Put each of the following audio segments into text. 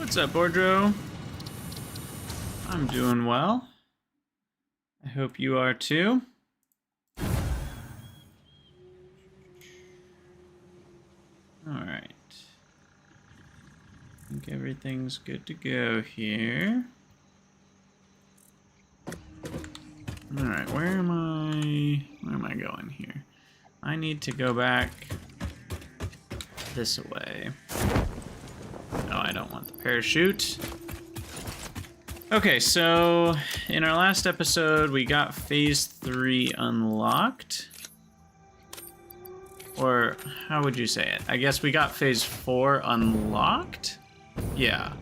What's up, Bordro? I'm doing well. I hope you are too. Alright. I think everything's good to go here. Alright, where am I going here? I need to go back this way. No, I don't want the parachute. Okay, so in our last episode, we got phase 3 unlocked. Or how would you say it? I guess we got phase 4 unlocked? Yeah.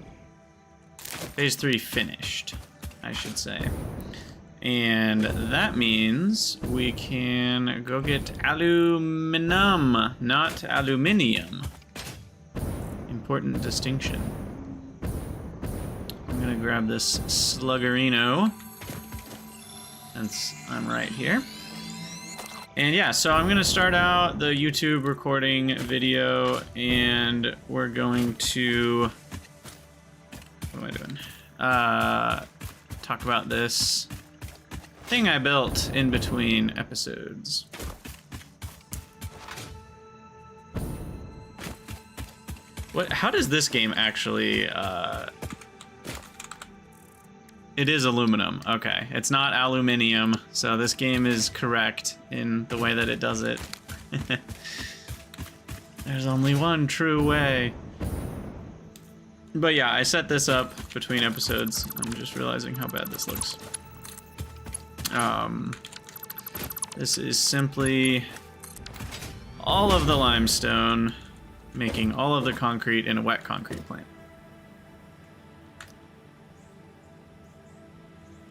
Phase 3 finished, I should say. And that means we can go get AluminUM, not AluminUM. Important distinction. I'm gonna grab this sluggerino, since I'm right here. And yeah, so I'm gonna start out the YouTube recording video, and we're going to, what am I doing? Talk about this thing I built in between episodes. How does this game actually, it is aluminum, okay. It's not aluminium, so this game is correct in the way that it does it. There's only one true way. But yeah, I set this up between episodes. I'm just realizing how bad this looks. This is simply all of the limestone, making all of the concrete in a wet concrete plant.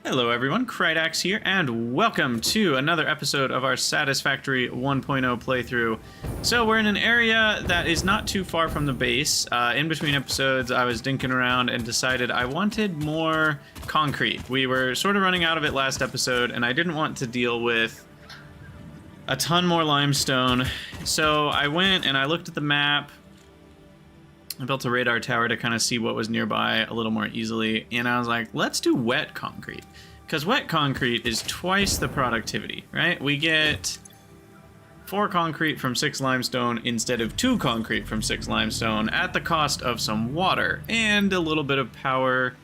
Hello everyone, Krydax here, and welcome to another episode of our Satisfactory 1.0 playthrough. So we're in an area that is not too far from the base. In between episodes, I was dinking around and decided I wanted more concrete. We were sort of running out of it last episode, and I didn't want to deal with a ton more limestone. So I went and I looked at the map. I built a radar tower to kind of see what was nearby a little more easily, and I was like, let's do wet concrete, because wet concrete is twice the productivity, right? We get 4 concrete from 6 limestone instead of 2 concrete from 6 limestone at the cost of some water and a little bit of power,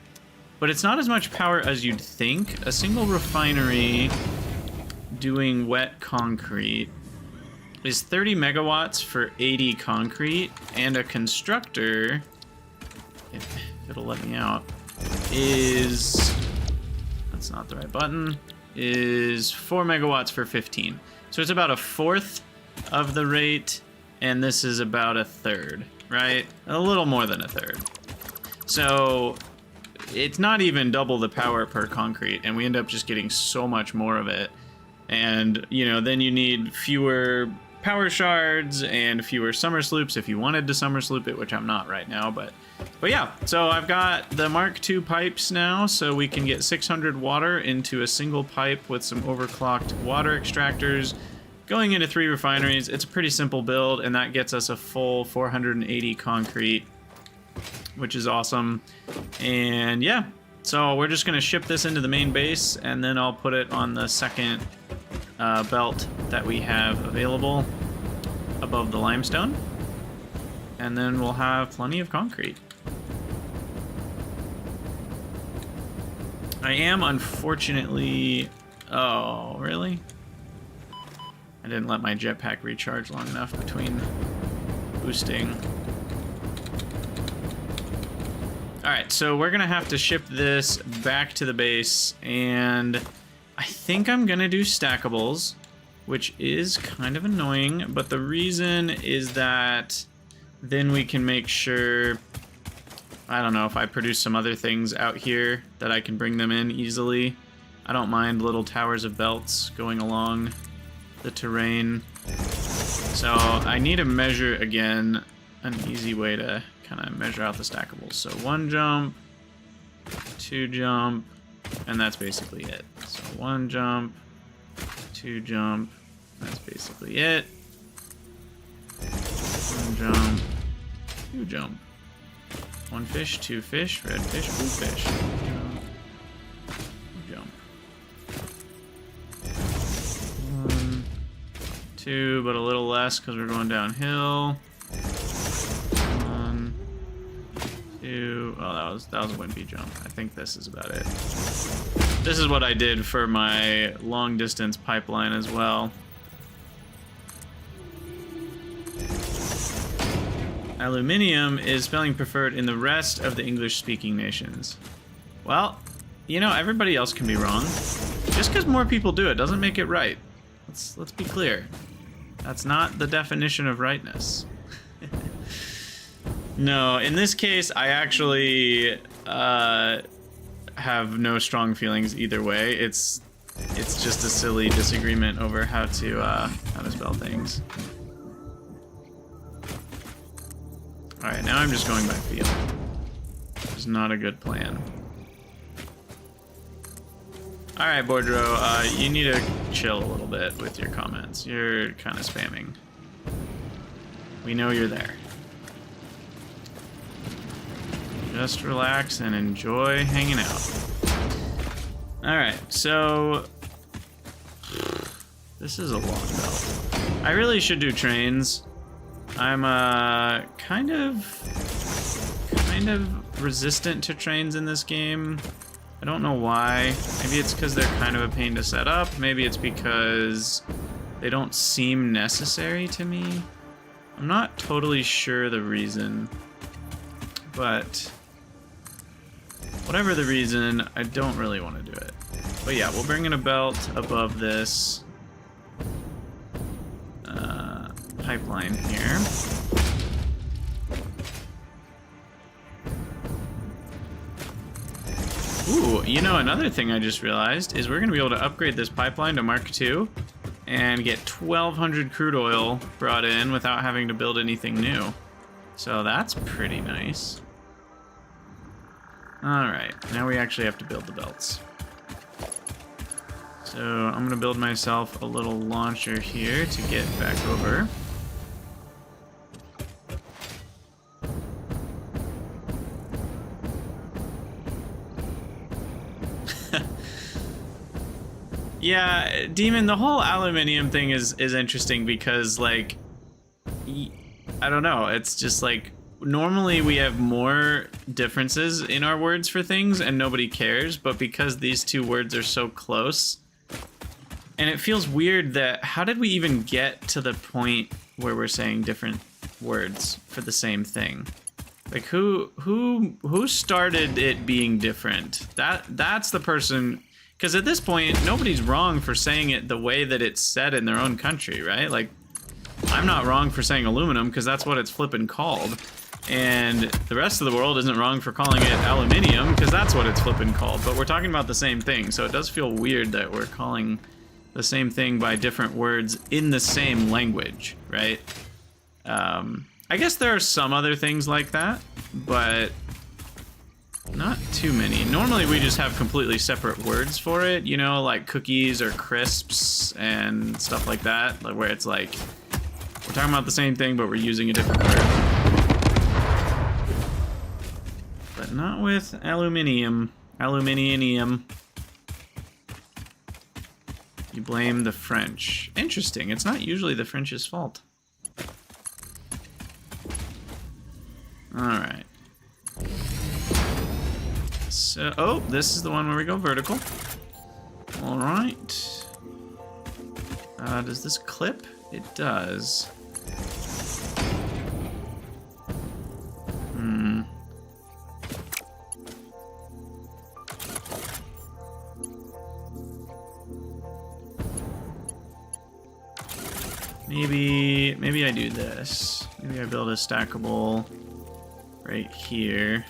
but it's not as much power as you'd think. A single refinery doing wet concrete is 30 megawatts for 80 concrete, and a constructor, if it'll let me out, is, that's not the right button, is 4 megawatts for 15. So it's about a fourth of the rate, and this is about a third, right? A little more than a third. So it's not even double the power per concrete, and we end up just getting so much more of it. And, you know, then you need fewer power shards and fewer summer sloops if you wanted to summer sloop it, which I'm not right now, but yeah. So I've got the Mark II pipes now, so we can get 600 water into a single pipe with some overclocked water extractors going into 3 refineries. It's a pretty simple build, and that gets us a full 480 concrete, which is awesome. And yeah, so we're just gonna ship this into the main base, and then I'll put it on the second belt that we have available above the limestone, and then we'll have plenty of concrete. I am unfortunately... Oh, really? I didn't let my jetpack recharge long enough between boosting. Alright, so we're gonna have to ship this back to the base, and I think I'm gonna do stackables, which is kind of annoying, but the reason is that then we can make sure, I don't know, if I produce some other things out here that I can bring them in easily. I don't mind little towers of belts going along the terrain. So I need to measure, again, an easy way to kind of measure out the stackables. So 1 jump, 2 jump, and that's basically it. So 1 jump, 2 jump, that's basically it. 1 jump, 2 jump. 1 fish, 2 fish, red fish, blue fish. Jump. 1, 2, but a little less because we're going downhill. 1, 2. Oh, that was a wimpy jump. I think this is about it. This is what I did for my long distance pipeline as well. AluminUM is spelling preferred in the rest of the English-speaking nations. Well, you know, everybody else can be wrong. Just because more people do it doesn't make it right. Let's be clear. That's not the definition of rightness. No, in this case, I actually have no strong feelings either way. It's just a silly disagreement over how to spell things. Alright, now I'm just going by feel. Which is not a good plan. Alright, Bordro, you need to chill a little bit with your comments. You're kind of spamming. We know you're there. Just relax and enjoy hanging out. Alright, so... This is a long belt. I really should do trains. I'm kind of resistant to trains in this game. I don't know why. Maybe it's because they're kind of a pain to set up. Maybe it's because they don't seem necessary to me. I'm not totally sure the reason, but whatever the reason, I don't really want to do it. But yeah, we'll bring in a belt above this pipeline here. Ooh, you know, another thing I just realized is we're going to be able to upgrade this pipeline to Mark II and get 1,200 crude oil brought in without having to build anything new. So that's pretty nice. Alright, now we actually have to build the belts. So I'm going to build myself a little launcher here to get back over. Yeah, Demon, the whole AluminUM thing is interesting because, like, I don't know, it's just like, normally we have more differences in our words for things and nobody cares, but because these two words are so close, And it feels weird that, how did we even get to the point where we're saying different words for the same thing? Like, who started it being different? That's the person, because at this point, nobody's wrong for saying it the way that it's said in their own country, right? Like, I'm not wrong for saying aluminum, because that's what it's flippin' called. And the rest of the world isn't wrong for calling it aluminium, because that's what it's flippin' called. But we're talking about the same thing, so it does feel weird that we're calling the same thing by different words in the same language, right? I guess there are some other things like that, but not too many. Normally we just have completely separate words for it, you know, like cookies or crisps and stuff like that, where it's like, we're talking about the same thing, but we're using a different word. But not with aluminium. Aluminium. You blame the French. Interesting, it's not usually the French's fault. Alright. So, oh, this is the one where we go vertical. Alright. Does this clip? It does. Maybe I do this. Maybe I build a stackable right here.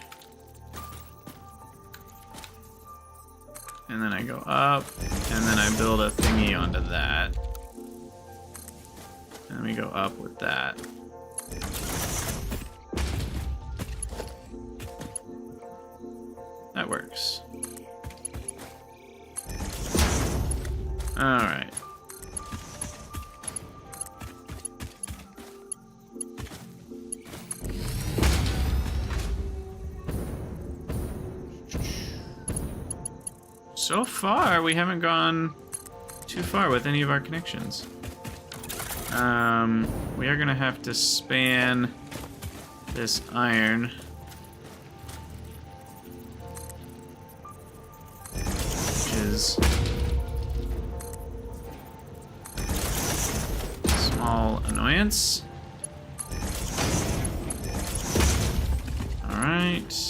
And then I go up, and then I build a thingy onto that. And we go up with that. That works. Alright. So far, we haven't gone too far with any of our connections. We are gonna have to span this iron. Which is a small annoyance. Alright.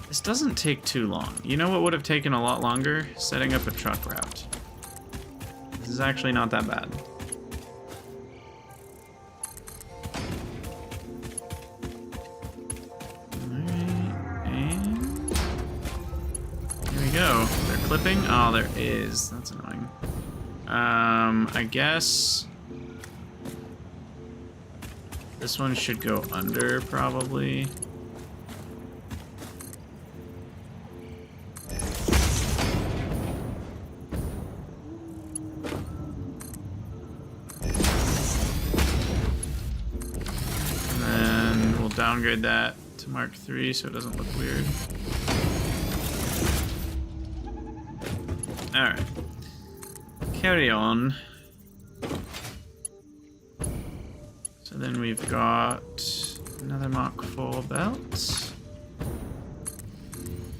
This doesn't take too long. You know what would have taken a lot longer? Setting up a truck route. This is actually not that bad. Alright, and here we go. They're clipping? Oh, there is. That's annoying. I guess this one should go under, probably. Downgrade that to Mark III so it doesn't look weird. Alright. Carry on. So then we've got another Mach 4 belt.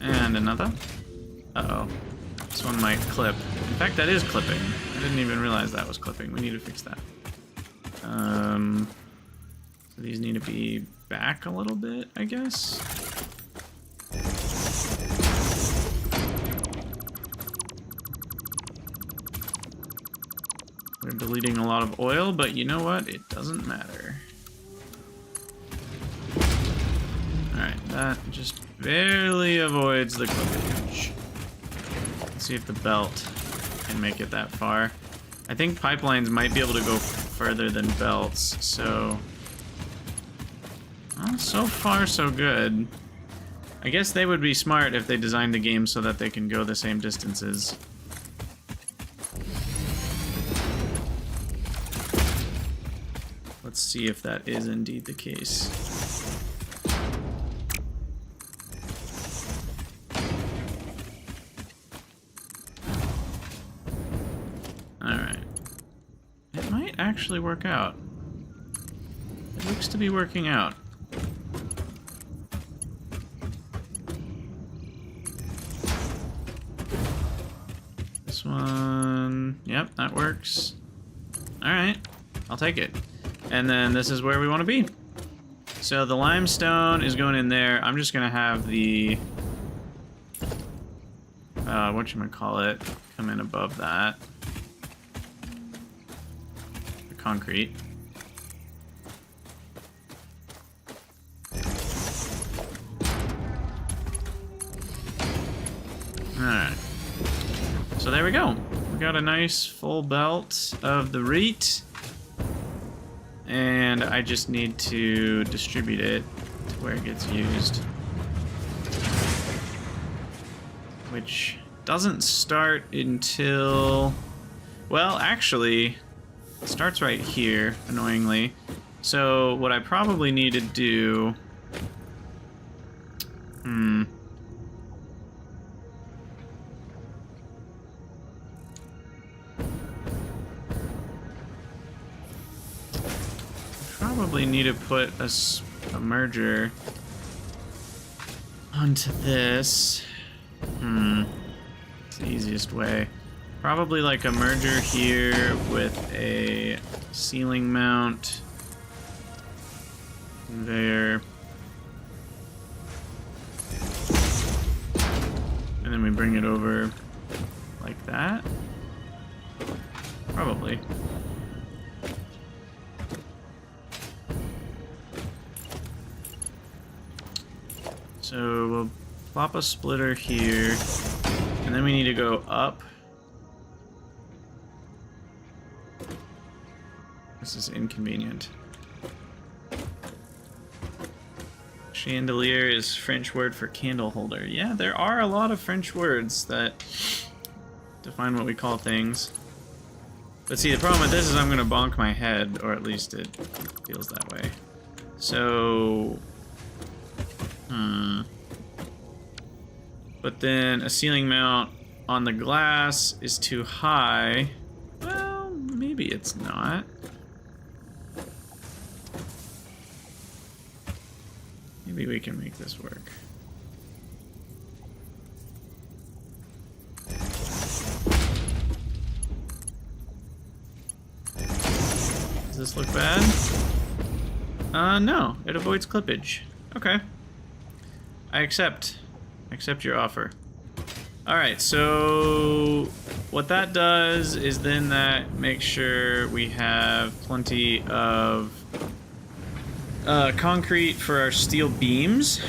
And another. Uh-oh. This one might clip. In fact, that is clipping. I didn't even realize that was clipping. We need to fix that. So these need to be back a little bit, I guess. We're deleting a lot of oil, but you know what? It doesn't matter. Alright, that just barely avoids the clippage. Let's see if the belt can make it that far. I think pipelines might be able to go further than belts, so... Well, so far, so good. I guess they would be smart if they designed the game so that they can go the same distances. Let's see if that is indeed the case. Alright. It might actually work out. It looks to be working out. one. Yep, that works. Alright, I'll take it. And then this is where we want to be. So the limestone is going in there. I'm just going to have the... whatchamacallit come in above that. The concrete. Alright. So there we go. We got a nice full belt of the REIT. And I just need to distribute it to where it gets used. Which doesn't start until... Well, actually, it starts right here, annoyingly. So what I probably need to do... Probably need to put a merger onto this. It's the easiest way. Probably like a merger here with a ceiling mount conveyor. And then we bring it over like that. Probably. So we'll plop a splitter here, and then we need to go up. This is inconvenient. Chandelier is French word for candle holder. Yeah, there are a lot of French words that define what we call things. But see, the problem with this is I'm gonna bonk my head, or at least it feels that way. So... But then a ceiling mount on the glass is too high. Well, maybe it's not. Maybe we can make this work. Does this look bad? No, it avoids clippage. Okay. I accept your offer. Alright, so what that does is then that makes sure we have plenty of concrete for our steel beams,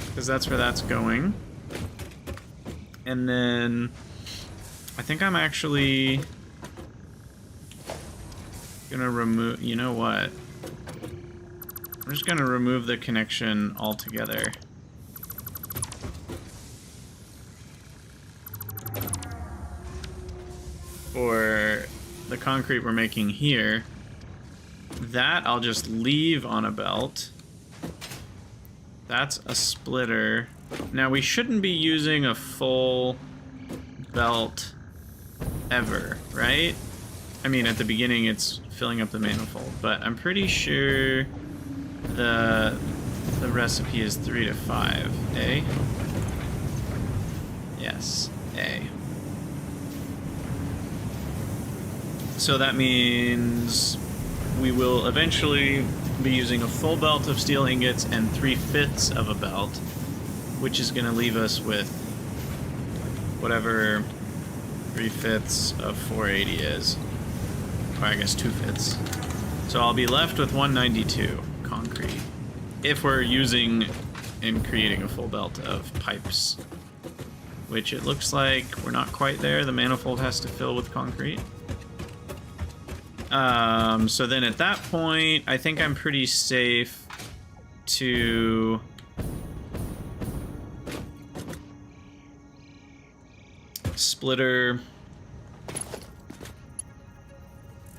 because that's where that's going. And then I think I'm actually gonna remove, you know what? I'm just gonna remove the connection altogether. For the concrete we're making here. That I'll just leave on a belt. That's a splitter. Now we shouldn't be using a full belt ever, right? I mean, at the beginning it's filling up the manifold, but I'm pretty sure the recipe is 3 to 5. A? Yes, A. So that means we will eventually be using a full belt of steel ingots and 3/5 of a belt, which is going to leave us with whatever 3/5 of 480 is. Or I guess 2/5. So I'll be left with 192 concrete, if we're using and creating a full belt of pipes, which it looks like we're not quite there. The manifold has to fill with concrete. So then at that point, I think I'm pretty safe to splitter.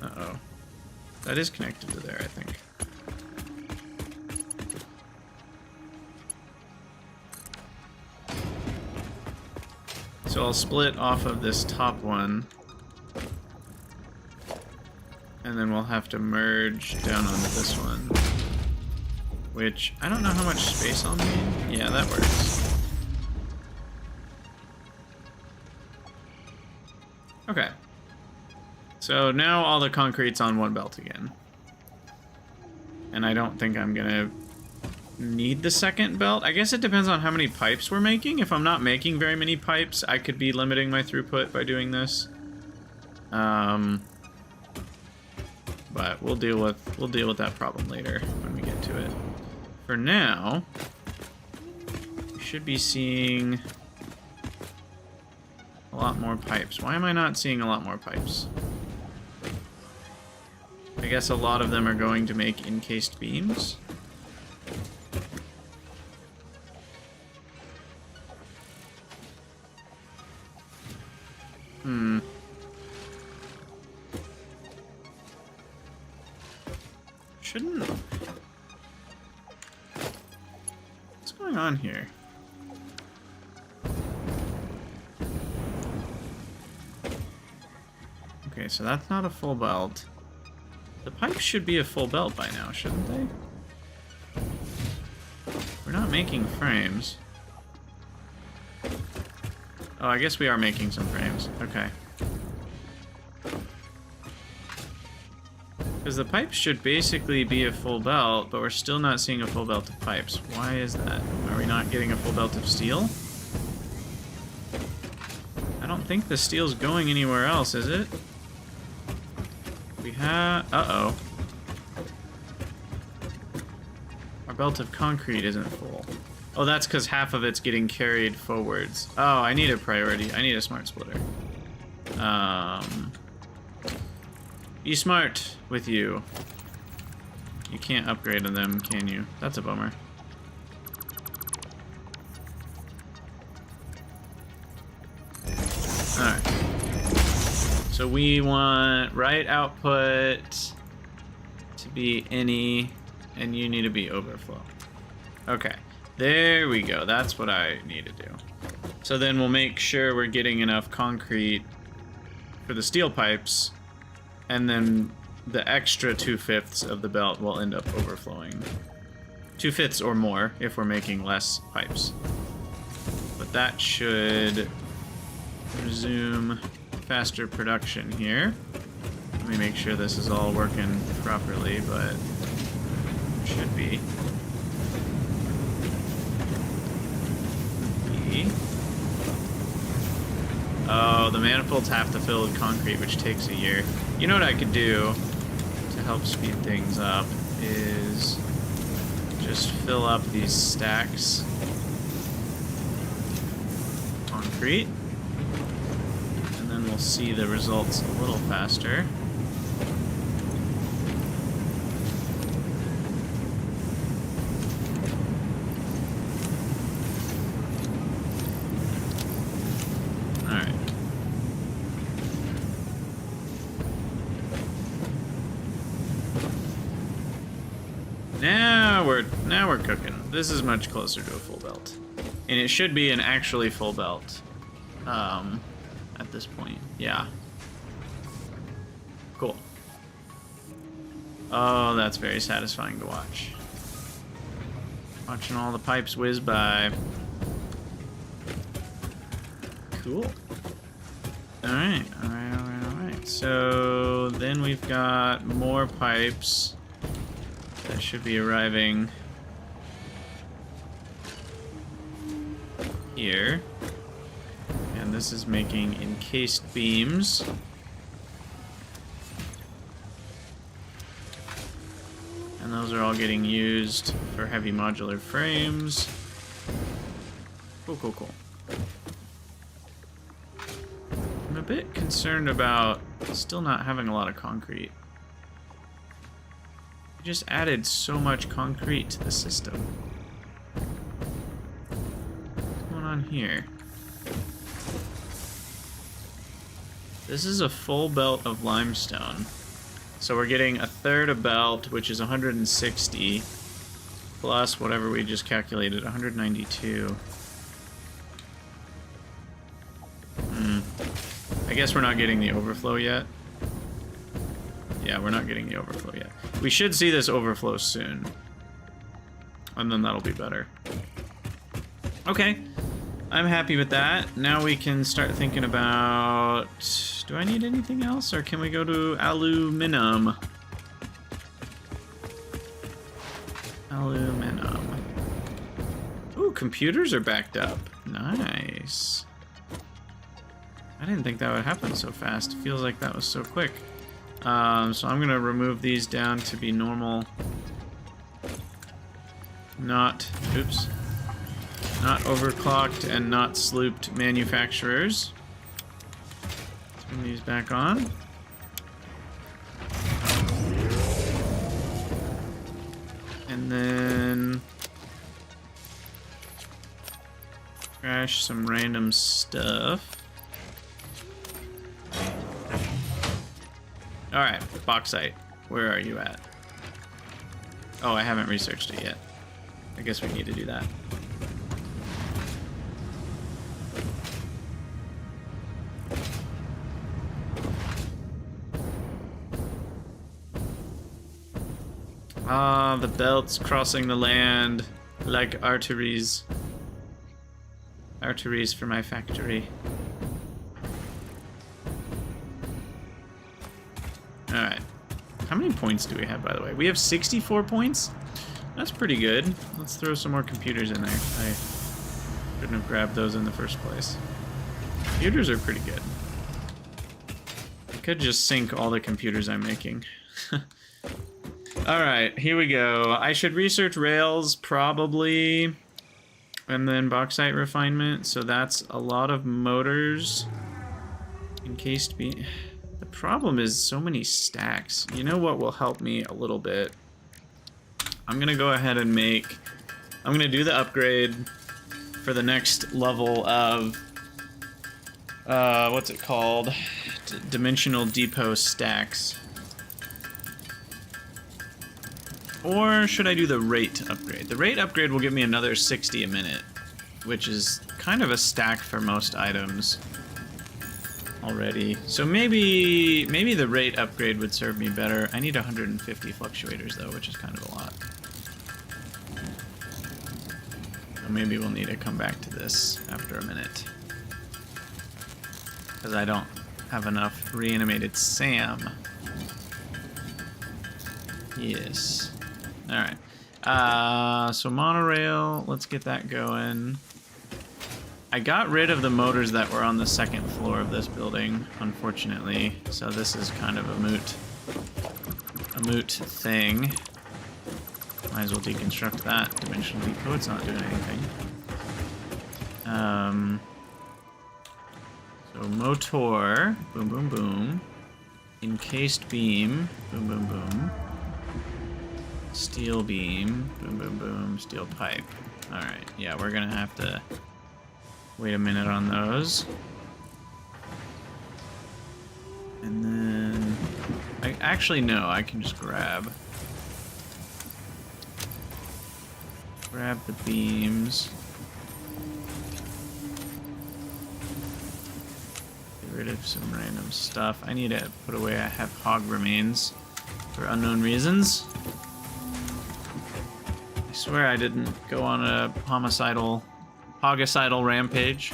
Uh-oh. That is connected to there, I think. So I'll split off of this top one. And then we'll have to merge down onto this one. Which, I don't know how much space I'll need. Yeah, that works. Okay. So now all the concrete's on one belt again. And I don't think I'm gonna need the second belt. I guess it depends on how many pipes we're making. If I'm not making very many pipes, I could be limiting my throughput by doing this. But we'll deal with that problem later when we get to it. For now, we should be seeing a lot more pipes. Why am I not seeing a lot more pipes? I guess a lot of them are going to make encased beams. Shouldn't... What's going on here? Okay, so that's not a full belt. The pipes should be a full belt by now, shouldn't they? We're not making frames. Oh, I guess we are making some frames. Okay. Because the pipes should basically be a full belt, but we're still not seeing a full belt of pipes. Why is that? Are we not getting a full belt of steel? I don't think the steel's going anywhere else, is it? We have... Uh-oh. Our belt of concrete isn't full. Oh, that's because half of it's getting carried forwards. Oh, I need a priority. I need a smart splitter. Be smart with you. You can't upgrade on them, can you? That's a bummer. Alright. So we want right output to be any, and you need to be overflow. Okay. There we go. That's what I need to do. So then we'll make sure we're getting enough concrete for the steel pipes, and then the extra 2/5 of the belt will end up overflowing. 2/5 or more if we're making less pipes. But that should resume faster production here. Let me make sure this is all working properly, but it should be. Oh, the manifolds have to fill with concrete, which takes a year. You know what I could do to help speed things up is just fill up these stacks of concrete, and then we'll see the results a little faster. Now we're cooking. This is much closer to a full belt. And it should be an actually full belt at this point. Yeah. Cool. Oh, that's very satisfying to watch. Watching all the pipes whiz by. Cool. Alright, alright. So then we've got more pipes that should be arriving here. And this is making encased beams. And those are all getting used for heavy modular frames. Cool, cool, cool. I'm a bit concerned about still not having a lot of concrete. We just added so much concrete to the system. What's going on here? This is a full belt of limestone. So we're getting a third a belt, which is 160, plus whatever we just calculated, 192. I guess we're not getting the overflow yet. Yeah, we're not getting the overflow yet. We should see this overflow soon. And then that'll be better. Okay. I'm happy with that. Now we can start thinking about... Do I need anything else, or can we go to AluminUM? AluminUM. Ooh, computers are backed up. Nice. I didn't think that would happen so fast. It feels like that was so quick. So I'm gonna remove these down to be normal. Not overclocked and not slooped manufacturers. Turn these back on. And then crash some random stuff. Alright, bauxite. Where are you at? Oh, I haven't researched it yet. I guess we need to do that. Ah, the belts crossing the land like arteries. Arteries for my factory. Alright. How many points do we have, by the way? We have 64 points? That's pretty good. Let's throw some more computers in there. I shouldn't have grabbed those in the first place. Computers are pretty good. I could just sink all the computers I'm making. Alright, here we go. I should research rails, probably. And then bauxite refinement. So that's a lot of motors. Encased beam. The problem is so many stacks. You know what will help me a little bit? I'm gonna go ahead and I'm gonna do the upgrade for the next level of, what's it called? Dimensional depot stacks. Or should I do the rate upgrade? The rate upgrade will give me another 60 a minute, which is kind of a stack for most items already. So maybe the rate upgrade would serve me better. I need 150 fluctuators though, which is kind of a lot. So maybe we'll need to come back to this after a minute, because I don't have enough reanimated SAM. Yes. Alright. So monorail, let's get that going. I got rid of the motors that were on the second floor of this building, unfortunately. So this is kind of a moot thing. Might as well deconstruct that. Dimensional depot, it's not doing anything. So motor, boom boom boom. Encased beam, boom boom boom. Steel beam, boom boom boom. Steel pipe. Alright, yeah, we're gonna have to wait a minute on those. And then no, I can just grab the beams. Get rid of some random stuff. I need to put away, I have hog remains for unknown reasons. I swear I didn't go on a hogicidal rampage.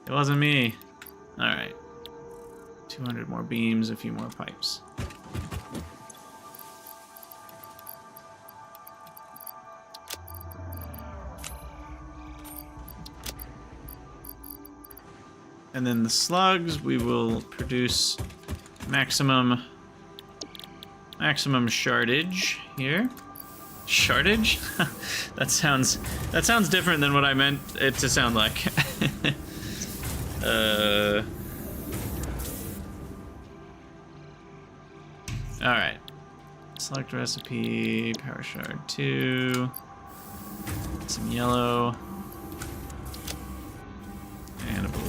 It wasn't me. Alright. 200 more beams, a few more pipes. And then the slugs, we will produce maximum shardage here. Shardage? that sounds different than what I meant it to sound like. Alright. Select recipe, power shard 2. Some yellow. And a blue.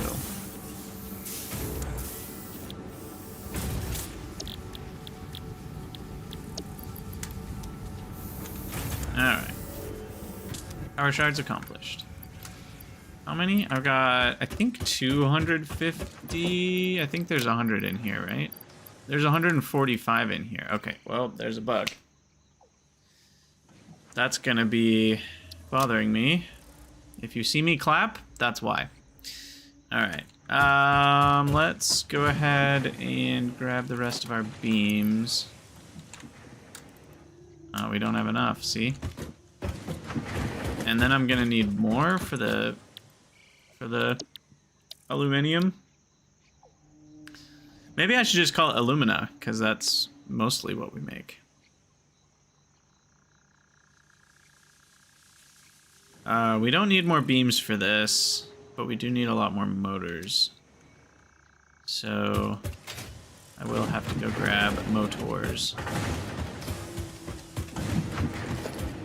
Alright. Power shards accomplished. How many? I've got, I think, 250. I think there's 100 in here, right? There's 145 in here. Okay, well, there's a bug. That's gonna be bothering me. If you see me clap, that's why. All right. Let's go ahead and grab the rest of our beams. Oh, we don't have enough, see? And then I'm gonna need more for the aluminium. Maybe I should just call it alumina, because that's mostly what we make. We don't need more beams for this, but we do need a lot more motors. So I will have to go grab motors.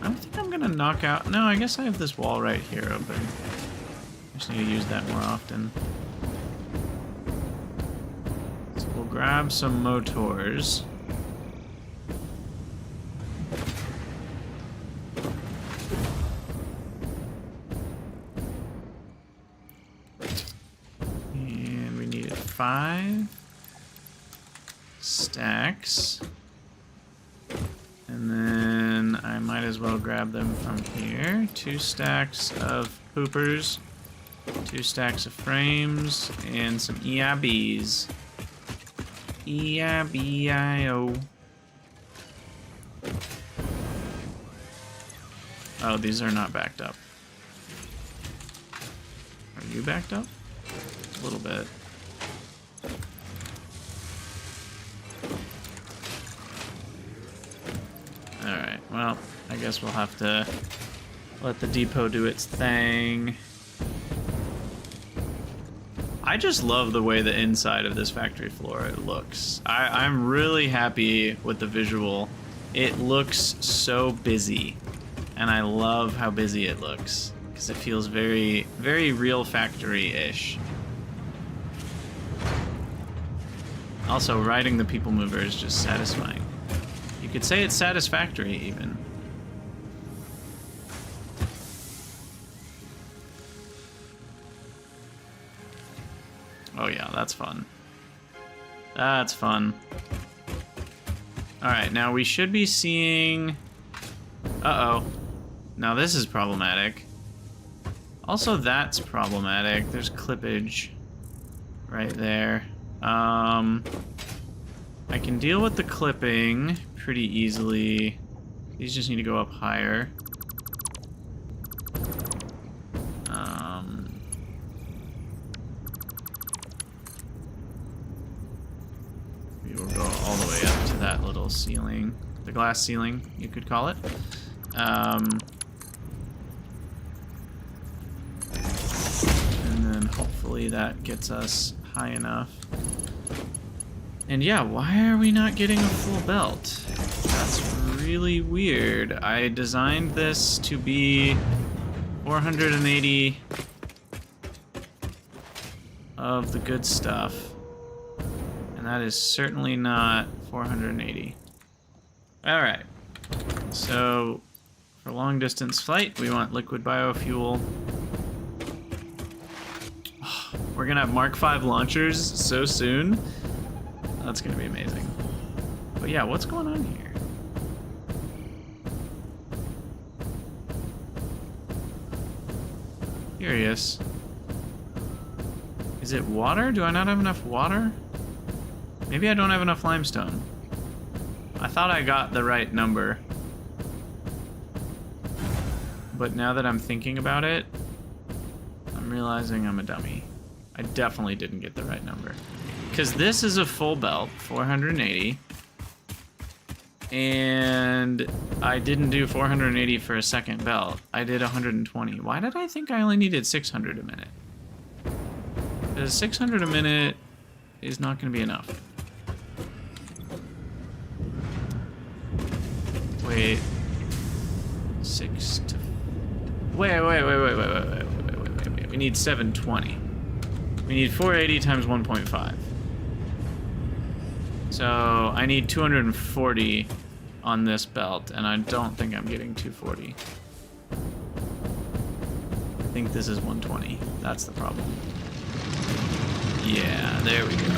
I don't think I'm gonna knock out... No, I guess I have this wall right here open. I just need to use that more often. So we'll grab some motors. And we needed 5 stacks. And then I might as well grab them from here. 2 stacks of poopers, 2 stacks of frames, and some EIBs. EIBIO. Oh, these are not backed up. Are you backed up? A little bit. Alright, well, I guess we'll have to let the depot do its thing. I just love the way the inside of this factory floor looks. I'm really happy with the visual. It looks so busy, and I love how busy it looks, because it feels very, very real factory-ish. Also, riding the people mover is just satisfying. You could say it's satisfactory, even. Oh yeah, that's fun. That's fun. Alright, now we should be seeing... Uh-oh. Now this is problematic. Also, that's problematic. There's clippage right there. I can deal with the clipping pretty easily. These just need to go up higher. We will go all the way up to that little ceiling. The glass ceiling, you could call it. And then hopefully that gets us high enough. And yeah, why are we not getting a full belt? That's really weird. I designed this to be 480 of the good stuff. And that is certainly not 480. Alright. So, for long distance flight, we want liquid biofuel. We're gonna have Mark V launchers so soon. That's gonna be amazing. But yeah, what's going on here? Curious. Is it water? Do I not have enough water? Maybe I don't have enough limestone. I thought I got the right number. But now that I'm thinking about it, I'm realizing I'm a dummy. I definitely didn't get the right number. Because this is a full belt, 480. And I didn't do 480 for a second belt. I did 120. Why did I think I only needed 600 a minute? Because 600 a minute is not going to be enough. Wait. 6 to... Wait. We need 720. We need 480 times 1.5. So I need 240 on this belt, and I don't think I'm getting 240. I think this is 120. That's the problem. Yeah, there we go.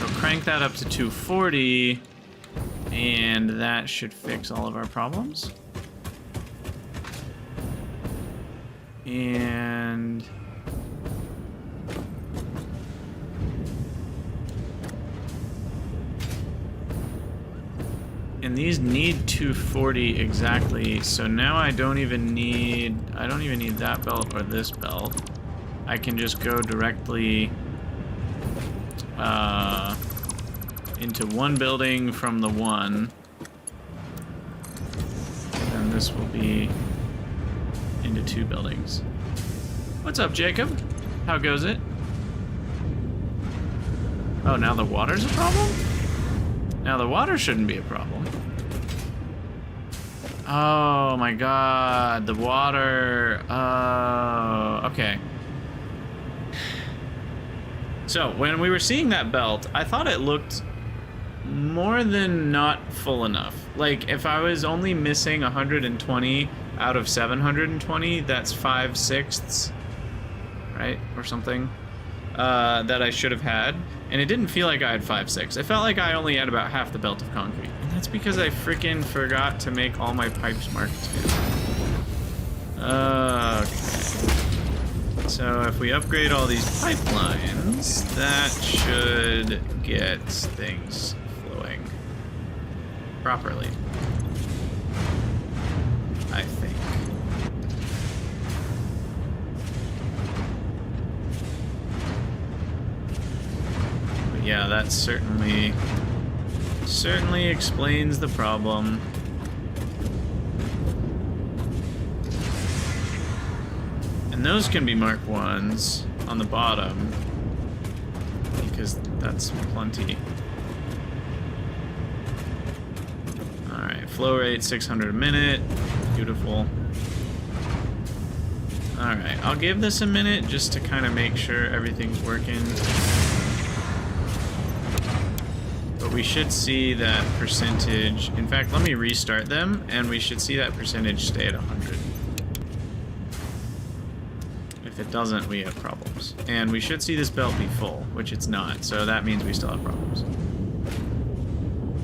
So crank that up to 240, and that should fix all of our problems. And these need 240 exactly, so now I don't even need that belt or this belt. I can just go directly into one building from the one. And this will be into two buildings. What's up, Jacob? How goes it? Oh, now the water's a problem? Now the water shouldn't be a problem. Oh my god, the water. Okay. So, when we were seeing that belt, I thought it looked more than not full enough. Like, if I was only missing 120 out of 720, that's 5/6, right? Or something, that I should have had. And it didn't feel like I had 5/6. It felt like I only had about half the belt of concrete. And that's because I freaking forgot to make all my pipes mark 2. Okay. So if we upgrade all these pipelines, that should get things flowing properly, I think. But yeah, that certainly explains the problem. And those can be Mark 1s on the bottom, because that's plenty. Alright, flow rate 600 a minute. Beautiful. Alright, I'll give this a minute just to kind of make sure everything's working. But we should see that percentage. In fact, let me restart them, and we should see that percentage stay at 100. If it doesn't, we have problems. And we should see this belt be full, which it's not, so that means we still have problems.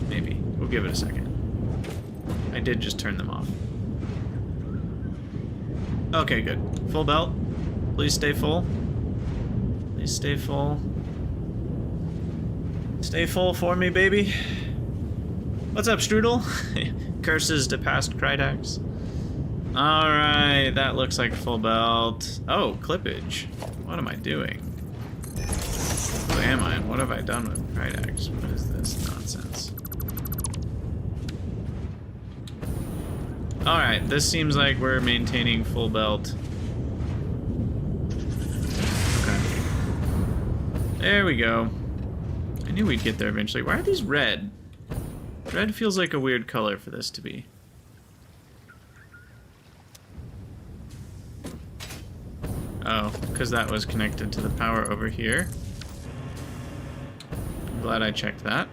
Maybe. We'll give it a second. I did just turn them off. Okay, good. Full belt. Please stay full. Please stay full. Stay full for me, baby. What's up, Strudel? Curses to past Krydax. Alright, that looks like full belt. Oh, clippage. What am I doing? Who am I and what have I done with Krydax? What is this nonsense? Alright, this seems like we're maintaining full belt. Okay. There we go. I knew we'd get there eventually. Why are these red? Red feels like a weird color for this to be. Oh, because that was connected to the power over here. I'm glad I checked that.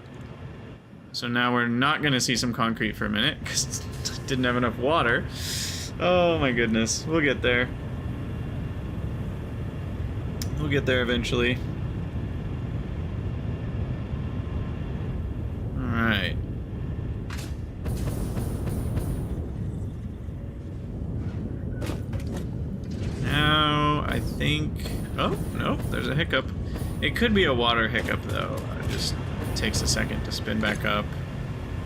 So now we're not going to see some concrete for a minute, because I didn't have enough water. Oh my goodness. We'll get there. We'll get there eventually. Alright. Now, I think... Oh, no, there's a hiccup. It could be a water hiccup, though. It just takes a second to spin back up.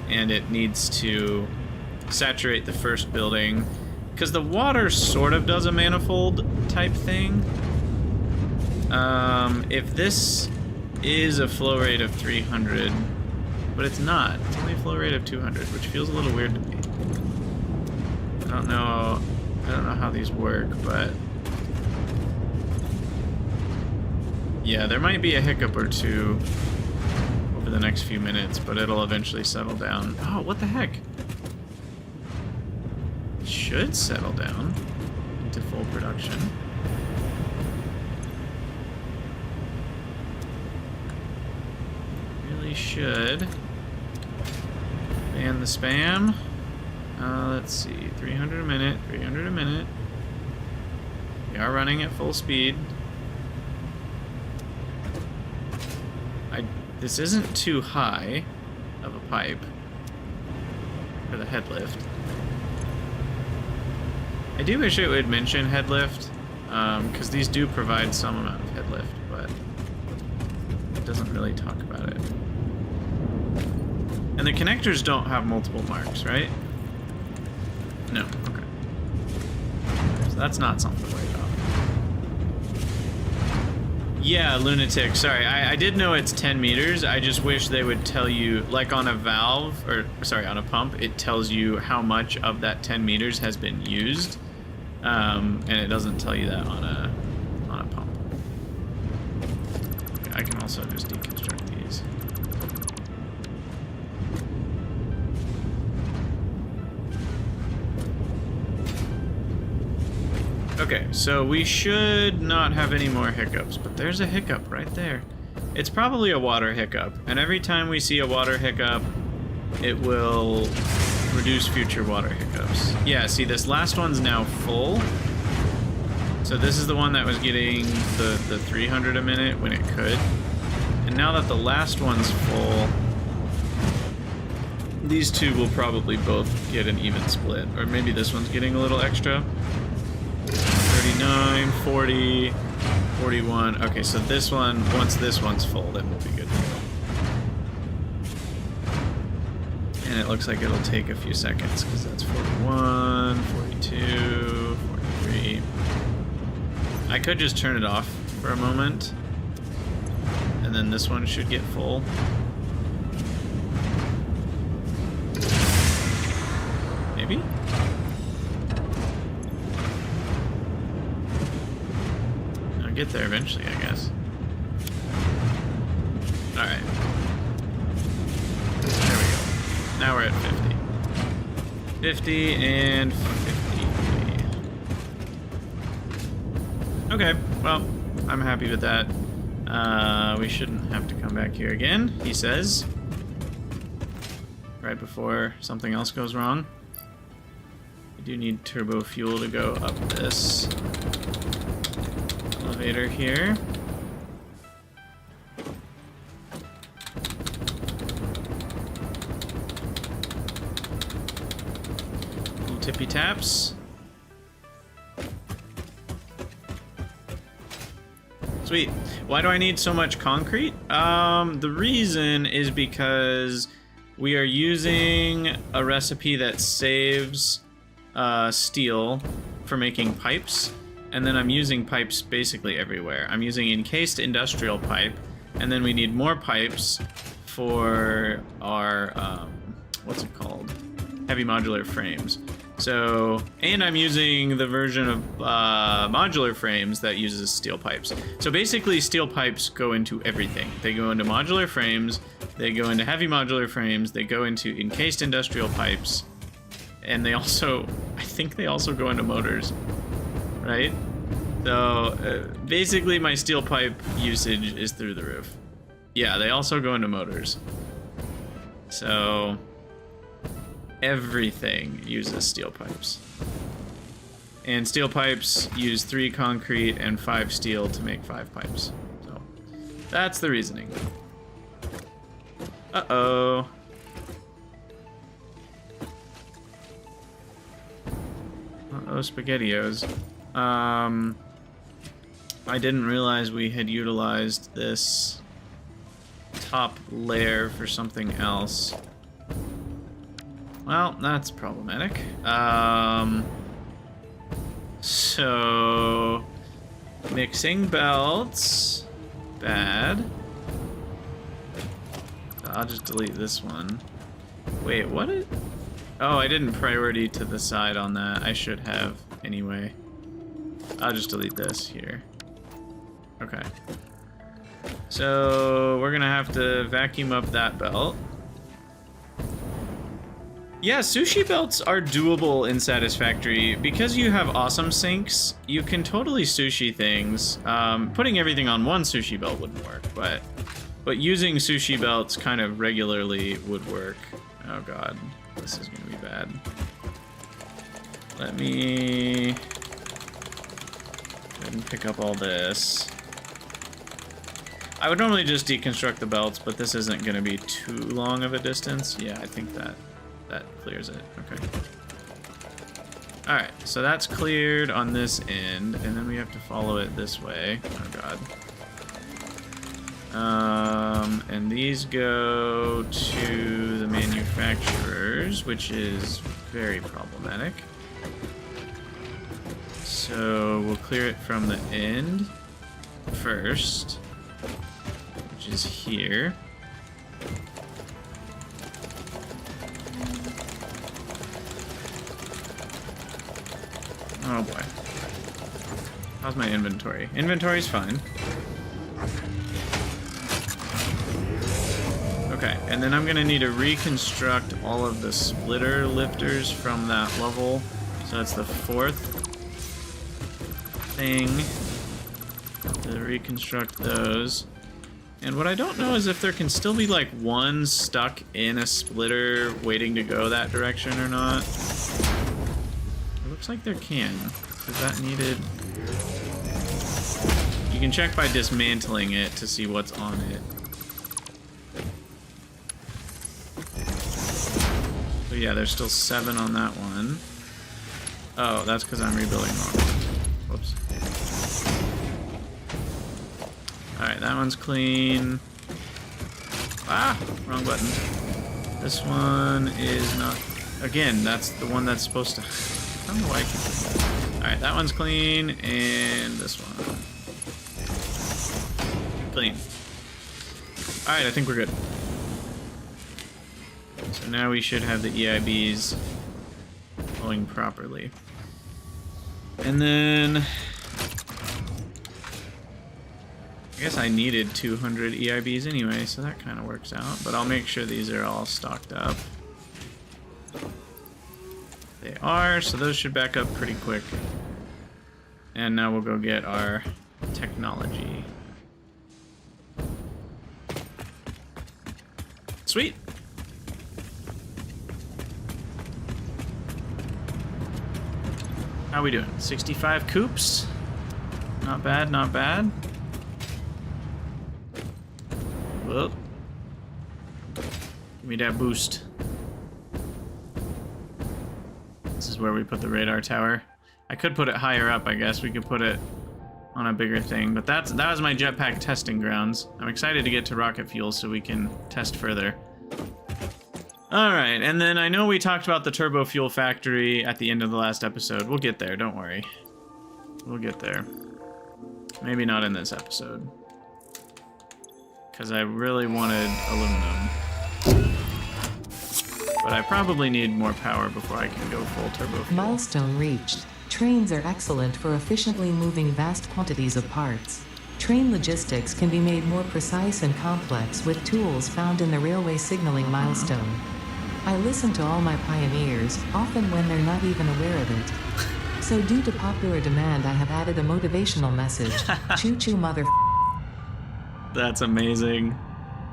And it needs to saturate the first building. Because the water sort of does a manifold type thing. If this is a flow rate of 300... But it's not. It's only a flow rate of 200, which feels a little weird to me. I don't know how these work, but... Yeah, there might be a hiccup or two over the next few minutes, but it'll eventually settle down. Oh, what the heck? It should settle down into full production. Really should. Ban the spam. Let's see, 300 a minute, 300 a minute. We are running at full speed. This isn't too high of a pipe for the head lift. I do wish it would mention head lift, because these do provide some amount of head lift, but it doesn't really talk about it. And the connectors don't have multiple marks, right? No, okay. So that's not something to worry about. Yeah, lunatic. Sorry, I did know it's 10 meters. I just wish they would tell you, like on a valve, or sorry, on a pump, it tells you how much of that 10 meters has been used. And it doesn't tell you that on a pump. Okay, I can also just deconstruct these. Okay, so we should not have any more hiccups, but there's a hiccup right there. It's probably a water hiccup, and every time we see a water hiccup, it will reduce future water hiccups. Yeah, see, this last one's now full. So this is the one that was getting the 300 a minute when it could. And now that the last one's full, these two will probably both get an even split. Or maybe this one's getting a little extra. 39, 40, 41. Okay, so this one, once this one's full, then we'll be good to go. And it looks like it'll take a few seconds, because that's 41, 42, 43. I could just turn it off for a moment, and then this one should get full. Maybe? I'll get there eventually, I guess. Alright. There we go. Now we're at 50. 50 and 50. Okay, well, I'm happy with that. We shouldn't have to come back here again, he says. Right before something else goes wrong. We do need turbo fuel to go up this elevator here. Little tippy taps. Sweet. Why do I need so much concrete? The reason is because we are using a recipe that saves steel for making pipes, and then I'm using pipes basically everywhere. I'm using encased industrial pipe, and then we need more pipes for our, what's it called? Heavy modular frames. So, and I'm using the version of modular frames that uses steel pipes. So basically steel pipes go into everything. They go into modular frames, they go into heavy modular frames, they go into encased industrial pipes, and they also, I think they also go into motors, right? So basically my steel pipe usage is through the roof. Yeah, they also go into motors. So everything uses steel pipes. And steel pipes use 3 concrete and 5 steel to make 5 pipes. So that's the reasoning. Uh-oh. Uh-oh, SpaghettiOs. I didn't realize we had utilized this top layer for something else. Well, that's problematic. So mixing belts, bad. I'll just delete this one. Wait, what? Oh, I didn't priority to the side on that. I should have anyway. I'll just delete this here. Okay. So we're gonna have to vacuum up that belt. Yeah, sushi belts are doable in Satisfactory. Because you have awesome sinks, you can totally sushi things. Putting everything on one sushi belt wouldn't work, but using sushi belts kind of regularly would work. Oh god, this is gonna be bad. Let me go ahead and pick up all this. I would normally just deconstruct the belts, but this isn't gonna be too long of a distance. Yeah, I think that clears it. Okay. Alright, so that's cleared on this end, and then we have to follow it this way. Oh god. And these go to the manufacturers, which is very problematic. So we'll clear it from the end first, which is here. Oh boy. How's my inventory? Inventory's fine. Okay, and then I'm gonna need to reconstruct all of the splitter lifters from that level. So that's the 4th thing. To reconstruct those. And what I don't know is if there can still be like one stuck in a splitter waiting to go that direction or not. It looks like there can. Is that needed? You can check by dismantling it to see what's on it. So yeah, there's still 7 on that one. Oh, that's because I'm rebuilding wrong. Whoops. Alright, that one's clean. Ah! Wrong button. This one is not... Again, that's the one that's supposed to... I don't know why I keep doing that. Alright, that one's clean, and this one. Clean. Alright, I think we're good. So now we should have the EIBs flowing properly. And then... I guess I needed 200 EIBs anyway, so that kind of works out. But I'll make sure these are all stocked up. They are, so those should back up pretty quick. And now we'll go get our technology. Sweet! How we doing? 65 coops? Not bad, not bad. Whoa. Give me that boost. This is where we put the radar tower. I could put it higher up, I guess. We could put it on a bigger thing. But that was my jetpack testing grounds. I'm excited to get to rocket fuel so we can test further. Alright, and then I know we talked about the turbo fuel factory at the end of the last episode. We'll get there, don't worry. We'll get there. Maybe not in this episode. Because I really wanted aluminum. But I probably need more power before I can go full turbo fuel. Milestone reached. Trains are excellent for efficiently moving vast quantities of parts. Train logistics can be made more precise and complex with tools found in the railway signaling milestone. I listen to all my pioneers, often when they're not even aware of it. So due to popular demand, I have added a motivational message. Choo-choo mother... That's amazing.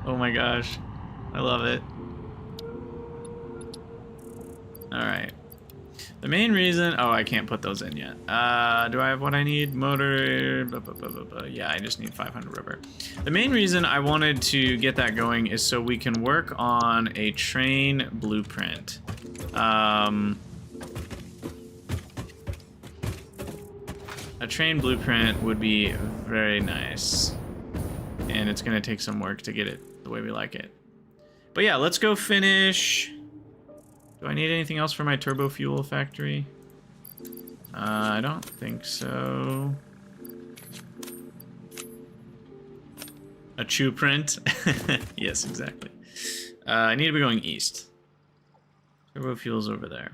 Oh my gosh. I love it. Alright. The main reason... Oh, I can't put those in yet. Do I have what I need? Motor... Yeah, I just need 500 rubber. The main reason I wanted to get that going is so we can work on a train blueprint. A train blueprint would be very nice. And it's going to take some work to get it the way we like it. But yeah, let's go finish... Do I need anything else for my turbo fuel factory? I don't think so. A chew print? Yes, exactly. I need to be going east. Turbo fuel's over there.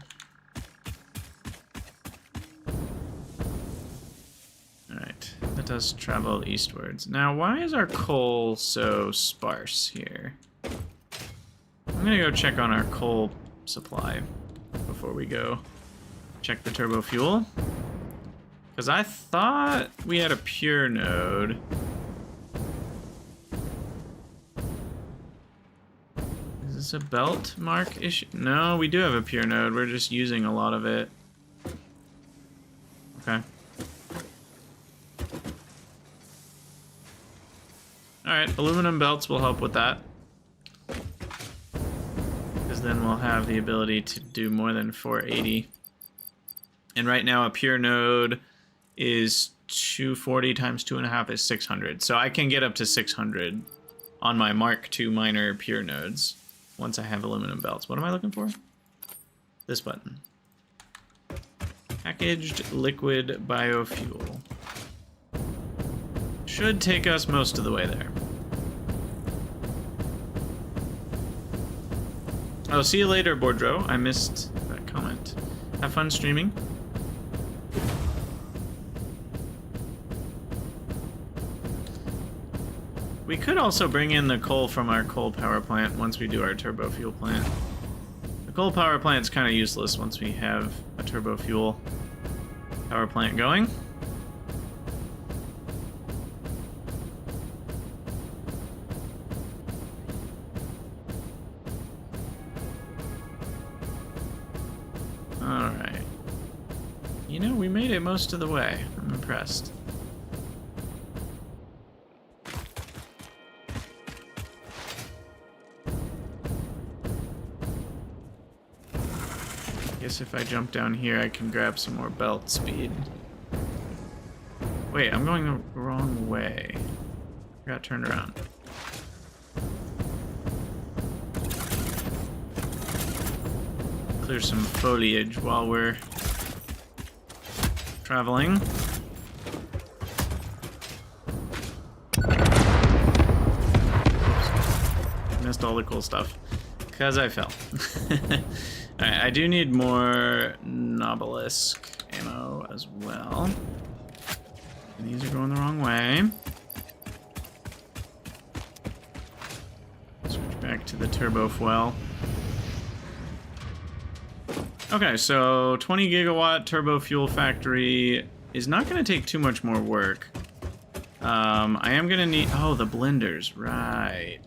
Alright, let us travel eastwards. Now, why is our coal so sparse here? I'm gonna go check on our coal supply before we go check the turbo fuel, because I thought we had a pure node. Is this a belt mark issue? No, we do have a pure node. We're just using a lot of it. Okay. Alright, aluminum belts will help with that. Then we'll have the ability to do more than 480. And right now a pure node is 240 times 2.5 is 600. So I can get up to 600 on my Mark II miner pure nodes once I have aluminum belts. What am I looking for? This button. Packaged liquid biofuel. Should take us most of the way there. Oh, see you later, Bordro. I missed that comment. Have fun streaming. We could also bring in the coal from our coal power plant once we do our turbo fuel plant. The coal power plant's kind of useless once we have a turbo fuel power plant going. Alright. You know, we made it most of the way. I'm impressed. Guess if I jump down here, I can grab some more belt speed. Wait, I'm going the wrong way. I got turned around. Clear some foliage while we're traveling. Missed all the cool stuff because I fell. Alright, I do need more Nobelisk ammo as well. And these are going the wrong way. Switch back to the turbo foil. Okay, so 20 gigawatt turbo fuel factory is not going to take too much more work. I am going to need... Oh, the blenders. Right.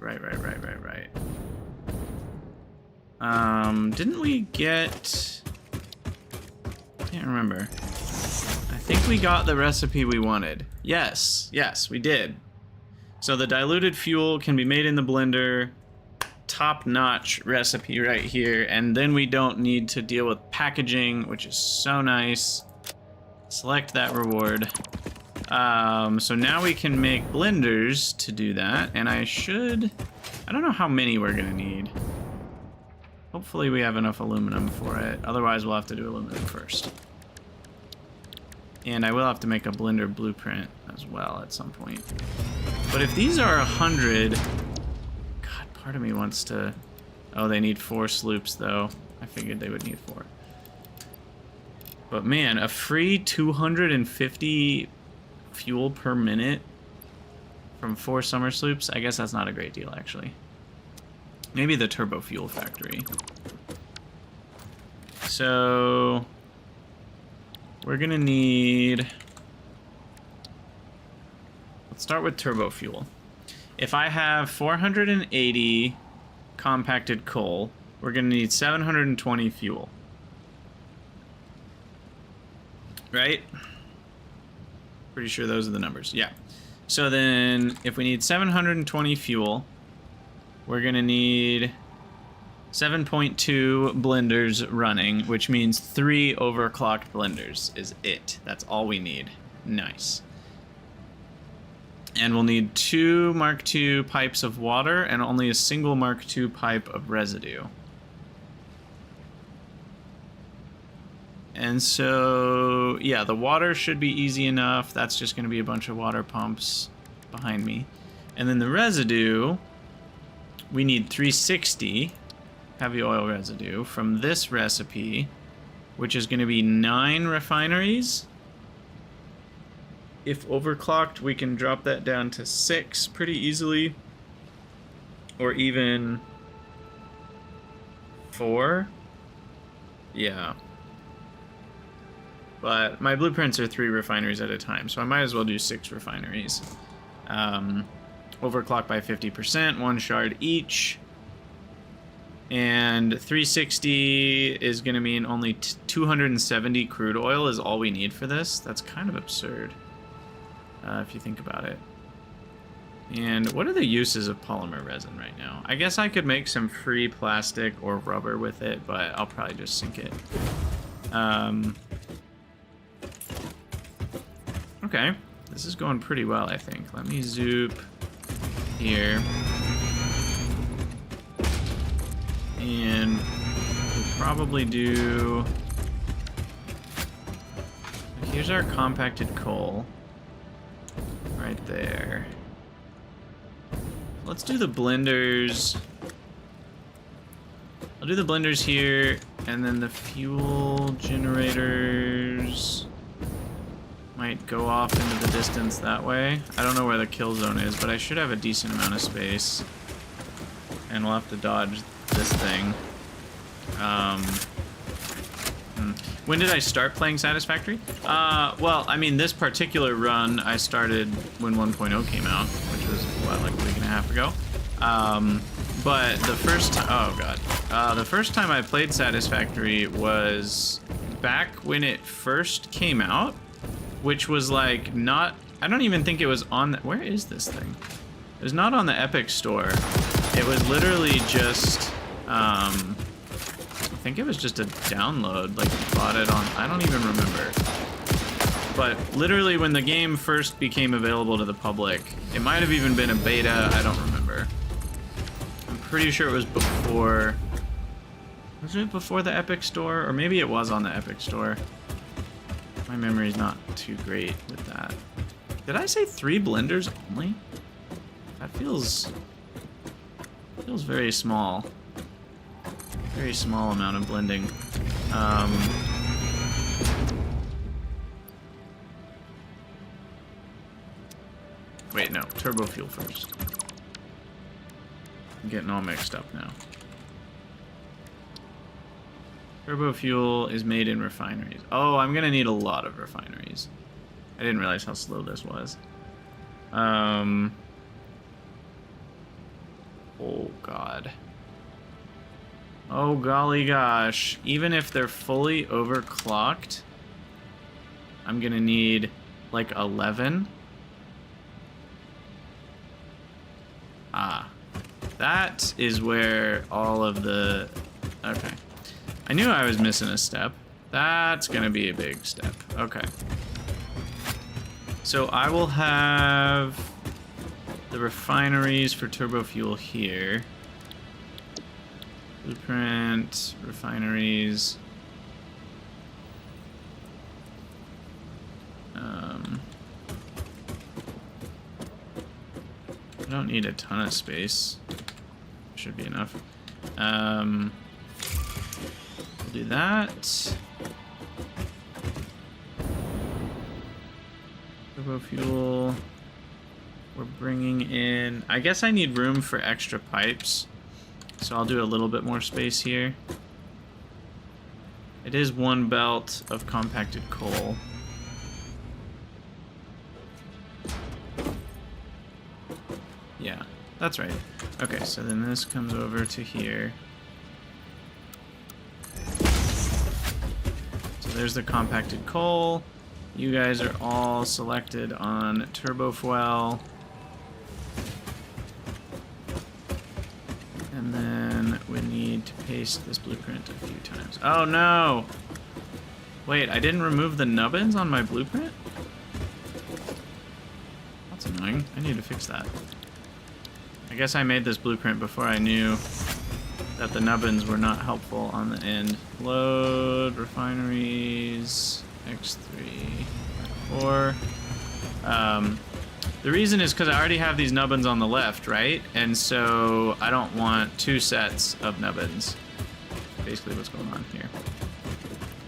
Didn't we get... I can't remember. I think we got the recipe we wanted. Yes, we did. So the diluted fuel can be made in the blender. Top-notch recipe right here, and then we don't need to deal with packaging, which is so nice. Select that reward. So now we can make blenders to do that, and I don't know how many we're gonna need. Hopefully we have enough aluminum for it, otherwise we'll have to do aluminum first. And I will have to make a blender blueprint as well at some point. But if these are 100... God, part of me wants to... Oh, they need 4 sloops though. I figured they would need 4. But man, a free 250 fuel per minute from 4 summer sloops, I guess that's not a great deal actually. Maybe the turbo fuel factory. So we're gonna need... Let's start with turbo fuel. If I have 480 compacted coal, we're gonna need 720 fuel. Right? Pretty sure those are the numbers. Yeah. So then if we need 720 fuel, we're gonna need 7.2 blenders running, which means 3 overclocked blenders is it. That's all we need. Nice. And we'll need 2 Mark II pipes of water and only a single Mark II pipe of residue. And so, yeah, the water should be easy enough. That's just going to be a bunch of water pumps behind me. And then the residue, we need 360 heavy oil residue from this recipe, which is going to be 9 refineries. If overclocked, we can drop that down to 6 pretty easily. Or even 4. Yeah. But my blueprints are 3 refineries at a time, so I might as well do 6 refineries. Overclock by 50%, 1 shard each. And 360 is going to mean only 270 crude oil is all we need for this. That's kind of absurd, if you think about it. And what are the uses of polymer resin right now? I guess I could make some free plastic or rubber with it, but I'll probably just sink it. Okay, this is going pretty well, I think. Let me zoop here. And we'll probably do... Here's our compacted coal. Right there. Let's do the blenders. I'll do the blenders here, and then the fuel generators might go off into the distance that way. I don't know where the kill zone is, but I should have a decent amount of space. And we'll have to dodge this thing. When did I start playing Satisfactory? Well, I mean, this particular run I started when 1.0 came out, which was, what, like a week and a half ago? But the first time, oh god. The first time I played Satisfactory was back when it first came out, which was like not, I don't even think it was on the, where is this thing? It was not on the Epic Store. It was literally just, I think it was just a download, like you bought it on, I don't even remember. But literally when the game first became available to the public, it might have even been a beta, I don't remember. I'm pretty sure it was before, was it before the Epic Store? Or maybe it was on the Epic Store. My memory's not too great with that. Did I say 3 blenders only? That feels very small. Very small amount of blending. Wait, no. Turbo fuel first. I'm getting all mixed up now. Turbo fuel is made in refineries. Oh, I'm gonna need a lot of refineries. I didn't realize how slow this was. Oh, God. Oh, golly gosh. Even if they're fully overclocked, I'm gonna need, like, 11. Ah. That is where all of the... Okay. I knew I was missing a step. That's gonna be a big step. Okay. So I will have the refineries for turbo fuel here. Blueprint, refineries. I don't need a ton of space. Should be enough. We'll do that. Turbo fuel. We're bringing in... I guess I need room for extra pipes. So I'll do a little bit more space here. It is 1 belt of compacted coal. Yeah, that's right. Okay, so then this comes over to here. So there's the compacted coal. You guys are all selected on turbo fuel. And then we need to paste this blueprint a few times. Oh no! Wait, I didn't remove the nubbins on my blueprint? That's annoying. I need to fix that. I guess I made this blueprint before I knew that the nubbins were not helpful on the end. Load, refineries, X3, 4. The reason is because I already have these nubbins on the left, right? And so I don't want 2 sets of nubbins. Basically what's going on here.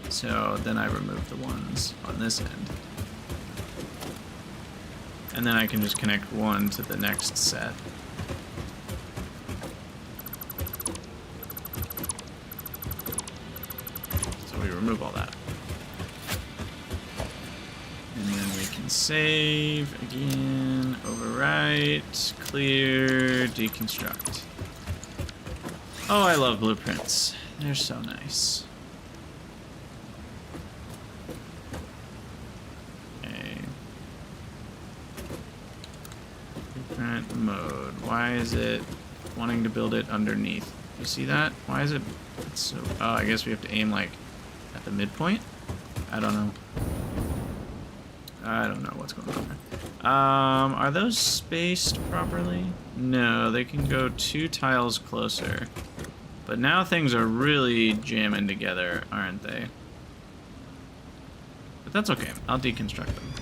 So then I remove the ones on this end. And then I can just connect 1 to the next set. So we remove all that. And then we can save again, overwrite, clear, deconstruct. Oh, I love blueprints. They're so nice. Okay. Blueprint mode. Why is it wanting to build it underneath? You see that? Why is it? It's so. Oh, I guess we have to aim like at the midpoint? I don't know. I don't know what's going on there. Are those spaced properly? No, they can go 2 tiles closer. But now things are really jamming together, aren't they? But that's okay. I'll deconstruct them.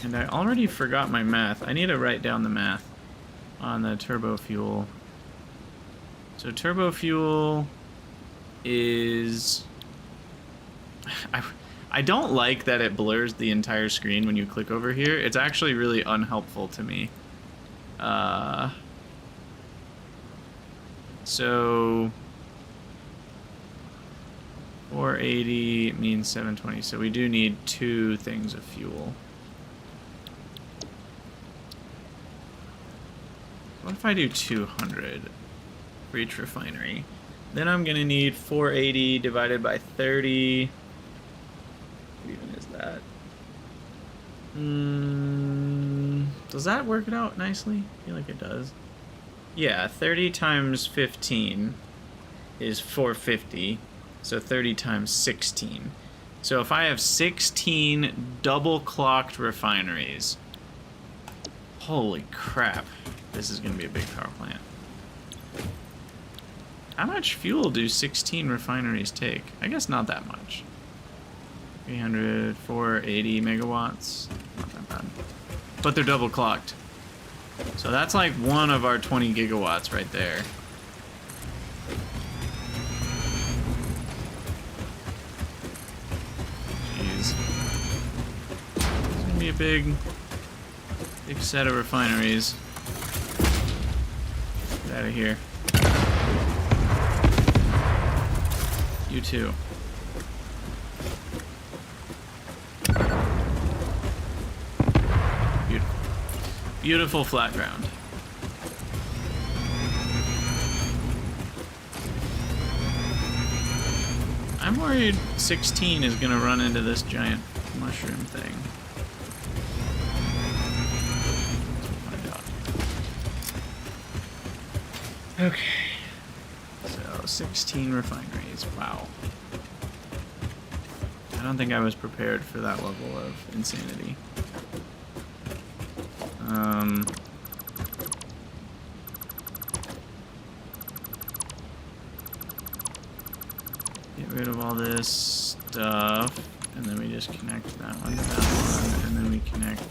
And I already forgot my math. I need to write down the math on the turbo fuel. So turbo fuel is... I don't like that it blurs the entire screen when you click over here. It's actually really unhelpful to me. So 480 means 720. So we do need 2 things of fuel. What if I do 200 for each refinery? Then I'm gonna need 480 divided by 30. What even is that? Does that work it out nicely? I feel like it does. Yeah, 30 times 15 is 450. So 30 times 16. So if I have 16 double clocked refineries, holy crap. This is going to be a big power plant. How much fuel do 16 refineries take? I guess not that much. 300, 480 megawatts. Not that bad. But they're double clocked. So that's like one of our 20 gigawatts right there. Jeez. It's going to be a big set of refineries. Get out of here. You too. Beautiful. Beautiful flat ground. I'm worried 16 is gonna run into this giant mushroom thing. Okay, so 16 refineries, wow. I don't think I was prepared for that level of insanity. Get rid of all this stuff, and then we just connect that one to that one, and then we connect.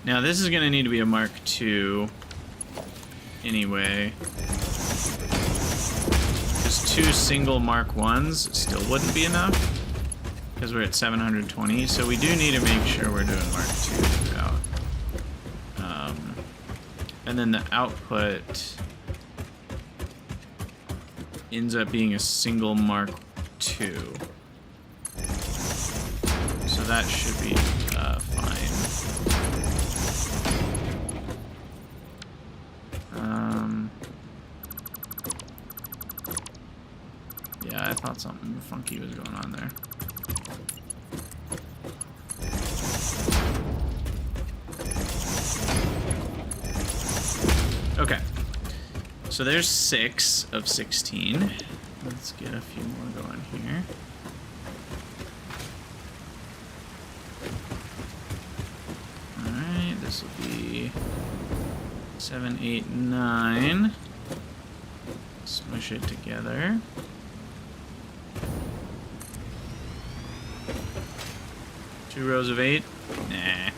Now this is gonna need to be a Mark II anyway. Just 2 single Mark 1s still wouldn't be enough because we're at 720, so we do need to make sure we're doing Mark II throughout. And then the output ends up being a single Mark II. So that should be fine. Yeah, I thought something funky was going on there. Okay, so there's 6 of 16. Let's get a few more going here. Alright, this will be 7, 8, 9. Smush it together. Two rows of 8? Nah.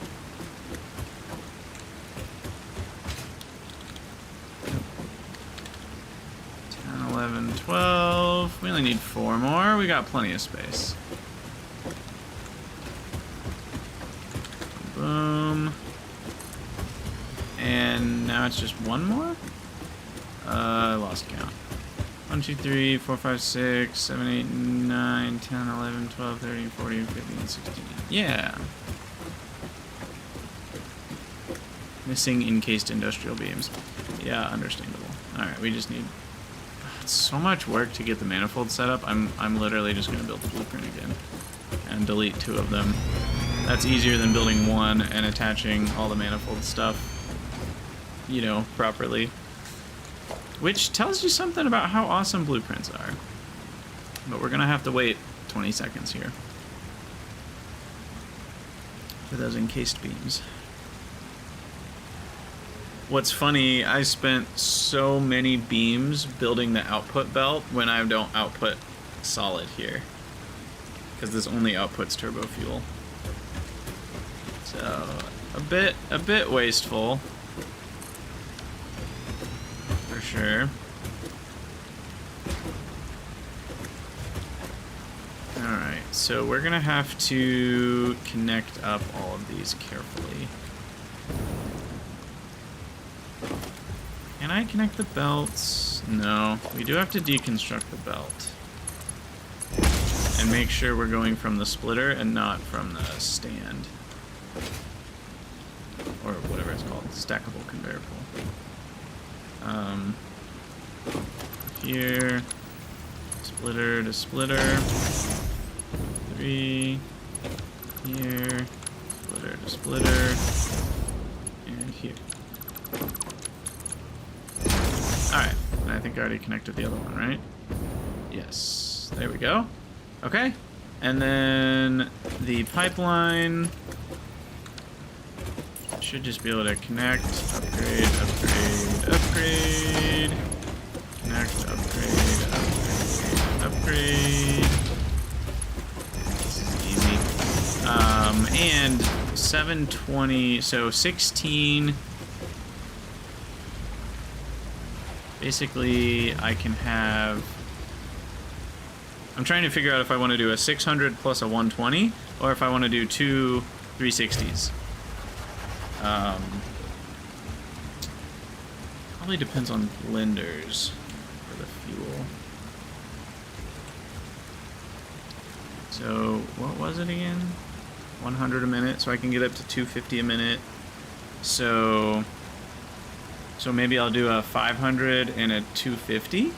10, 11, 12. We only need 4 more. We got plenty of space. Boom. And now it's just 1 more? I lost count. 1, 2, 3, 4, 5, 6, 7, 8, 9, 10, 11, 12, 13, 14, 15, 16. Yeah. Missing encased industrial beams. Yeah, understandable. Alright, we just need... It's so much work to get the manifold set up. I'm literally just going to build the blueprint again. And delete 2 of them. That's easier than building 1 and attaching all the manifold stuff, you know, properly. Which tells you something about how awesome blueprints are. But we're gonna have to wait 20 seconds here for those encased beams. What's funny, I spent so many beams building the output belt when I don't output solid here, because this only outputs turbo fuel. So a bit wasteful for sure. Alright, so we're gonna have to connect up all of these carefully. Can I connect the belts? No, we do have to deconstruct the belt. And make sure we're going from the splitter and not from the stand. Or whatever it's called, stackable conveyor pull. Here, splitter to splitter. 3, here, splitter to splitter, and here. Alright, I think I already connected the other one, right? Yes, there we go. Okay, and then the pipeline should just be able to connect, upgrade, upgrade, upgrade, connect, upgrade, upgrade, upgrade. And 720, so 16. Basically, I can have... I'm trying to figure out if I want to do a 600 plus a 120, or if I want to do two 360s. Probably depends on blenders for the fuel. So, what was it again? 100 a minute, so I can get up to 250 a minute. So maybe I'll do a 500 and a 250.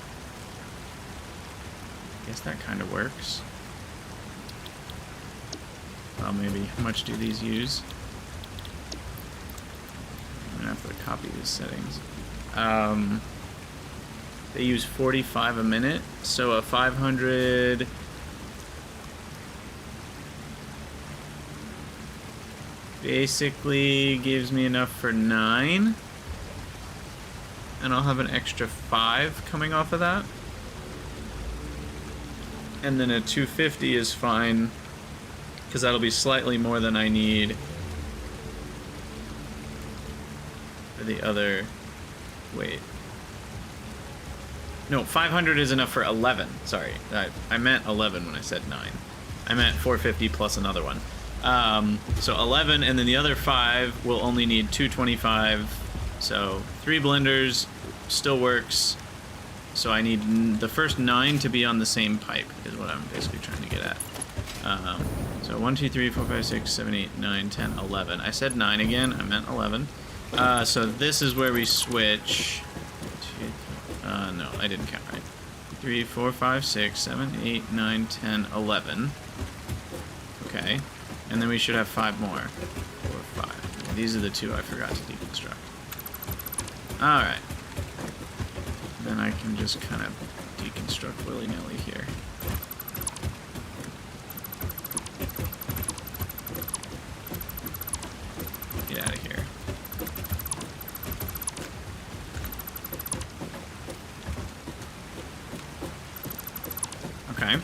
Guess that kind of works. Well, maybe. How much do these use? I'm gonna have to copy these settings. They use 45 a minute, so a 500... basically gives me enough for 9, and I'll have an extra 5 coming off of that. And then a 250 is fine, because that'll be slightly more than I need for the other. Wait. No, 500 is enough for 11. Sorry, I meant 11 when I said 9. I meant 450 plus another one. So 11, and then the other 5 will only need 225. So 3 blenders still works. So I need the first 9 to be on the same pipe, is what I'm basically trying to get at. So 1, 2, 3, 4, 5, 6, 7, 8, 9, 10, 11. I said 9 again, I meant 11. So this is where we switch. No, I didn't count right. 3, 4, 5, 6, 7, 8, 9, 10, 11. Okay. And then we should have 5 more. 4, 5. These are the 2 I forgot to deconstruct. Alright. Then I can just kind of deconstruct willy-nilly here. Get out of here. Okay.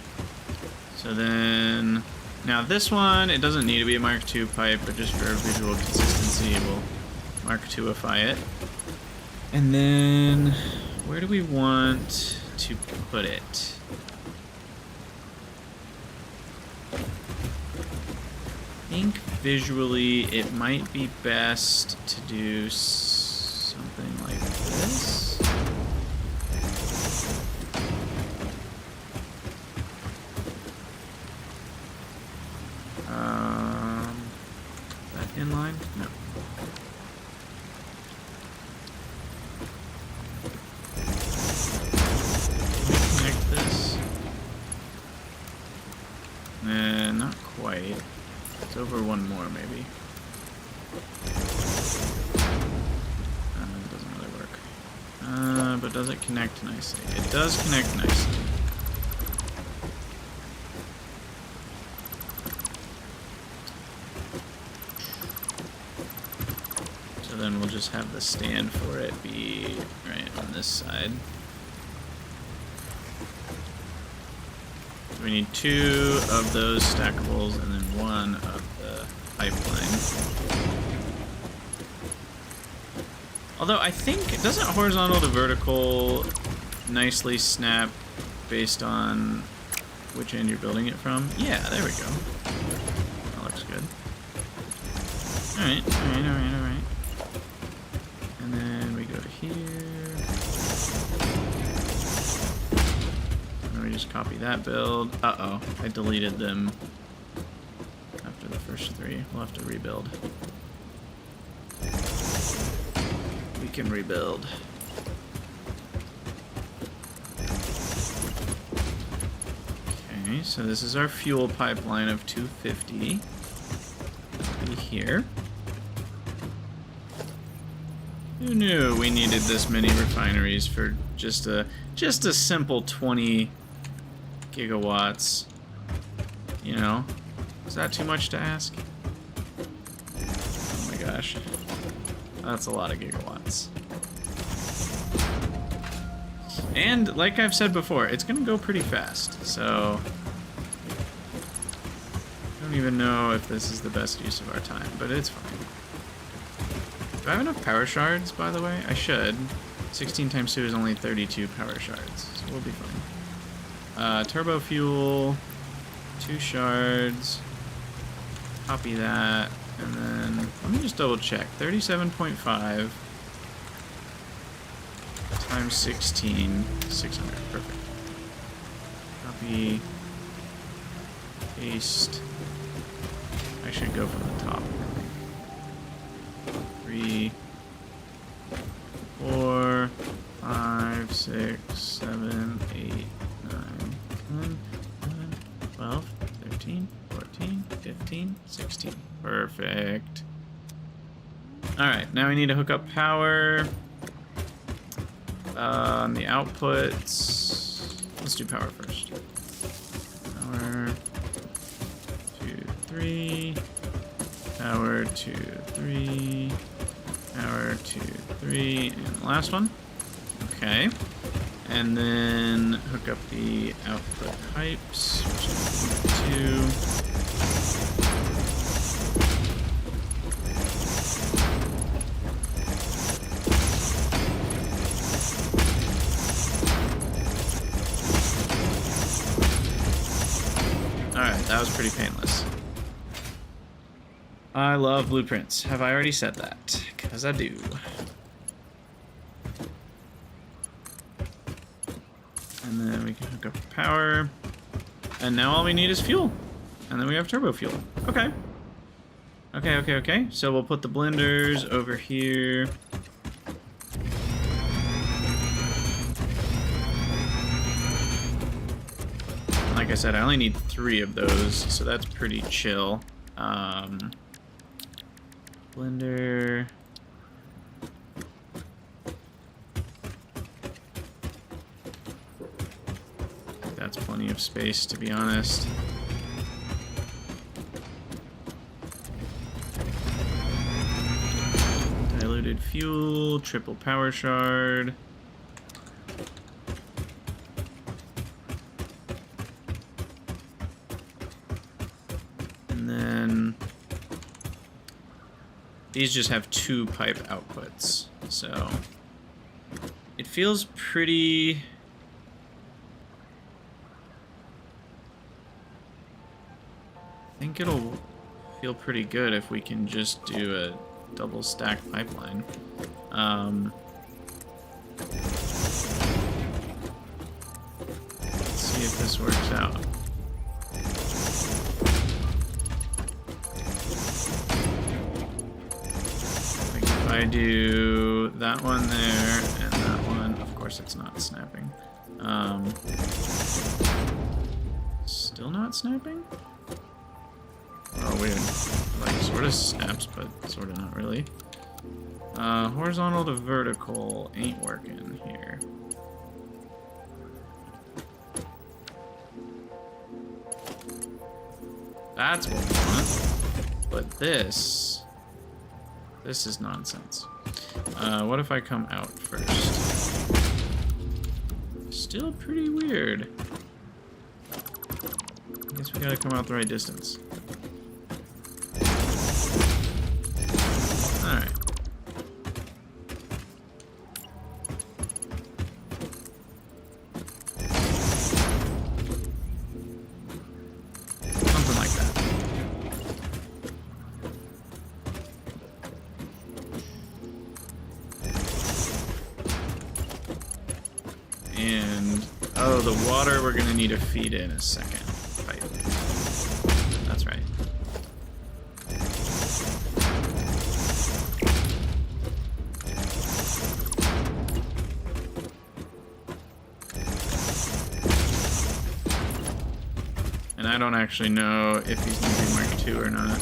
So then... now this one, it doesn't need to be a Mark II pipe, but just for visual consistency, we'll Mark IIify it. And then, where do we want to put it? I think visually it might be best to do something like this. That inline? No. Connect this. Not quite. It's over one more, maybe. It doesn't really work. But does it connect nicely? It does connect nicely. have the stand for it be right on this side. So we need 2 of those stackables and then 1 of the pipeline. Although I think, doesn't horizontal to vertical nicely snap based on which end you're building it from? Yeah, there we go. That looks good. Alright. And then we go to here. And then we just copy that build. Uh-oh, I deleted them after the first 3. We'll have to rebuild. We can rebuild. Okay, so this is our fuel pipeline of 250. Be here. Who knew we needed this many refineries for just a simple 20 gigawatts? You know, is that too much to ask? Oh my gosh. That's a lot of gigawatts. And, like I've said before, it's going to go pretty fast, so... I don't even know if this is the best use of our time, but it's fine. Do I have enough power shards, by the way? I should. 16 times 2 is only 32 power shards, so we'll be fine. Turbo fuel, 2 shards. Copy that. And then, let me just double check. 37.5 times 16, 600. Perfect. Copy. Paste. I should go from the top. 3, 4, 5, 6, 7, 8, 9, 10, 11, 12, 13, 14, 15, 16. Perfect. Alright, now we need to hook up power. On the outputs, let's do power first. Power 2, 3. Power 2, 3. Power 2, 3. And the last one. Okay. And then hook up the output pipes, which is 2. That was pretty painless. I love blueprints. Have I already said that? Because I do. And then we can hook up power. And now all we need is fuel. And then we have turbo fuel. Okay. Okay. So we'll put the blenders over here. Like I said, I only need 3 of those, so that's pretty chill. Blender. That's plenty of space, to be honest. Diluted fuel, triple power shard. These just have 2 pipe outputs, so it feels pretty... I think it'll feel pretty good if we can just do a double stack pipeline. Let's see if this works out. I do that one there and that one. Of course, it's not snapping. Still not snapping? Oh, weird. Like, sort of snaps, but sort of not really. Horizontal to vertical ain't working here. That's what we want. But this is nonsense. What if I come out first? Still pretty weird. I guess we gotta come out the right distance. Alright. Something like that. And, oh, the water we're gonna need to feed in a second. Pipe. That's right. And I don't actually know if he's gonna be Mark II or not.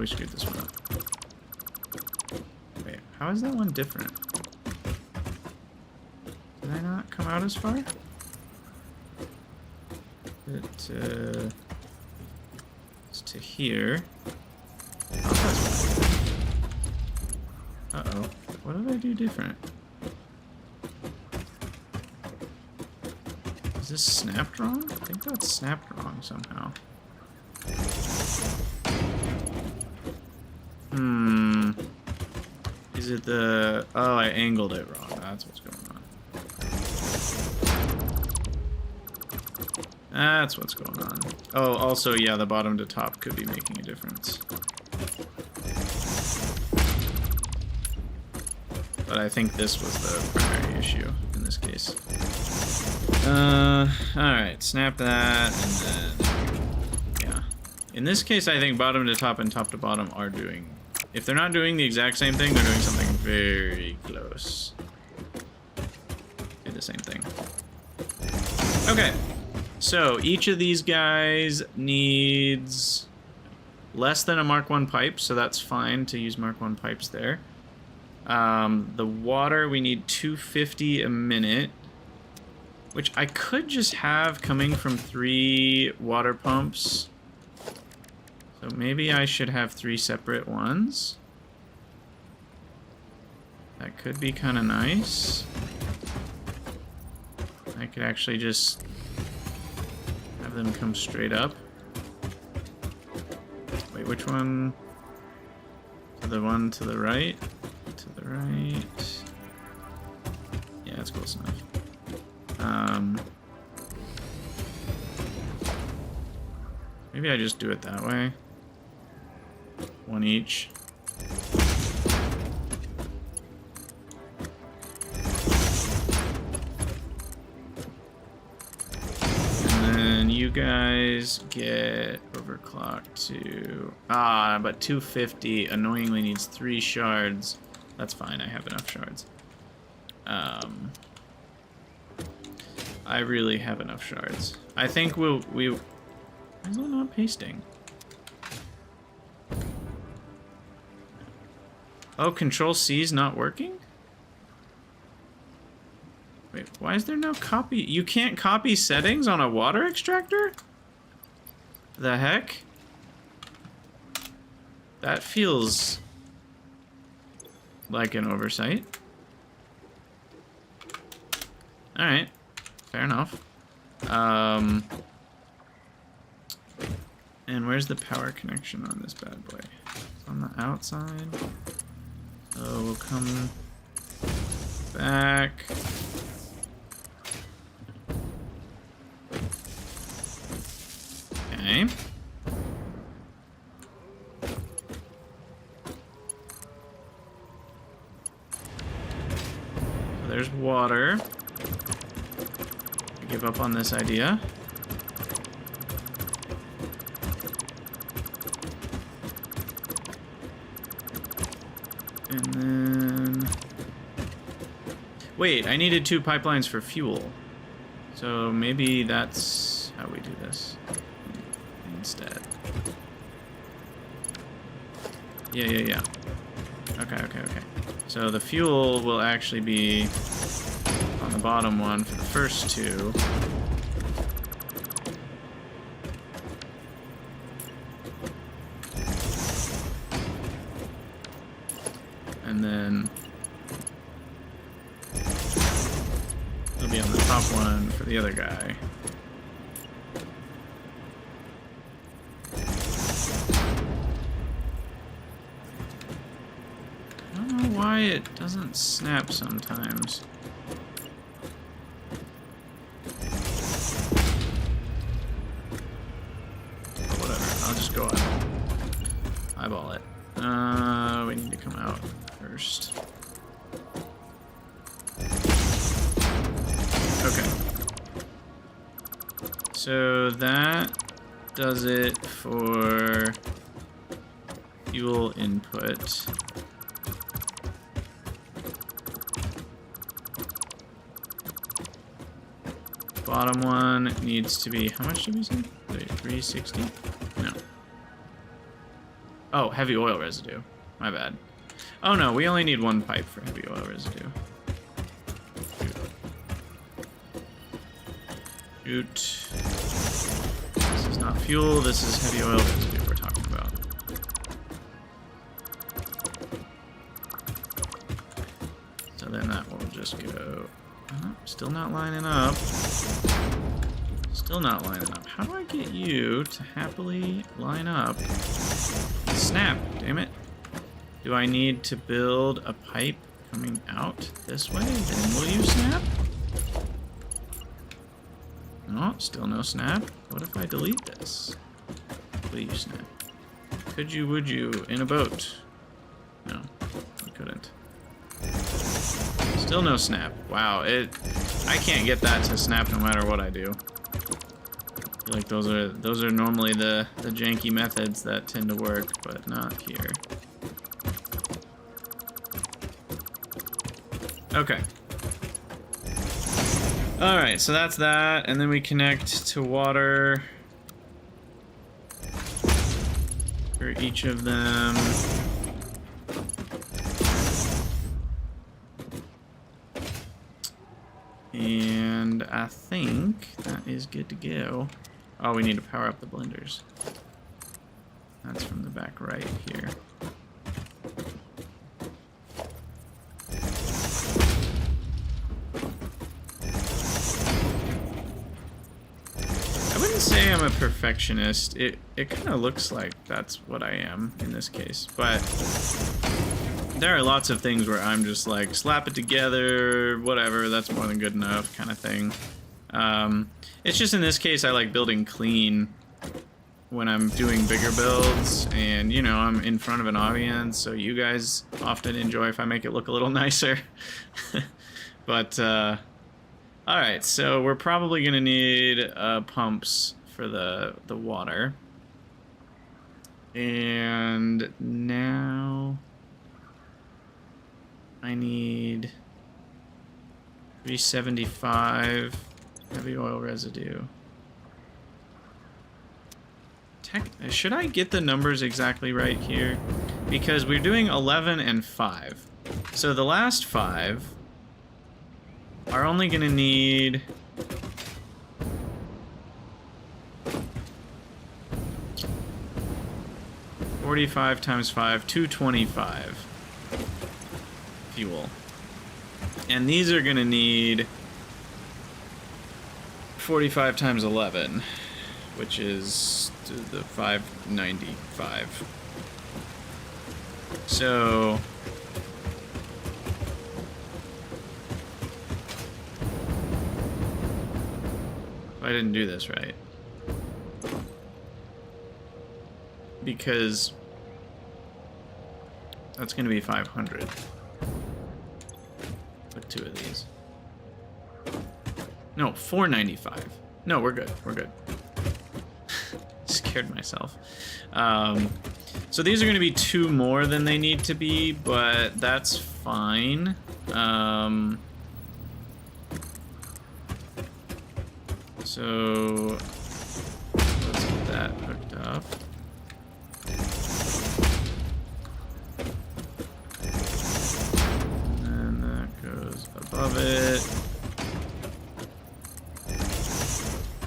We screwed this one up. Wait, how is that one different? Did I not come out as far? It's to here. Oh, that's right. Uh-oh. What did I do different? Is this snapped wrong? I think that's snapped wrong somehow. Is it the... Oh, I angled it wrong. That's what's going on. That's what's going on. Oh, also, yeah, the bottom to top could be making a difference. But I think this was the primary issue in this case. Alright, snap that, and then... Yeah. In this case, I think bottom to top and top to bottom are doing... If they're not doing the exact same thing, they're doing something very close. Do the same thing. Okay. So, each of these guys needs less than a Mark I pipe, so that's fine to use Mark I pipes there. The water, we need 250 a minute, which I could just have coming from 3 water pumps. So maybe I should have 3 separate ones. That could be kind of nice. I could actually just have them come straight up. Wait, which one? To the one to the right? To the right. Yeah, that's close enough. Maybe I just do it that way. One each. And then you guys get overclocked to... but 250 annoyingly needs 3 shards. That's fine, I have enough shards. I really have enough shards. I think we... Why is that not pasting? Oh, Control-C is not working? Wait, why is there no copy? You can't copy settings on a water extractor? The heck? That feels like an oversight. Alright, fair enough. And where's the power connection on this bad boy? It's on the outside. So we'll come back. Okay. So there's water. I give up on this idea. And then... Wait, I needed 2 pipelines for fuel. So maybe that's how we do this instead. Yeah. Okay. So the fuel will actually be on the bottom one for the first 2. and then it'll be on the top one for the other guy. I don't know why it doesn't snap sometimes. But whatever, I'll just go eyeball it. We need to come out first. Okay. So that does it for fuel input. Bottom one needs to be, how much did we say? Wait, 360? No. Oh, heavy oil residue. My bad. Oh no, we only need one pipe for heavy oil residue. Shoot. This is not fuel, this is heavy oil residue we're talking about. So then that will just go... Oh, still not lining up. Still not lining up. How do I get you to happily line up? Snap, damn it. Do I need to build a pipe coming out this way? Then will you snap? No, still no snap. What if I delete this? Will you snap? Could you, would you, in a boat? No, I couldn't. Still no snap. Wow, I can't get that to snap no matter what I do. I feel like those are normally the janky methods that tend to work, but not here. Okay. Alright, so that's that, and then we connect to water for each of them. And I think that is good to go. Oh, we need to power up the blenders. That's from the back right here. I wouldn't say I'm a perfectionist. It kind of looks like that's what I am in this case, but there are lots of things where I'm just like, slap it together, whatever, that's more than good enough kind of thing. It's just in this case I like building clean when I'm doing bigger builds, and you know, I'm in front of an audience, so you guys often enjoy if I make it look a little nicer. But alright, so we're probably gonna need pumps for the water. And now I need 375 heavy oil residue. Should I get the numbers exactly right here? Because we're doing 11 and 5. So the last 5 are only going to need... $45 times 5, 225 fuel. And these are going to need 45 times 11, which is the 595. So I didn't do this right, because that's going to be 500 with 2 of these. No, 495. No, we're good. We're good. Scared myself. So these are going to be 2 more than they need to be, but that's fine. So let's get that hooked up. And then that goes above it.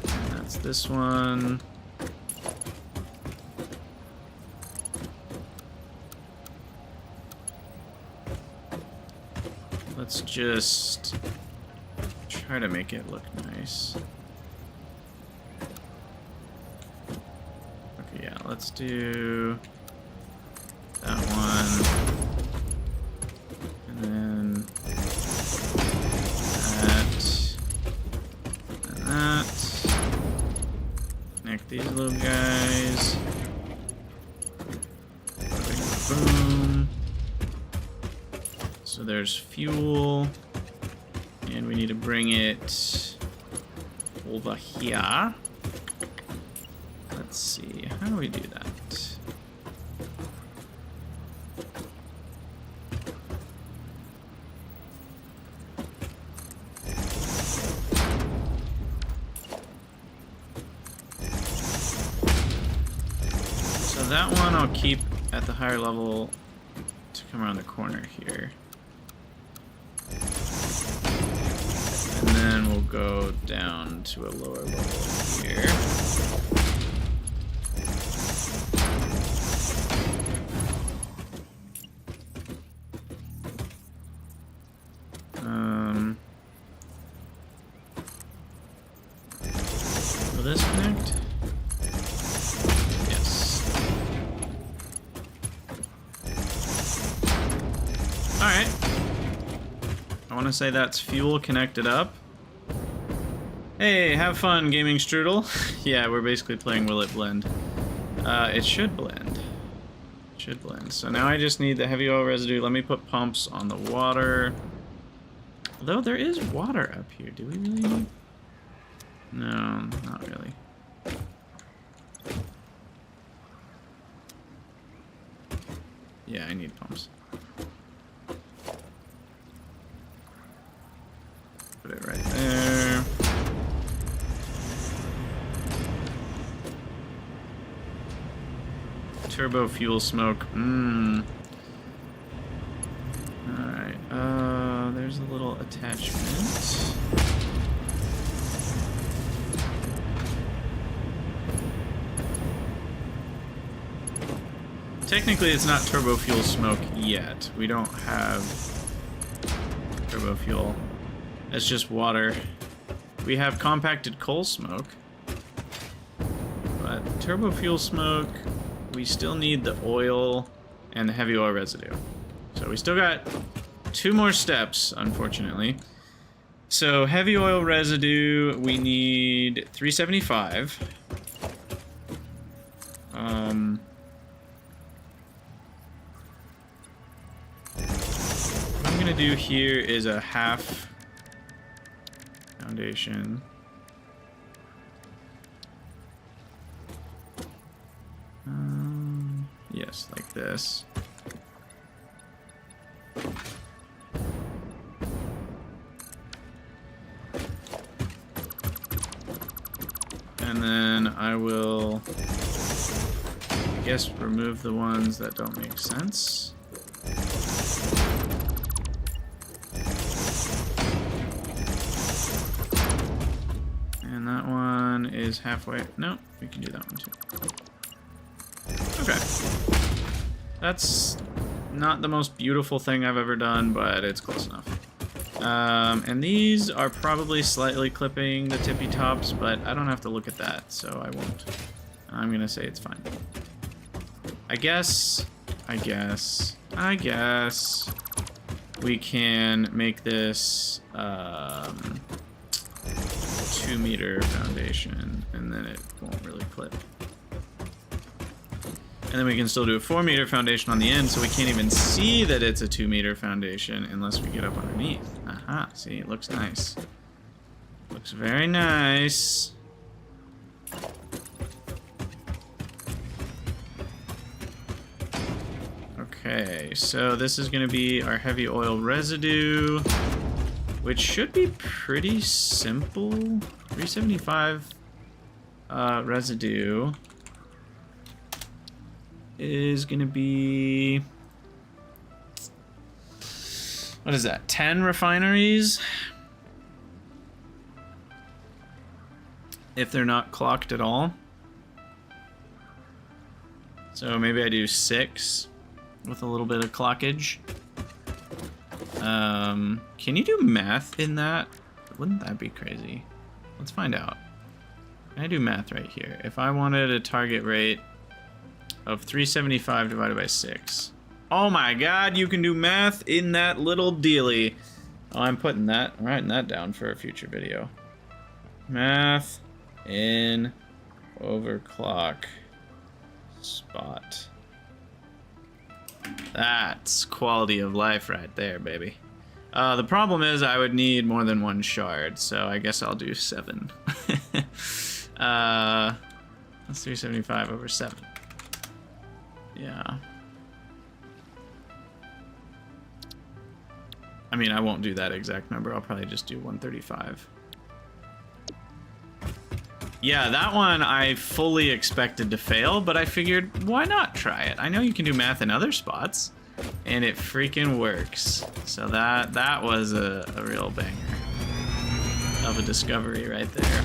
And that's this one. Let's just try to make it look nice. Okay, yeah, let's do that one. And then that. And that. Connect these little guys. Boom. So there's fuel. And we need to bring it over here. Let's see, how do we do that? So that one I'll keep at the higher level to come around the corner here. And then we'll go down to a lower level here. Will this connect? Yes. Alright. I want to say that's fuel connected up. Hey, have fun, Gaming Strudel. Yeah, we're basically playing Will It Blend. It should blend. It should blend. So now I just need the heavy oil residue. Let me put pumps on the water. Although there is water up here. Do we really need... No, not really. Yeah, I need pumps. Put it right there. Turbo fuel smoke. Alright, there's a little attachment. Technically, it's not turbo fuel smoke yet. We don't have turbo fuel. It's just water. We have compacted coal smoke. But turbo fuel smoke, we still need the oil and the heavy oil residue. So we still got 2 more steps, unfortunately. So heavy oil residue, we need 375. What I'm gonna do here is a half foundation. Yes, like this. And then I will, I guess, remove the ones that don't make sense. And that one is halfway. No, we can do that one too. Okay. That's not the most beautiful thing I've ever done, but it's close enough. And these are probably slightly clipping the tippy tops, but I don't have to look at that, so I won't. I'm gonna say it's fine. I guess we can make this 2-meter foundation, and then it won't really clip. And then we can still do a 4-meter foundation on the end, so we can't even see that it's a 2-meter foundation unless we get up underneath. Aha, see, it looks nice. Looks very nice. Okay, so this is going to be our heavy oil residue, which should be pretty simple. 375 residue is going to be, what is that, 10 refineries? If they're not clocked at all. So maybe I do 6 with a little bit of clockage. Can you do math in that? Wouldn't that be crazy? Let's find out. Can I do math right here? If I wanted a target rate of 375 divided by 6. Oh my god, you can do math in that little dealie. Oh, I'm writing that down for a future video. Math in overclock spot. That's quality of life right there, baby. The problem is I would need more than one shard, so I guess I'll do 7. That's 375 over 7. Yeah. I mean, I won't do that exact number. I'll probably just do 135. Yeah, that one I fully expected to fail, but I figured, why not try it? I know you can do math in other spots, and it freaking works. So that was a real banger of a discovery right there.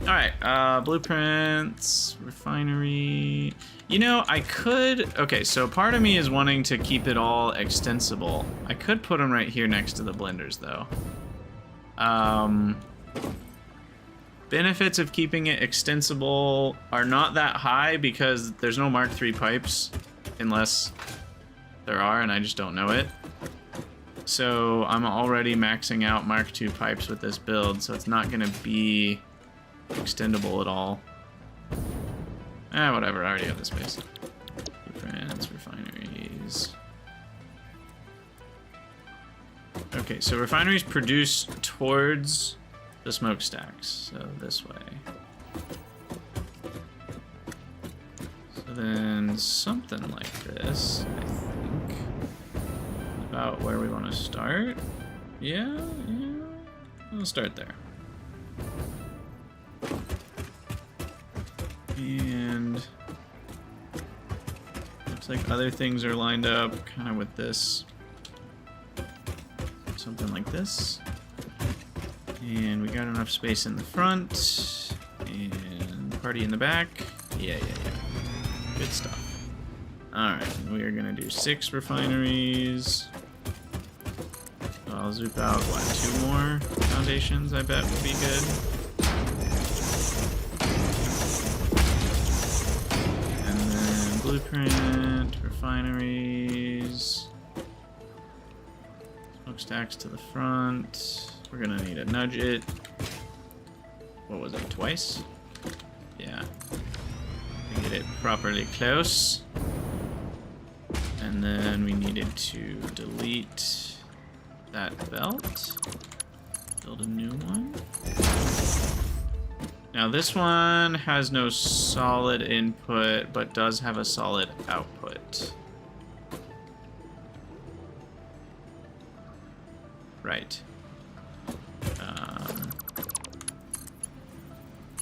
Alright, blueprints, refinery. You know, I could... Okay, so part of me is wanting to keep it all extensible. I could put them right here next to the blenders, though. Benefits of keeping it extensible are not that high because there's no Mark III pipes, unless there are, and I just don't know it. So I'm already maxing out Mark II pipes with this build, so it's not going to be extendable at all. Whatever, I already have the space. Blueprints, refineries. Okay, so refineries produce towards the smokestacks, so this way. So then something like this, I think. About where we want to start. Yeah, we'll start there. And looks like other things are lined up kind of with this. Something like this. And we got enough space in the front. And party in the back. Yeah. Good stuff. Alright, we are gonna do 6 refineries. So I'll zoop out, what, 2 more foundations I bet would be good. Blueprint, refineries, smokestacks to the front. We're gonna need to nudge it. What was it, twice? Yeah. To get it properly close. And then we needed to delete that belt. Build a new one. Now this one has no solid input, but does have a solid output. Right.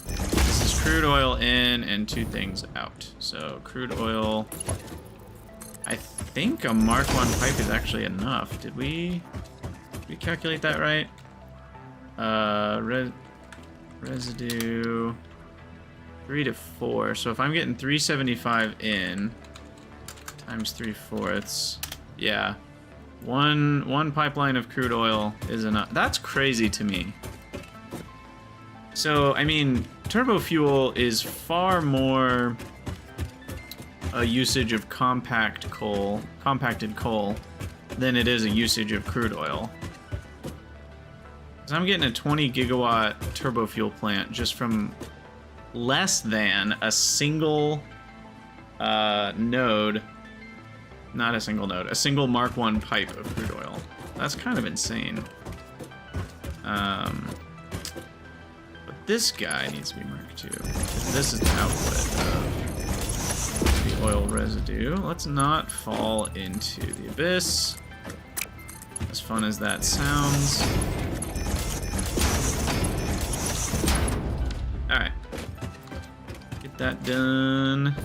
This is crude oil in and 2 things out. So crude oil, I think a Mark I pipe is actually enough. Did we calculate that right? Residue 3 to 4. So if I'm getting 375 in times 3/4, yeah, one pipeline of crude oil is enough. That's crazy to me. So I mean, turbo fuel is far more a usage of compacted coal than it is a usage of crude oil. I'm getting a 20 gigawatt turbo fuel plant just from less than a single node, not a single node, a single Mark I pipe of crude oil. That's kind of insane. But this guy needs to be Mark II. This is the output of the oil residue. Let's not fall into the abyss. As fun as that sounds. Alright. Get that done.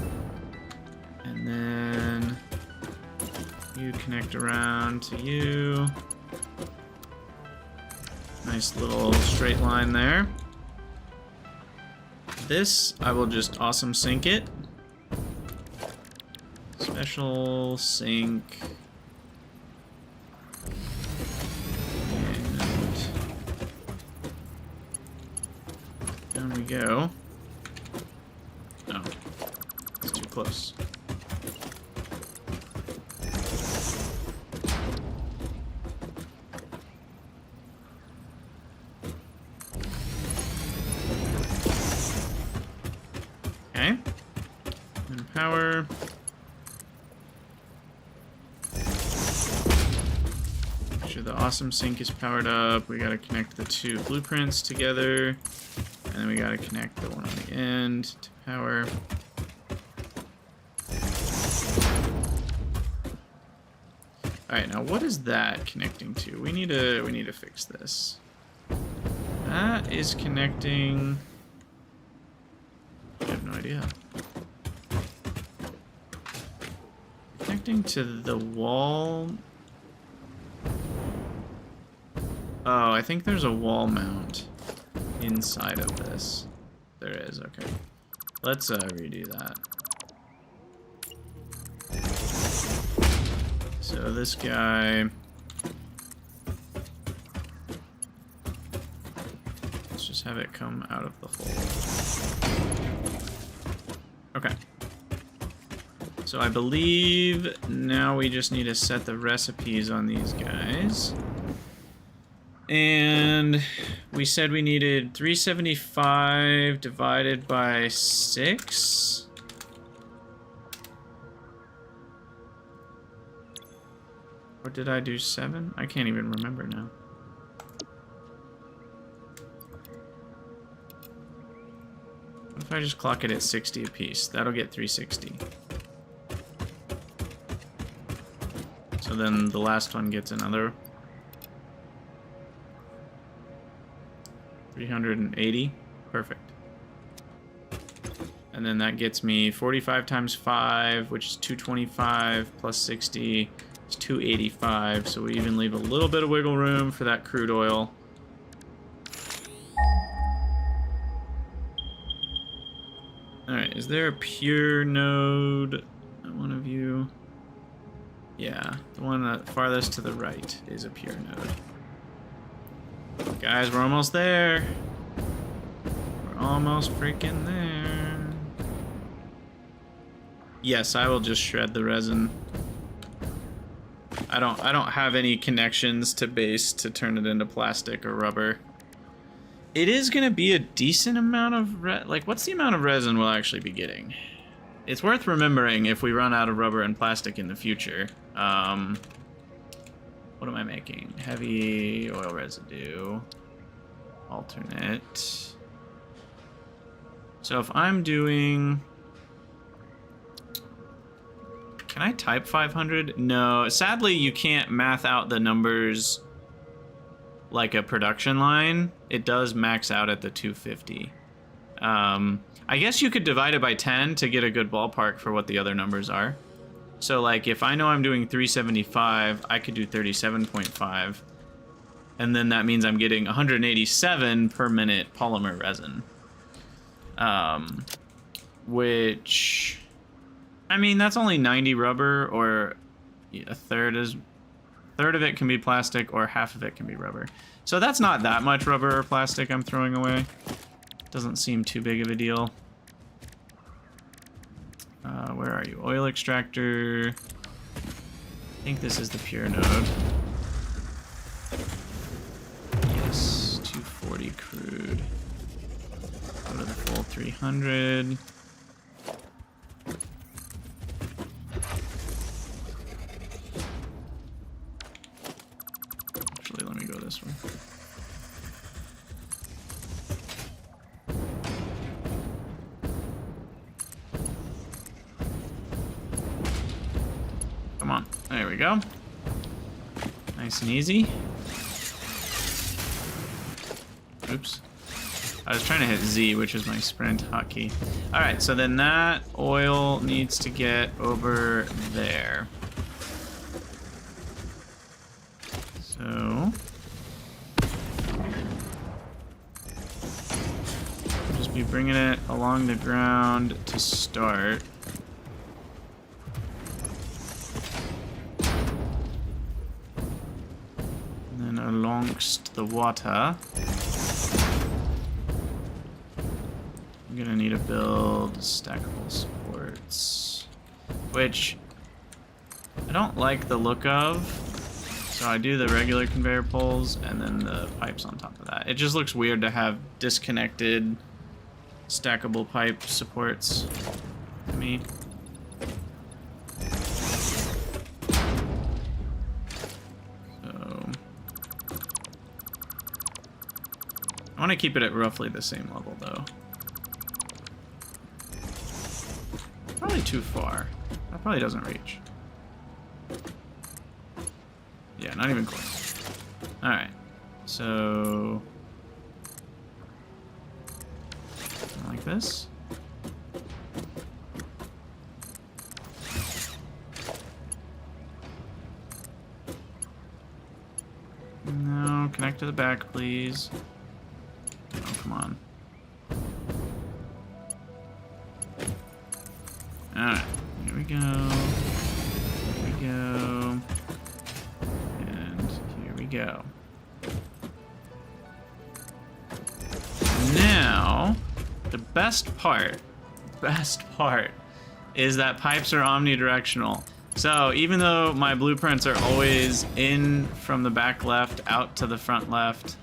And then you connect around to you. Nice little straight line there. This, I will just awesome sync it. Special sync go. No, it's too close. Okay. And power. Make sure the awesome sink is powered up. We gotta connect the two blueprints together. And then we gotta connect the one on the end to power. Alright, now what is that connecting to? We need to fix this. That is connecting. I have no idea. Connecting to the wall. Oh, I think there's a wall mount inside of this. There is, okay. Let's redo that. So this guy, let's just have it come out of the hole. Okay. So I believe now we just need to set the recipes on these guys. And we said we needed 375 divided by 6. Or did I do 7? I can't even remember now. What if I just clock it at 60 apiece? That'll get 360. So then the last one gets another 380. Perfect. And then that gets me 45 times 5, which is 225 plus 60 is 285. So we even leave a little bit of wiggle room for that crude oil. Alright, is there a pure node? One of you? Yeah, the one that farthest to the right is a pure node. Guys, we're almost there. We're almost freaking there. Yes, I will just shred the resin. I don't have any connections to base to turn it into plastic or rubber. It is gonna be a decent amount of like, what's the amount of resin we'll actually be getting? It's worth remembering if we run out of rubber and plastic in the future. What am I making? Heavy oil residue. Alternate. So if I'm doing... Can I type 500? No. Sadly, you can't math out the numbers like a production line. It does max out at the 250. I guess you could divide it by 10 to get a good ballpark for what the other numbers are. So, like, if I know I'm doing 375, I could do 37.5. And then that means I'm getting 187 per minute polymer resin. Which, I mean, that's only 90 rubber, or a third of it can be plastic, or half of it can be rubber. So that's not that much rubber or plastic I'm throwing away. Doesn't seem too big of a deal. Where are you? Oil extractor. I think this is the pure node. Yes, 240 crude. Go to the full 300. Actually, let me go this way. Come on. There we go. Nice and easy. Oops. I was trying to hit Z, which is my sprint hotkey. Alright, so then that oil needs to get over there. So... I'll just be bringing it along the ground to start. And then alongst the water. I'm gonna need to build stackable supports, which I don't like the look of. So I do the regular conveyor poles and then the pipes on top of that. It just looks weird to have disconnected stackable pipe supports to me. So I want to keep it at roughly the same level though. Probably too far. That probably doesn't reach. Yeah, not even close. Alright. So like this. No, connect to the back, please. Oh, come on. Alright, here we go. Here we go. And here we go. Now, the best part is that pipes are omnidirectional. So even though my blueprints are always in from the back left out to the front left.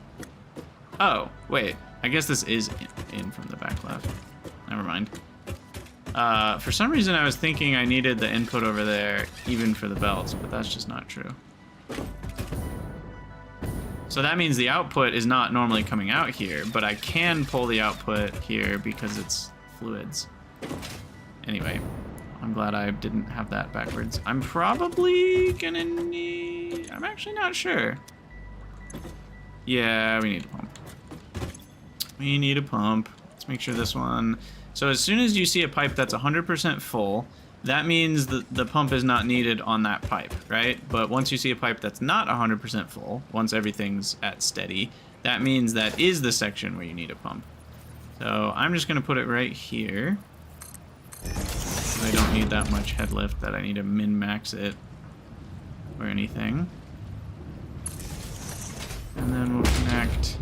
Oh, wait. I guess this is in from the back left. Never mind. For some reason I was thinking I needed the input over there even for the belts, but that's just not true. So that means the output is not normally coming out here, but I can pull the output here because it's fluids. Anyway, I'm glad I didn't have that backwards. I'm probably gonna need... I'm actually not sure. Yeah, we need a pump. We need a pump. Let's make sure this one... So as soon as you see a pipe that's 100% full, that means the pump is not needed on that pipe, right? But once you see a pipe that's not 100% full, once everything's at steady, that means that is the section where you need a pump. So I'm just gonna put it right here. I don't need that much head lift that I need to min-max it or anything. And then we'll connect.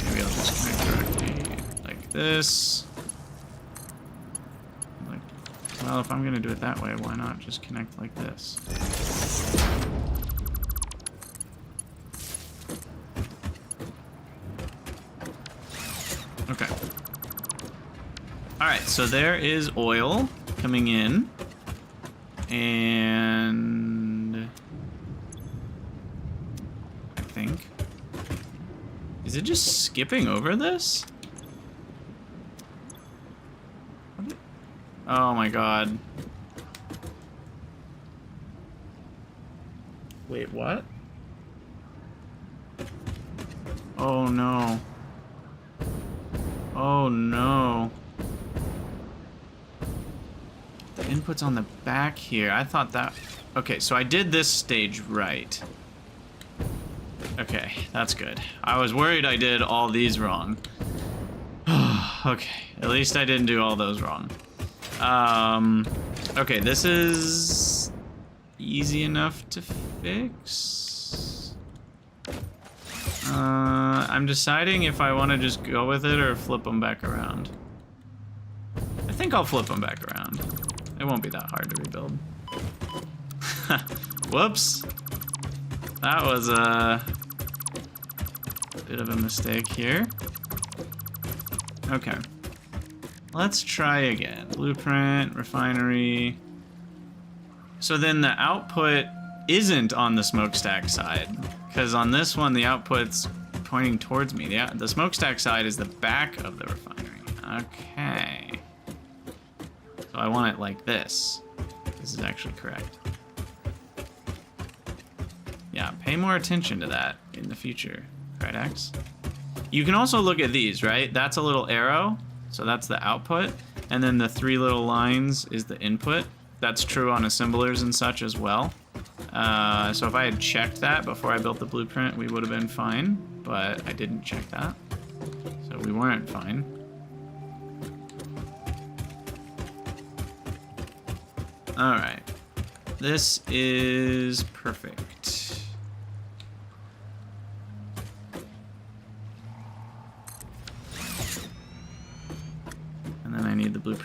Maybe I'll just connect directly like this. Like, well, if I'm gonna do it that way, why not just connect like this? Okay. Alright, so there is oil coming in. And I think... Is it just skipping over this? Oh my god. Wait, what? Oh no. Oh no. The input's on the back here. I thought that... Okay, so I did this stage right. Okay, that's good. I was worried I did all these wrong. Okay, at least I didn't do all those wrong. Okay, this is easy enough to fix. I'm deciding if I want to just go with it or flip them back around. I think I'll flip them back around. It won't be that hard to rebuild. Whoops. That was a bit of a mistake here. Okay. Let's try again. Blueprint, refinery. So then the output isn't on the smokestack side, because on this one the output's pointing towards me. The smokestack side is the back of the refinery. Okay. So I want it like this. This is actually correct. Yeah, pay more attention to that in the future, right, X? You can also look at these, right? That's a little arrow, so that's the output, and then the 3 little lines is the input. That's true on assemblers and such as well. So if I had checked that before I built the blueprint, we would have been fine, but I didn't check that, so we weren't fine. All right, this is perfect.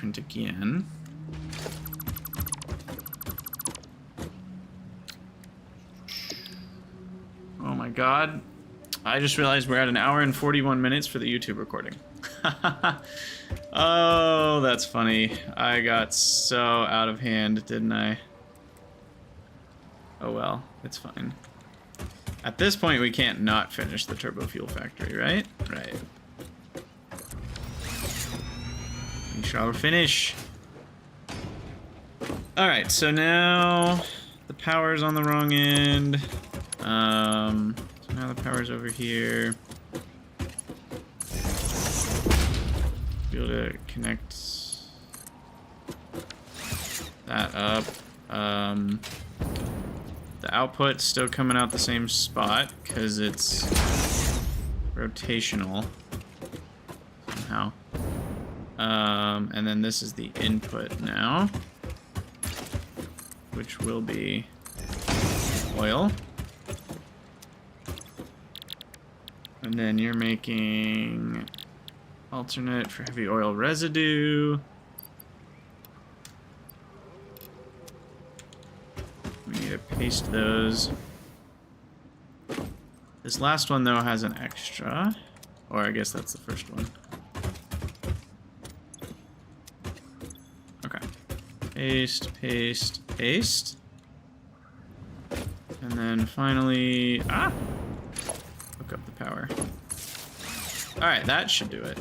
blueprint again. Oh my god. I just realized we're at 1 hour and 41 minutes for the YouTube recording. Oh, that's funny. I got so out of hand, didn't I? Oh well, it's fine. At this point, we can't not finish the turbo fuel factory, right? Right. We shall finish. Alright, so now the power's on the wrong end. So now the power's over here. Be able to connect that up. The output's still coming out the same spot because it's rotational somehow. And then this is the input now, which will be oil. And then you're making alternate for heavy oil residue. We need to paste those. This last one, though, has an extra. Or I guess that's the first one. Okay. Paste, paste, paste. And then finally... hook up the power. Alright, that should do it.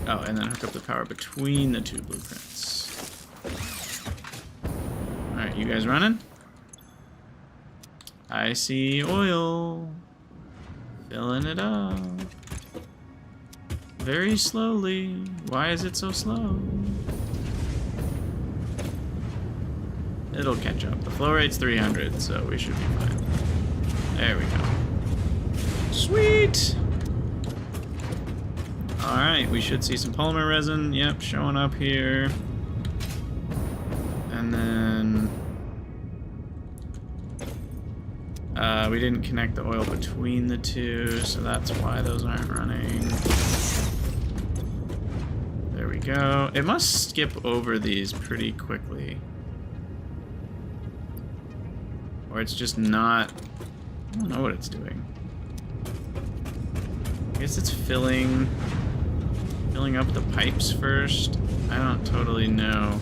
Oh, and then hook up the power between the two blueprints. Alright, you guys running? I see oil. Filling it up. Very slowly. Why is it so slow? It'll catch up. The flow rate's 300, so we should be fine. There we go. Sweet! Alright, we should see some polymer resin. Yep, showing up here. And then... we didn't connect the oil between the two, so that's why those aren't running. There we go. It must skip over these pretty quickly. Or it's just not... I don't know what it's doing. I guess it's filling up the pipes first. I don't totally know.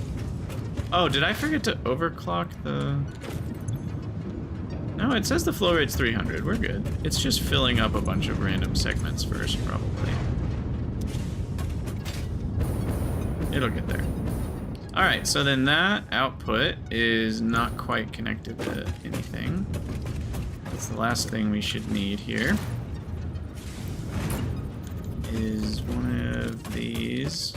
Oh, did I forget to overclock the... No, it says the flow rate's 300. We're good. It's just filling up a bunch of random segments first, probably. It'll get there. Alright, so then that output is not quite connected to anything. That's the last thing we should need here. Is one of these.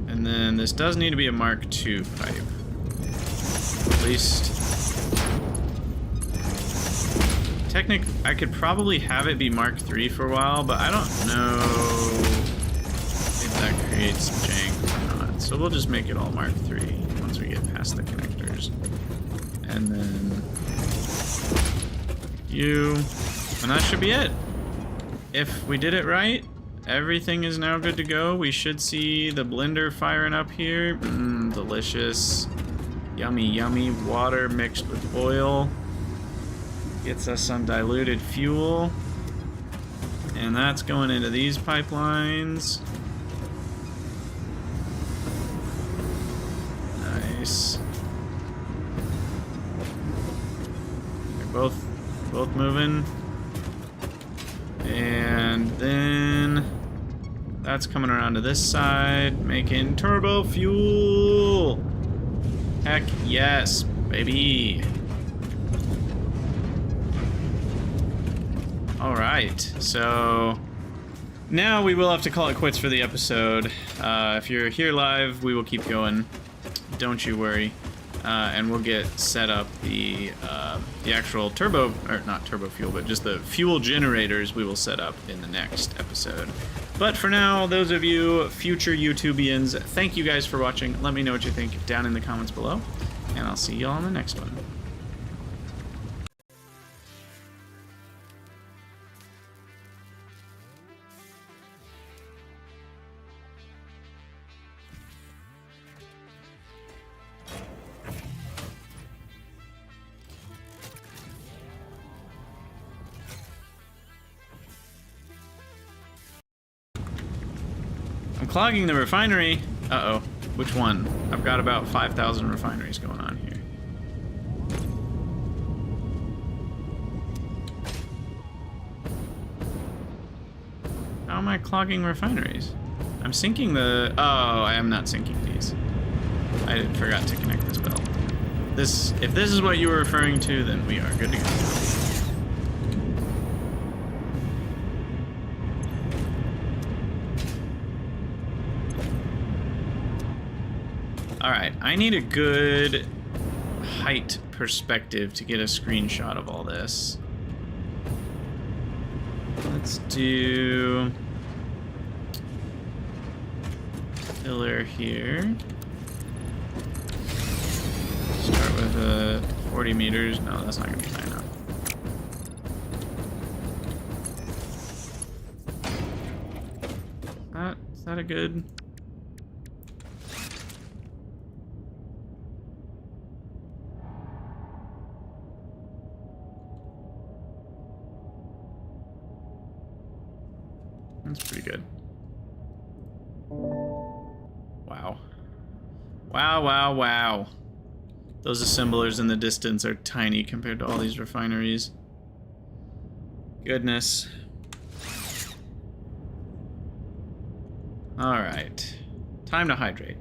And then this does need to be a Mark II pipe. At least... I could probably have it be Mark III for a while, but I don't know if that creates jank or not. So we'll just make it all Mark III once we get past the connectors. And then... and that should be it. If we did it right, everything is now good to go. We should see the blender firing up here. Delicious. Yummy, yummy. Water mixed with oil. Gets us some diluted fuel. And that's going into these pipelines. Nice. They're both moving. And then that's coming around to this side, making turbo fuel. Heck yes, baby. Alright, so now we will have to call it quits for the episode. If you're here live, we will keep going. Don't you worry. And we'll get set up the actual turbo, or not turbo fuel, but just the fuel generators we will set up in the next episode. But for now, those of you future YouTubians, thank you guys for watching. Let me know what you think down in the comments below, and I'll see y'all in the next one. I'm clogging the refinery. Uh-oh. Which one? I've got about 5,000 refineries going on here. How am I clogging refineries? I'm sinking the... Oh, I am not sinking these. I forgot to connect this belt. If this is what you were referring to, then we are good to go. Alright, I need a good height perspective to get a screenshot of all this. Let's do... pillar here. Start with 40 meters. No, that's not going to be high enough. Is that a good... That's pretty good. Wow. Wow, wow, wow. Those assemblers in the distance are tiny compared to all these refineries. Goodness. Alright. Time to hydrate.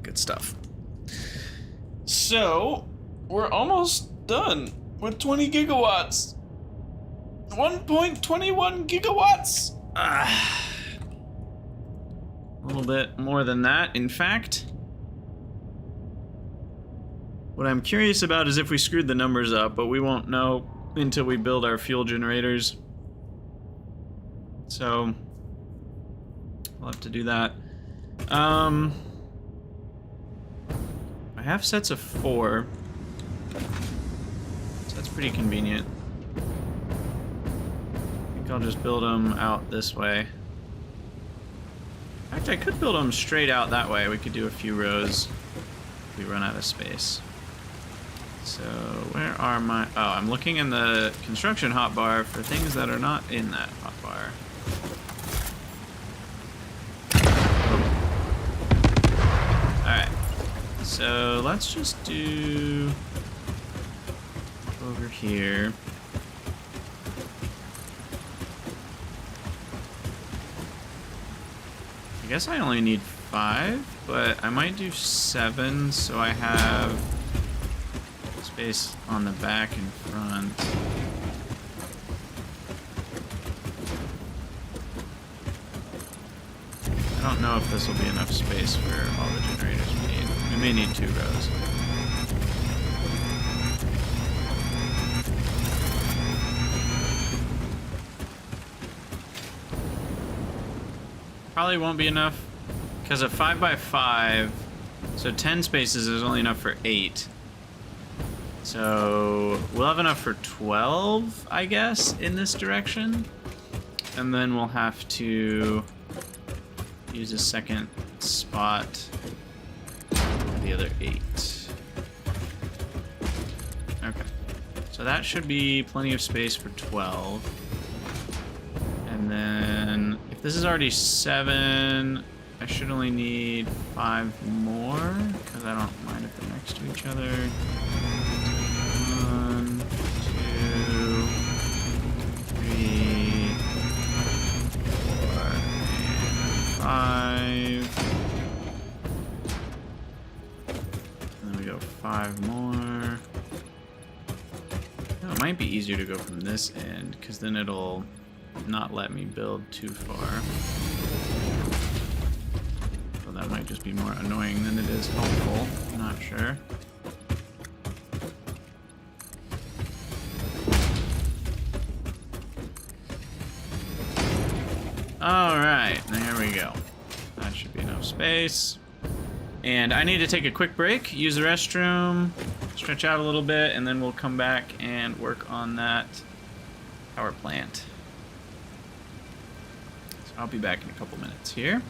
Good stuff. So, we're almost done with 20 gigawatts. 1.21 gigawatts. A little bit more than that, in fact. What I'm curious about is if we screwed the numbers up, but we won't know until we build our fuel generators. So, we'll have to do that. I have sets of 4, so that's pretty convenient. I think I'll just build them out this way. In fact, I could build them straight out that way. We could do a few rows if we run out of space. So, where are my... Oh, I'm looking in the construction hotbar for things that are not in that hotbar. Alright. So, let's just do... over here. I guess I only need 5, but I might do 7 so I have space on the back and front. I don't know if this will be enough space for all the generators we need. We may need 2 rows. Probably won't be enough because a 5x5, so 10 spaces is only enough for 8. So we'll have enough for 12, I guess, in this direction. And then we'll have to use a second spot for the other 8. Okay. So that should be plenty of space for 12. And then if this is already 7, I should only need 5 more, because I don't mind if they're next to each other. 1, 2, 3, 4, and 5. And then we go 5 more. Oh, it might be easier to go from this end, because then it'll not let me build too far. So that might just be more annoying than it is helpful. I'm not sure. Alright, there we go. That should be enough space. And I need to take a quick break, use the restroom, stretch out a little bit, and then we'll come back and work on that power plant. So I'll be back in a couple minutes here.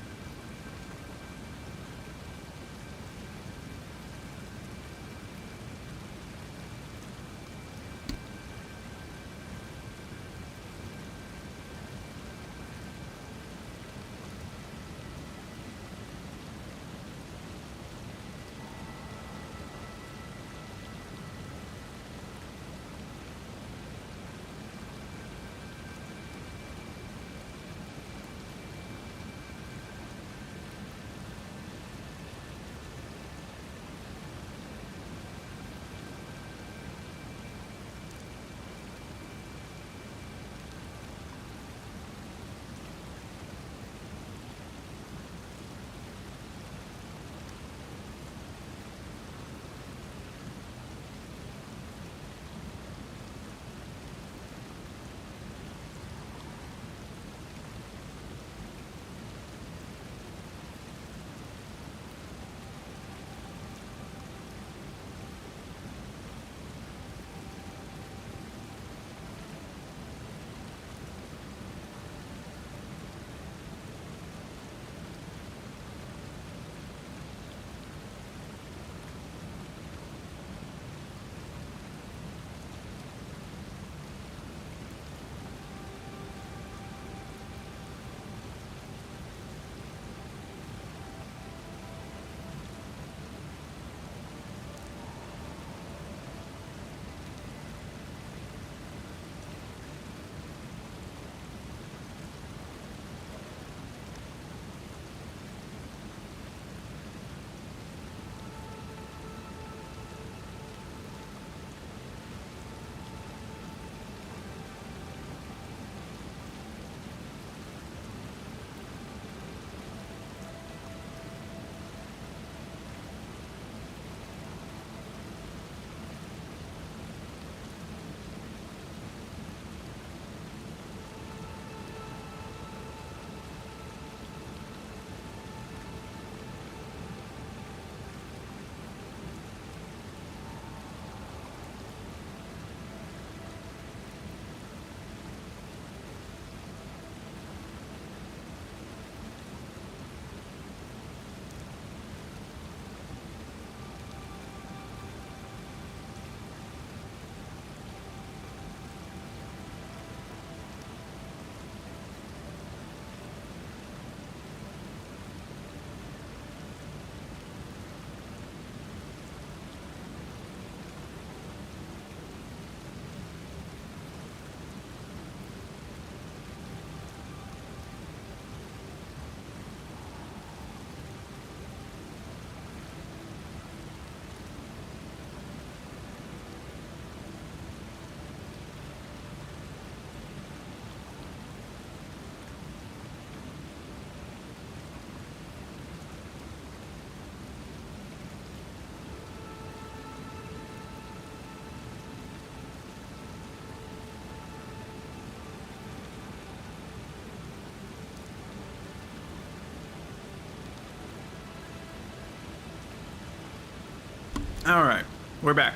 All right, we're back.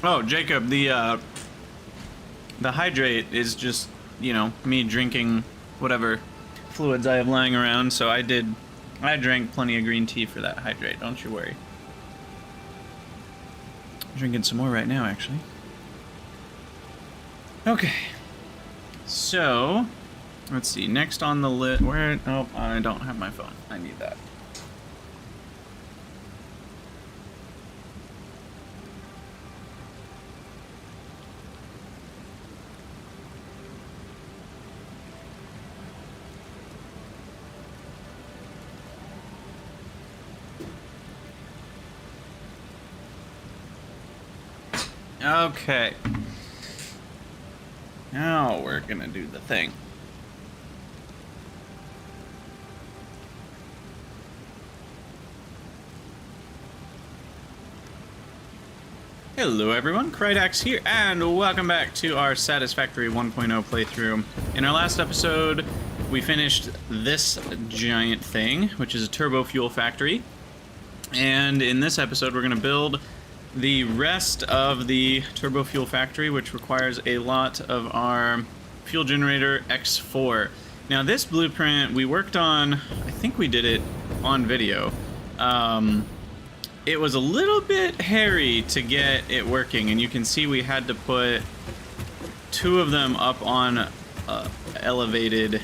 Oh, Jacob, the hydrate is just, you know, me drinking whatever fluids I have lying around. So I drank plenty of green tea for that hydrate. Don't you worry. I'm drinking some more right now, actually. Okay. So, let's see. Next on the list, where? Oh, I don't have my phone. I need that. Okay. Now we're gonna do the thing. Hello everyone, Krydax here, and welcome back to our Satisfactory 1.0 playthrough. In our last episode, we finished this giant thing, which is a turbo fuel factory. And in this episode, we're gonna build the rest of the turbo fuel factory, which requires a lot of our fuel generator X4. Now this blueprint we worked on, I think we did it on video. It was a little bit hairy to get it working, and you can see we had to put two of them up on elevated,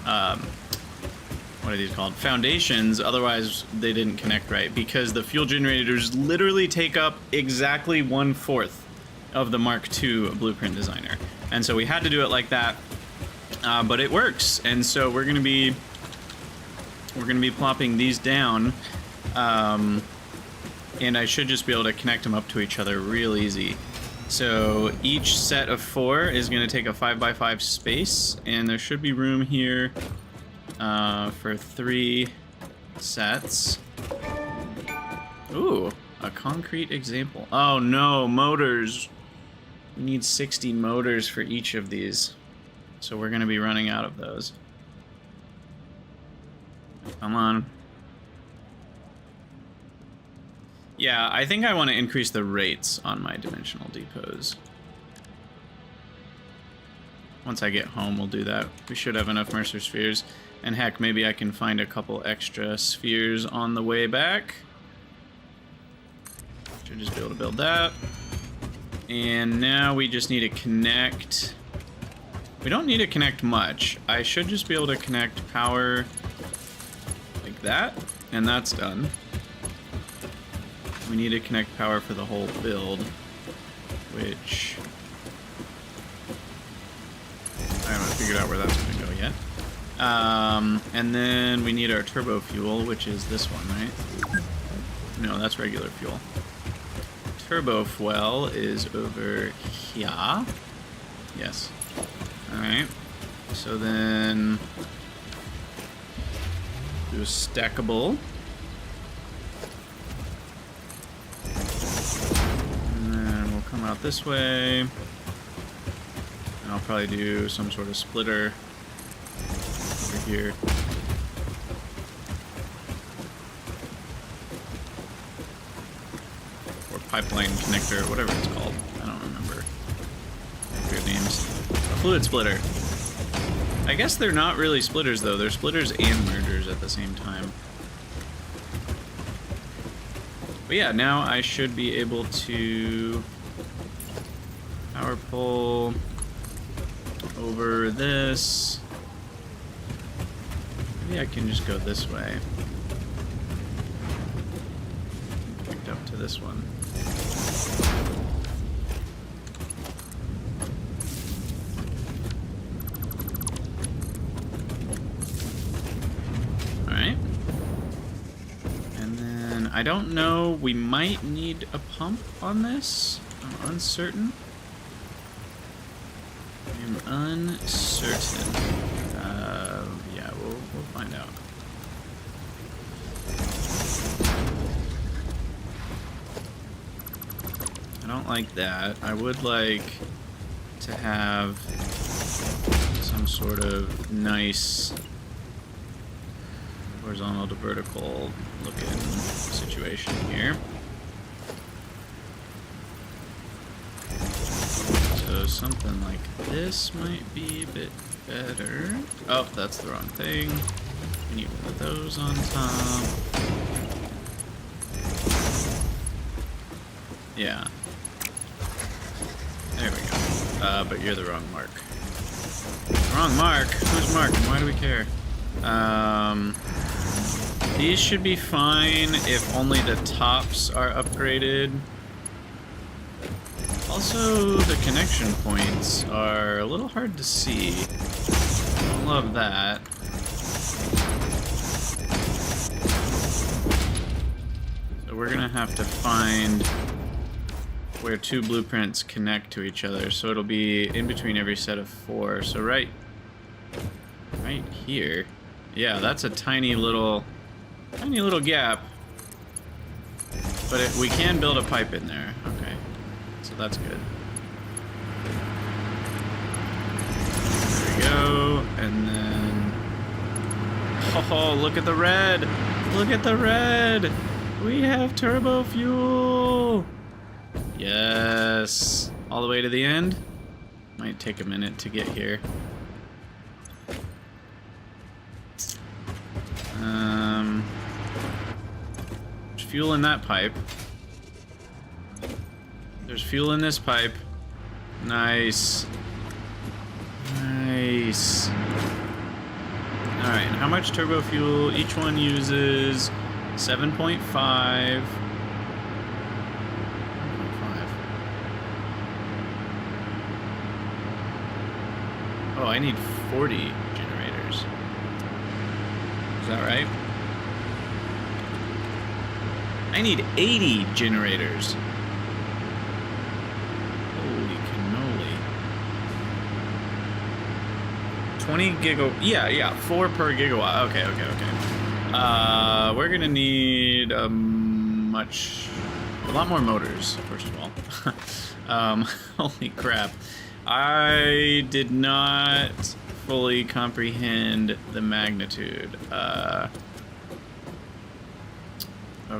what are these called? Foundations, otherwise they didn't connect right, because the fuel generators literally take up exactly 1/4 of the Mark II blueprint designer. And so we had to do it like that, but it works. And so we're gonna be plopping these down, and I should just be able to connect them up to each other real easy. So each set of 4 is gonna take a 5x5 space, and there should be room here for 3 sets. Ooh, a concrete example. Oh no, motors. We need 60 motors for each of these. So we're gonna be running out of those. Come on. Yeah, I think I want to increase the rates on my dimensional depots. Once I get home, we'll do that. We should have enough Mercer spheres. And heck, maybe I can find a couple extra spheres on the way back. Should just be able to build that. And now we just need to connect. We don't need to connect much. I should just be able to connect power like that, and that's done. We need to connect power for the whole build, which I haven't figured out where that's going to go yet. And then we need our turbo fuel, which is this one, right? No, that's regular fuel. Turbo fuel is over here. Yes. Alright. So then do a stackable. And then we'll come out this way. And I'll probably do some sort of splitter over here. Or pipeline connector, whatever it's called. I don't remember. Weird names. A fluid splitter. I guess they're not really splitters though, they're splitters and mergers at the same time. But yeah, now I should be able to power pull over this. Maybe I can just go this way. Connect up to this one. Alright. And then I don't know, we might need a pump on this. I'm uncertain. I'm uncertain. Yeah, we'll find out. I don't like that. I would like to have some sort of nice horizontal to vertical looking situation here. something like this might be a bit better. Oh, that's the wrong thing. We need one of those on top. Yeah. There we go. But you're the wrong mark. Wrong mark? Who's Mark and why do we care? These should be fine if only the tops are upgraded. Also, the connection points are a little hard to see. Don't love that. So we're gonna have to find where two blueprints connect to each other. So it'll be in between every set of 4. So right here. Yeah, that's a tiny little gap. But we can build a pipe in there. Okay. So that's good. There we go. And then... Oh, look at the red! Look at the red! We have turbo fuel! Yes! All the way to the end? Might take a minute to get here. There's fuel in that pipe. There's fuel in this pipe. Nice. Nice. Alright, and how much turbo fuel? Each one uses 7.5. Oh, I need 40 generators. Is that right? I need 80 generators. Holy cannoli. 20 gigawatt. Yeah, 4 per gigawatt. Okay. We're gonna need a lot more motors, first of all. Holy crap. I did not fully comprehend the magnitude of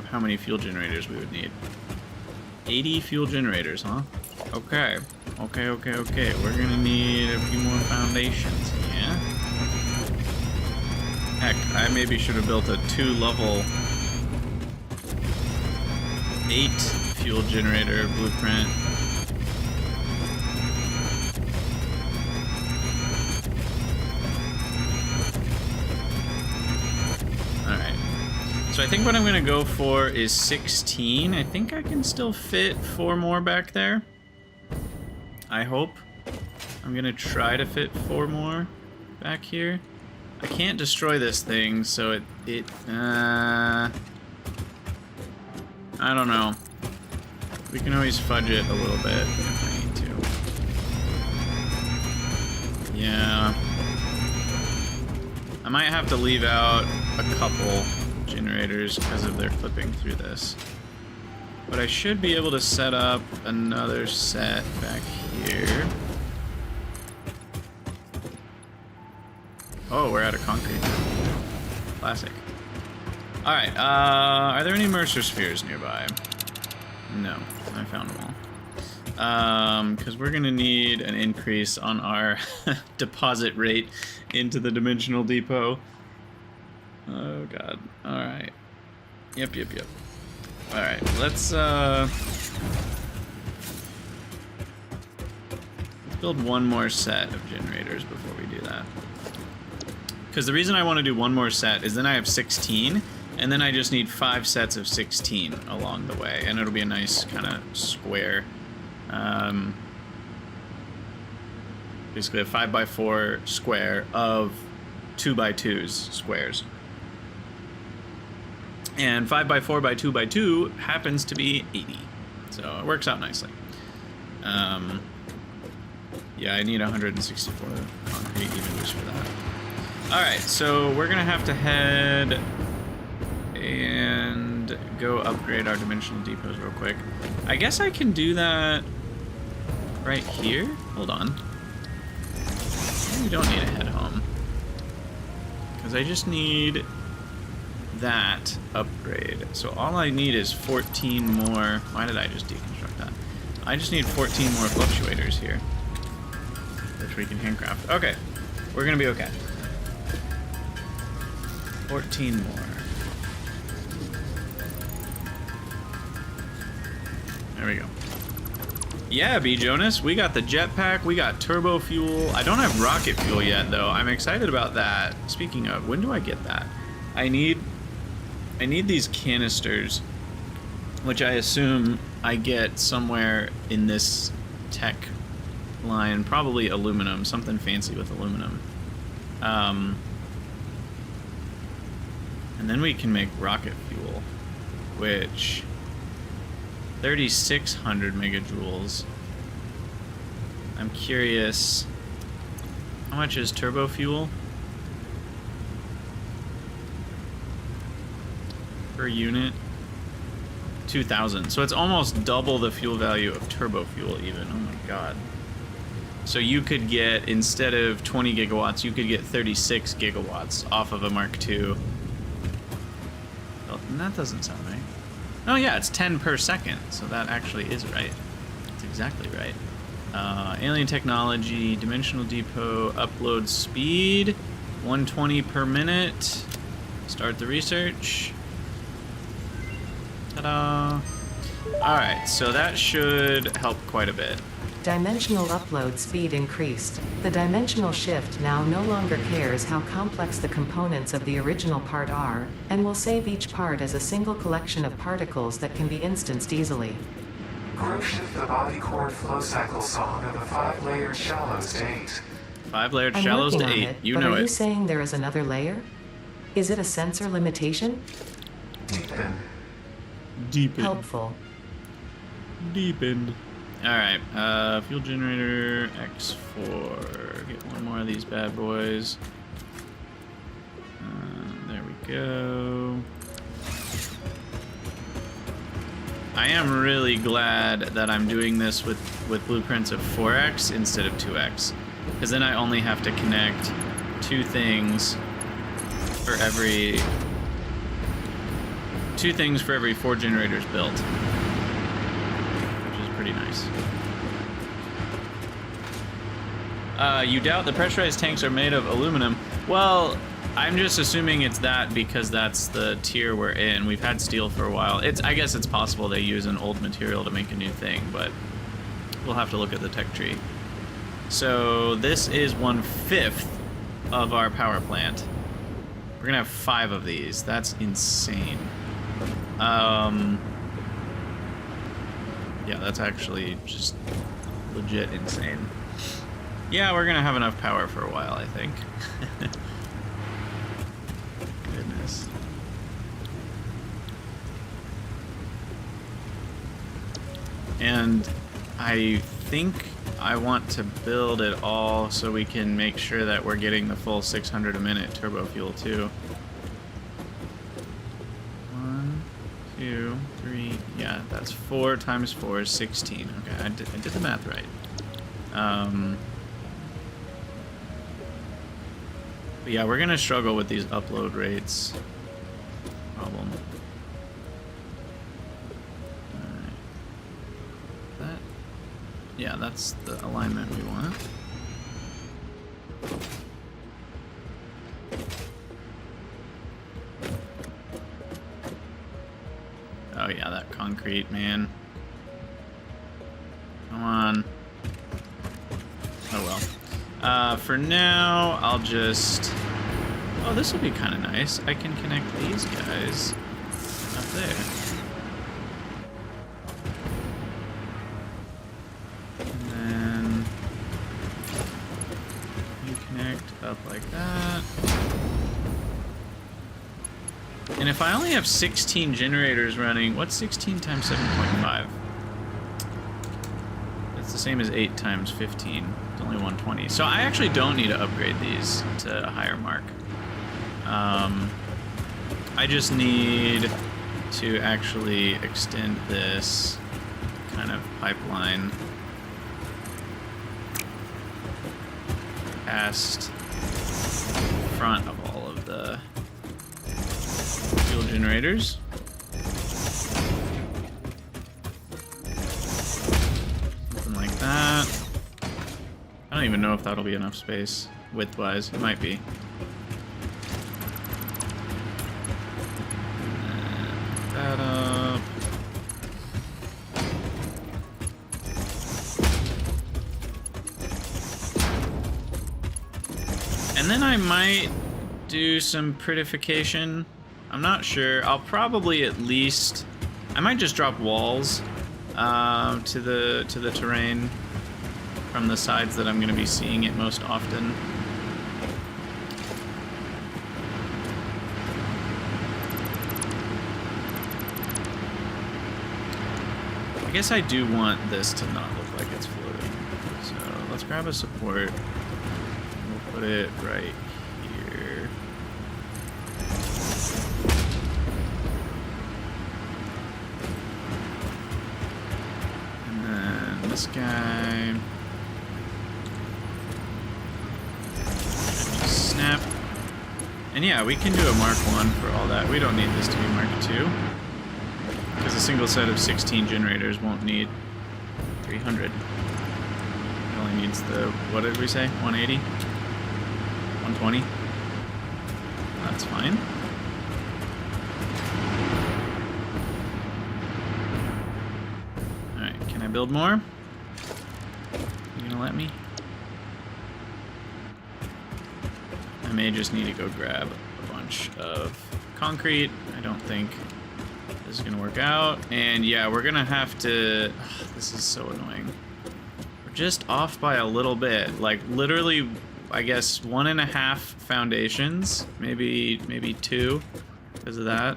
how many fuel generators we would need. 80 fuel generators, huh? Okay. We're gonna need a few more foundations, yeah? Heck, I maybe should have built a 2-level 8 fuel generator blueprint. So I think what I'm going to go for is 16. I think I can still fit 4 more back there. I hope. I'm going to try to fit 4 more back here. I can't destroy this thing, so I don't know. We can always fudge it a little bit if I need to. Yeah. I might have to leave out a couple generators because of their clipping through this. But I should be able to set up another set back here. Oh, we're out of concrete. Classic. Alright, are there any Mercer spheres nearby? No, I found them all. Because we're gonna need an increase on our deposit rate into the dimensional depot. Oh god. Alright. Yep. Alright, let's build one more set of generators before we do that. Because the reason I want to do one more set is then I have 16, and then I just need 5 sets of 16 along the way, and it'll be a nice kind of square. Basically a 5x4 square of 2x2s squares. And 5x4x2x2 happens to be 80. So it works out nicely. Yeah, I need 164 concrete even just for that. Alright, so we're going to have to head and go upgrade our dimensional depots real quick. I guess I can do that right here. Hold on. We don't need to head home. Because I just need that upgrade. So all I need is 14 more. Why did I just deconstruct that? I just need 14 more fluctuators here. which we can handcraft. Okay, we're gonna be okay. 14 more. There we go. Yeah, B. Jonas, we got the jetpack, we got turbo fuel. I don't have rocket fuel yet, though. I'm excited about that. Speaking of, when do I get that? I need these canisters, which I assume I get somewhere in this tech line. Probably aluminum, something fancy with aluminum. And then we can make rocket fuel, which 3,600 megajoules. I'm curious, how much is turbo fuel per unit? 2,000. So it's almost double the fuel value of turbo fuel even. Oh my god. So you could get, instead of 20 gigawatts, you could get 36 gigawatts off of a Mark II. Oh, that doesn't sound right. Oh yeah, it's 10 per second, so that actually is right. That's exactly right. Alien technology, dimensional depot, upload speed, 120 per minute. Start the research. Ta-da! Alright, so that should help quite a bit. Dimensional upload speed increased. The dimensional shift now no longer cares how complex the components of the original part are, and will save each part as a single collection of particles that can be instanced easily. Grow shift the body core flow cycle song of the 5-layered shallows to 8. 5-layered I'm shallows working to on 8. it, You but know are you it. saying there is another layer? Is it a sensor limitation? Deepen. Deepened. Helpful. Deepened. Alright, fuel generator X4. Get one more of these bad boys. There we go. I am really glad that I'm doing this with blueprints of 4x instead of 2x. Because then I only have to connect 2 things for every 4 generators built. Which is pretty nice. You doubt the pressurized tanks are made of aluminum. Well, I'm just assuming it's that because that's the tier we're in. We've had steel for a while. I guess it's possible they use an old material to make a new thing, but we'll have to look at the tech tree. So this is 1/5 of our power plant. We're gonna have 5 of these. That's insane. Yeah, that's actually just legit insane. Yeah, we're gonna have enough power for a while, I think. Goodness. And I think I want to build it all so we can make sure that we're getting the full 600 a minute turbo fuel too. 1, 2, 3, yeah, that's 4 times 4 is 16. Okay, I did the math right. But yeah, we're gonna struggle with these upload rates. Problem. Alright. That. Yeah, that's the alignment we want. Oh yeah, that concrete, man. Come on. Oh well. For now, I'll just... Oh, this will be kind of nice. I can connect these guys up there. And then... you connect up like that. And if I only have 16 generators running, what's 16 times 7.5? It's the same as 8 times 15. It's only 120. So I actually don't need to upgrade these to a higher mark. I just need to actually extend this kind of pipeline past front of all of the fuel generators. Something like that. I don't even know if that'll be enough space width-wise. It might be. Put that up. And then I might do some prettification. I'm not sure. I'll probably at least... I might just drop walls to the terrain from the sides that I'm going to be seeing it most often. I guess I do want this to not look like it's floating. So let's grab a support. We'll put it right here. And then this guy. Just snap. And yeah, we can do a Mark 1 for all that. We don't need this to be Mark 2. Because a single set of 16 generators won't need 300. It only needs the, what did we say? 180? 120? That's fine. Alright, can I build more? You gonna let me? I may just need to go grab a bunch of concrete. I don't think this is gonna work out. And yeah, we're gonna have to... Ugh, this is so annoying. We're just off by a little bit. Like, literally, I guess 1.5 foundations. Maybe 2 because of that.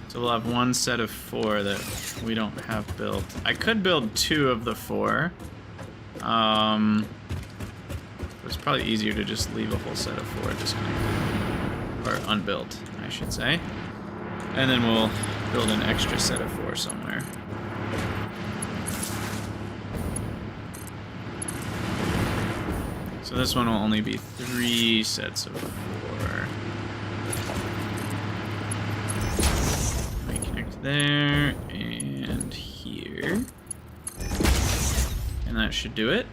So we'll have one set of 4 that we don't have built. I could build 2 of the 4. It's probably easier to just leave a whole set of 4 disconnected. Or unbuilt, I should say. And then we'll build an extra set of 4 somewhere. So this one will only be 3 sets of 4. Let me connect there and here. And that should do it.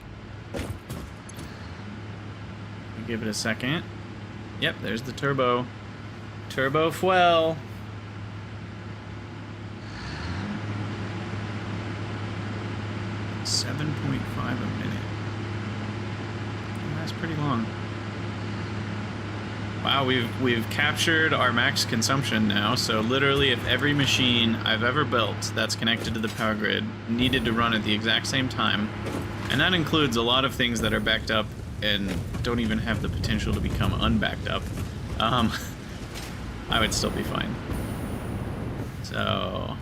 Give it a second. Yep, there's the turbo. Turbo fuel. $7.5 a minute. That's pretty long. Wow, we've captured our max consumption now. So literally, if every machine I've ever built that's connected to the power grid needed to run at the exact same time, and that includes a lot of things that are backed up and don't even have the potential to become unbacked up, I would still be fine. So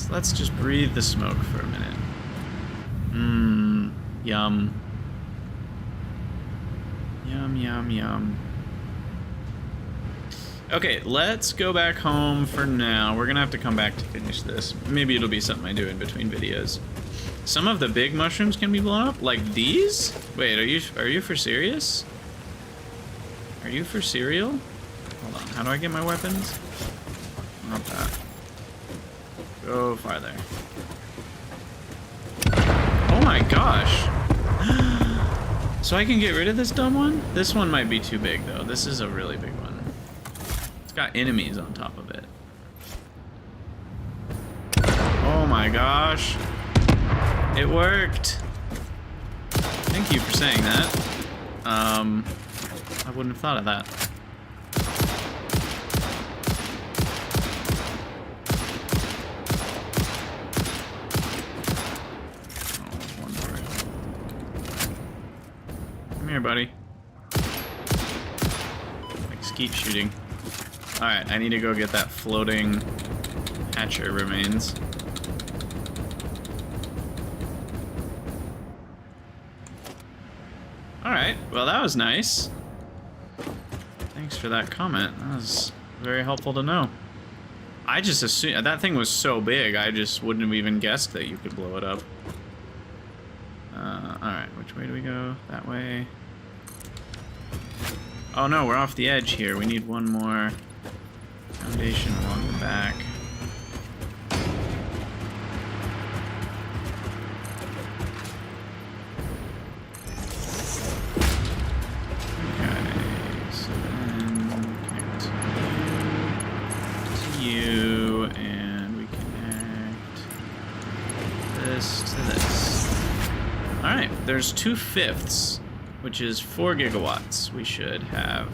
let's just breathe the smoke for a minute. Yum. Yum, yum, yum. Okay, let's go back home for now. We're gonna have to come back to finish this. Maybe it'll be something I do in between videos. Some of the big mushrooms can be blown up, like these? Wait, are you for serious? Are you for cereal? Hold on, how do I get my weapons? Not that. Go farther. Oh my gosh! So I can get rid of this dumb one? This one might be too big though. This is a really big one. It's got enemies on top of it. Oh my gosh. It worked. Thank you for saying that. I wouldn't have thought of that. Oh, one more. Come here, buddy. Like skeet shooting. Alright, I need to go get that floating hatcher remains. Alright, well that was nice. Thanks for that comment. That was very helpful to know. I just assumed that thing was so big, I just wouldn't have even guessed that you could blow it up. Alright, which way do we go? That way. Oh no, we're off the edge here. We need one more Foundation along the back. You, and we connect this to this. Alright, there's 2/5, which is 4 gigawatts we should have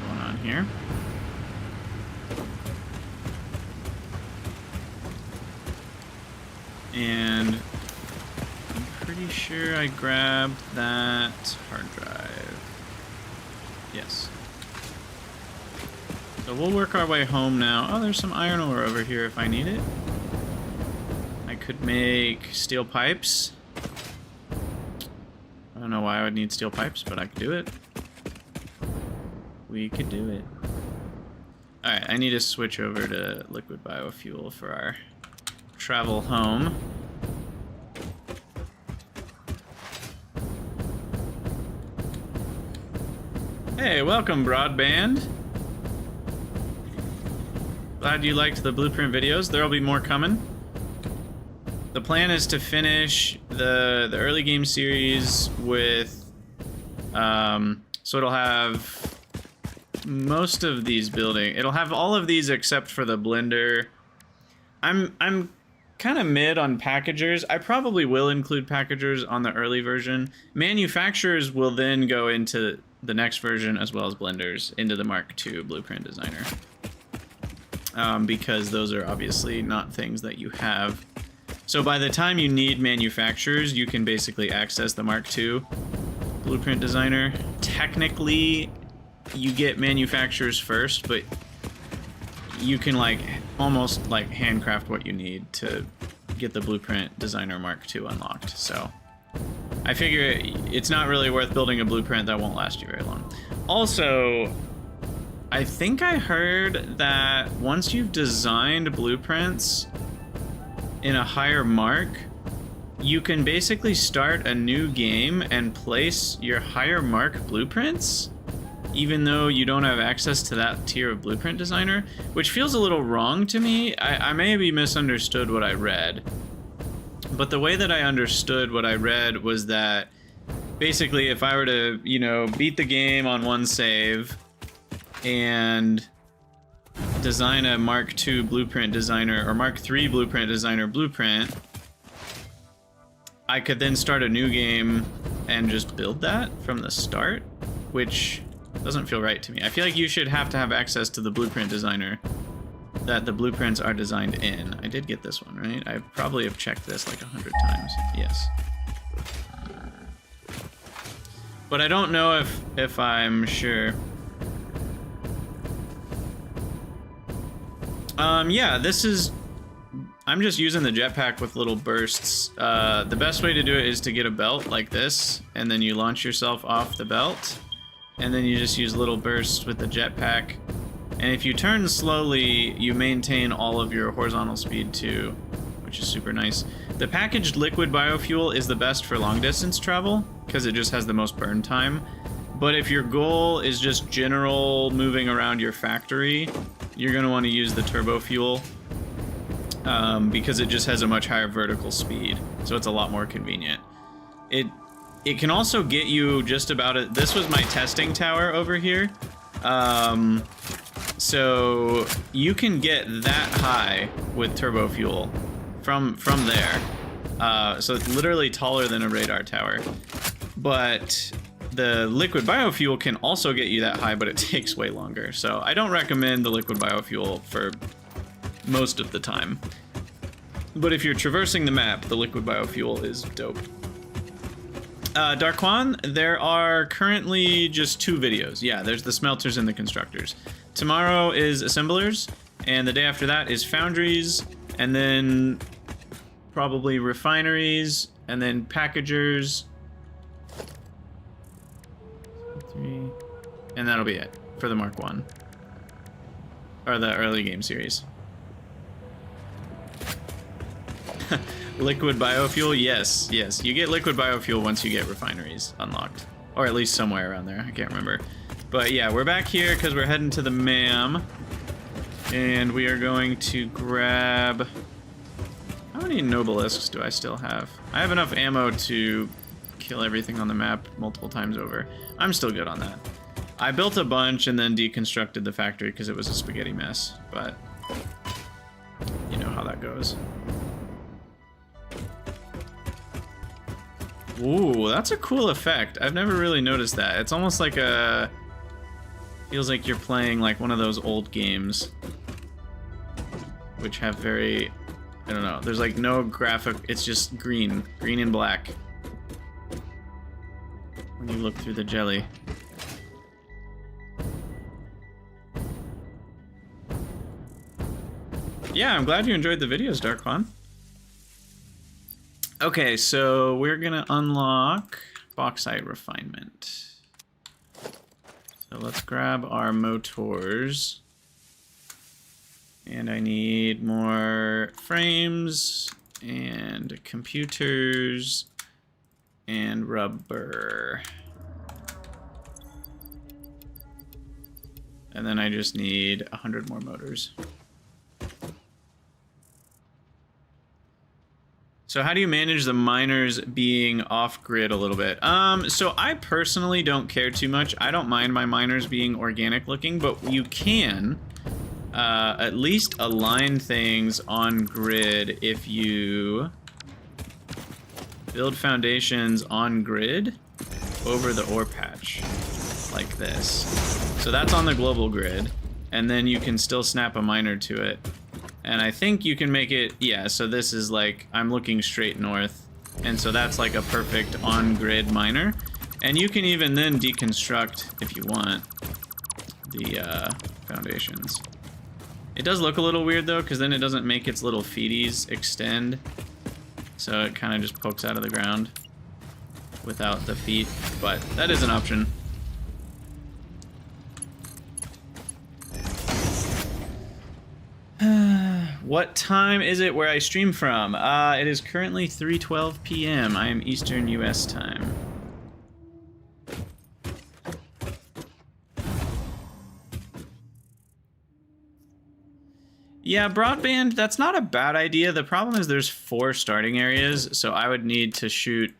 going on here. And I'm pretty sure I grabbed that hard drive. Yes. So we'll work our way home now. Oh, there's some iron ore over here if I need it. I could make steel pipes. I don't know why I would need steel pipes, but I could do it. We could do it. Alright, I need to switch over to liquid biofuel for our travel home. Hey, welcome, broadband. Glad you liked the blueprint videos. There'll be more coming. The plan is to finish the early game series with, so it'll have most of these it'll have all of these except for the blender. I'm kind of mid on packagers. I probably will include packagers on the early version. Manufacturers will then go into the next version, as well as blenders into the Mark II Blueprint Designer. Because those are obviously not things that you have. So by the time you need manufacturers, you can basically access the Mark II Blueprint Designer. Technically, you get manufacturers first, but you can almost handcraft what you need to get the Blueprint Designer Mark II unlocked. So I figure it's not really worth building a blueprint that won't last you very long. Also, I think I heard that once you've designed blueprints in a higher mark, you can basically start a new game and place your higher mark blueprints, even though you don't have access to that tier of blueprint designer, which feels a little wrong to me. I may be misunderstood what I read, but the way that I understood what I read was that basically if I were to, beat the game on one save and design a Mark II blueprint designer or Mark III blueprint designer blueprint, I could then start a new game and just build that from the start, which doesn't feel right to me. I feel like you should have to have access to the blueprint designer that the blueprints are designed in. I did get this one, right? I probably have checked this like 100 times. Yes. But I don't know if I'm sure. Yeah, I'm just using the jetpack with little bursts. The best way to do it is to get a belt like this, and then you launch yourself off the belt, and then you just use little bursts with the jetpack. And if you turn slowly, you maintain all of your horizontal speed too, which is super nice. The packaged liquid biofuel is the best for long distance travel, because it just has the most burn time. But if your goal is just general moving around your factory, you're going to want to use the turbo fuel, because it just has a much higher vertical speed, so it's a lot more convenient. It can also get you just about it. This was my testing tower over here, so you can get that high with turbo fuel from there. So it's literally taller than a radar tower, but the liquid biofuel can also get you that high, but it takes way longer. So I don't recommend the liquid biofuel for most of the time. But if you're traversing the map, the liquid biofuel is dope. Darkwan, there are currently just 2 videos. Yeah, there's the smelters and the constructors. Tomorrow is assemblers, and the day after that is foundries, and then probably refineries, and then packagers. 3, and that'll be it for the Mark I, or the early game series. Liquid biofuel, yes, you get liquid biofuel once you get refineries unlocked, or at least somewhere around there. I can't remember, But yeah, we're back here because we're heading to the MAM. And we are going to grab... How many Nobelisks do I still have? I have enough ammo to kill everything on the map multiple times over. I'm still good on that. I built a bunch and then deconstructed the factory because it was a spaghetti mess, but you know how that goes. Ooh, that's a cool effect. I've never really noticed that. It's almost like a... Feels like you're playing like one of those old games, which have very... I don't know. There's like no graphic. It's just green and black. When you look through the jelly. Yeah, I'm glad you enjoyed the videos, Darkwan. Okay, so we're gonna unlock bauxite refinement. So let's grab our motors. And I need more frames and computers and rubber. And then I just need 100 more motors. So how do you manage the miners being off-grid a little bit? So I personally don't care too much. I don't mind my miners being organic looking, but you can at least align things on grid if you build foundations on grid over the ore patch, like this. So that's on the global grid, and then you can still snap a miner to it. And I think you can make it, yeah, so this is like, I'm looking straight north, and so that's like a perfect on-grid miner. And you can even then deconstruct, if you want, the foundations. It does look a little weird though, because then it doesn't make its little feeties extend. So it kind of just pokes out of the ground without the feet, but that is an option. What time is it where I stream from? It is currently 3:12 p.m. I am Eastern US time. Yeah, broadband, that's not a bad idea. The problem is there's 4 starting areas, so I would need to shoot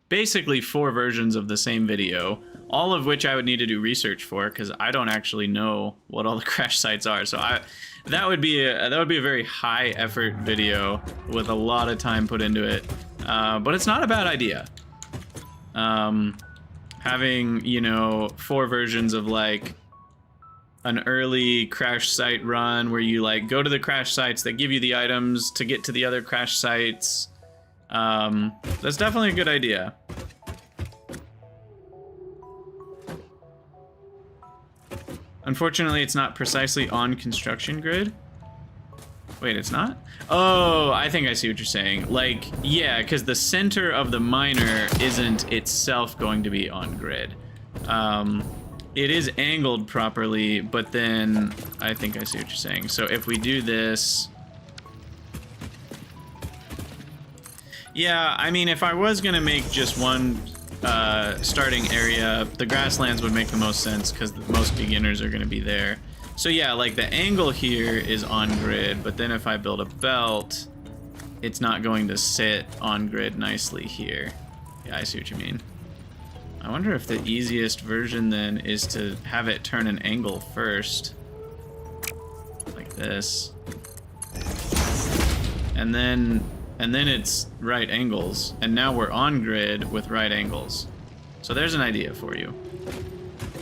basically 4 versions of the same video, all of which I would need to do research for, because I don't actually know what all the crash sites are. So that would be a very high effort video with a lot of time put into it, but it's not a bad idea. Having, you know, 4 versions of like an early crash site run where you like go to the crash sites that give you the items to get to the other crash sites. That's definitely a good idea. Unfortunately, it's not precisely on construction grid. Wait, it's not? Oh, I think I see what you're saying. Like, yeah, because the center of the miner isn't itself going to be on grid. It is angled properly, but then I think I see what you're saying. So if we do this... Yeah, I mean, if I was going to make just one starting area, the grasslands would make the most sense because most beginners are going to be there. So yeah, like the angle here is on grid, but then if I build a belt, it's not going to sit on grid nicely here. Yeah, I see what you mean. I wonder if the easiest version then is to have it turn an angle first, like this, and then it's right angles, and now we're on grid with right angles. So there's an idea for you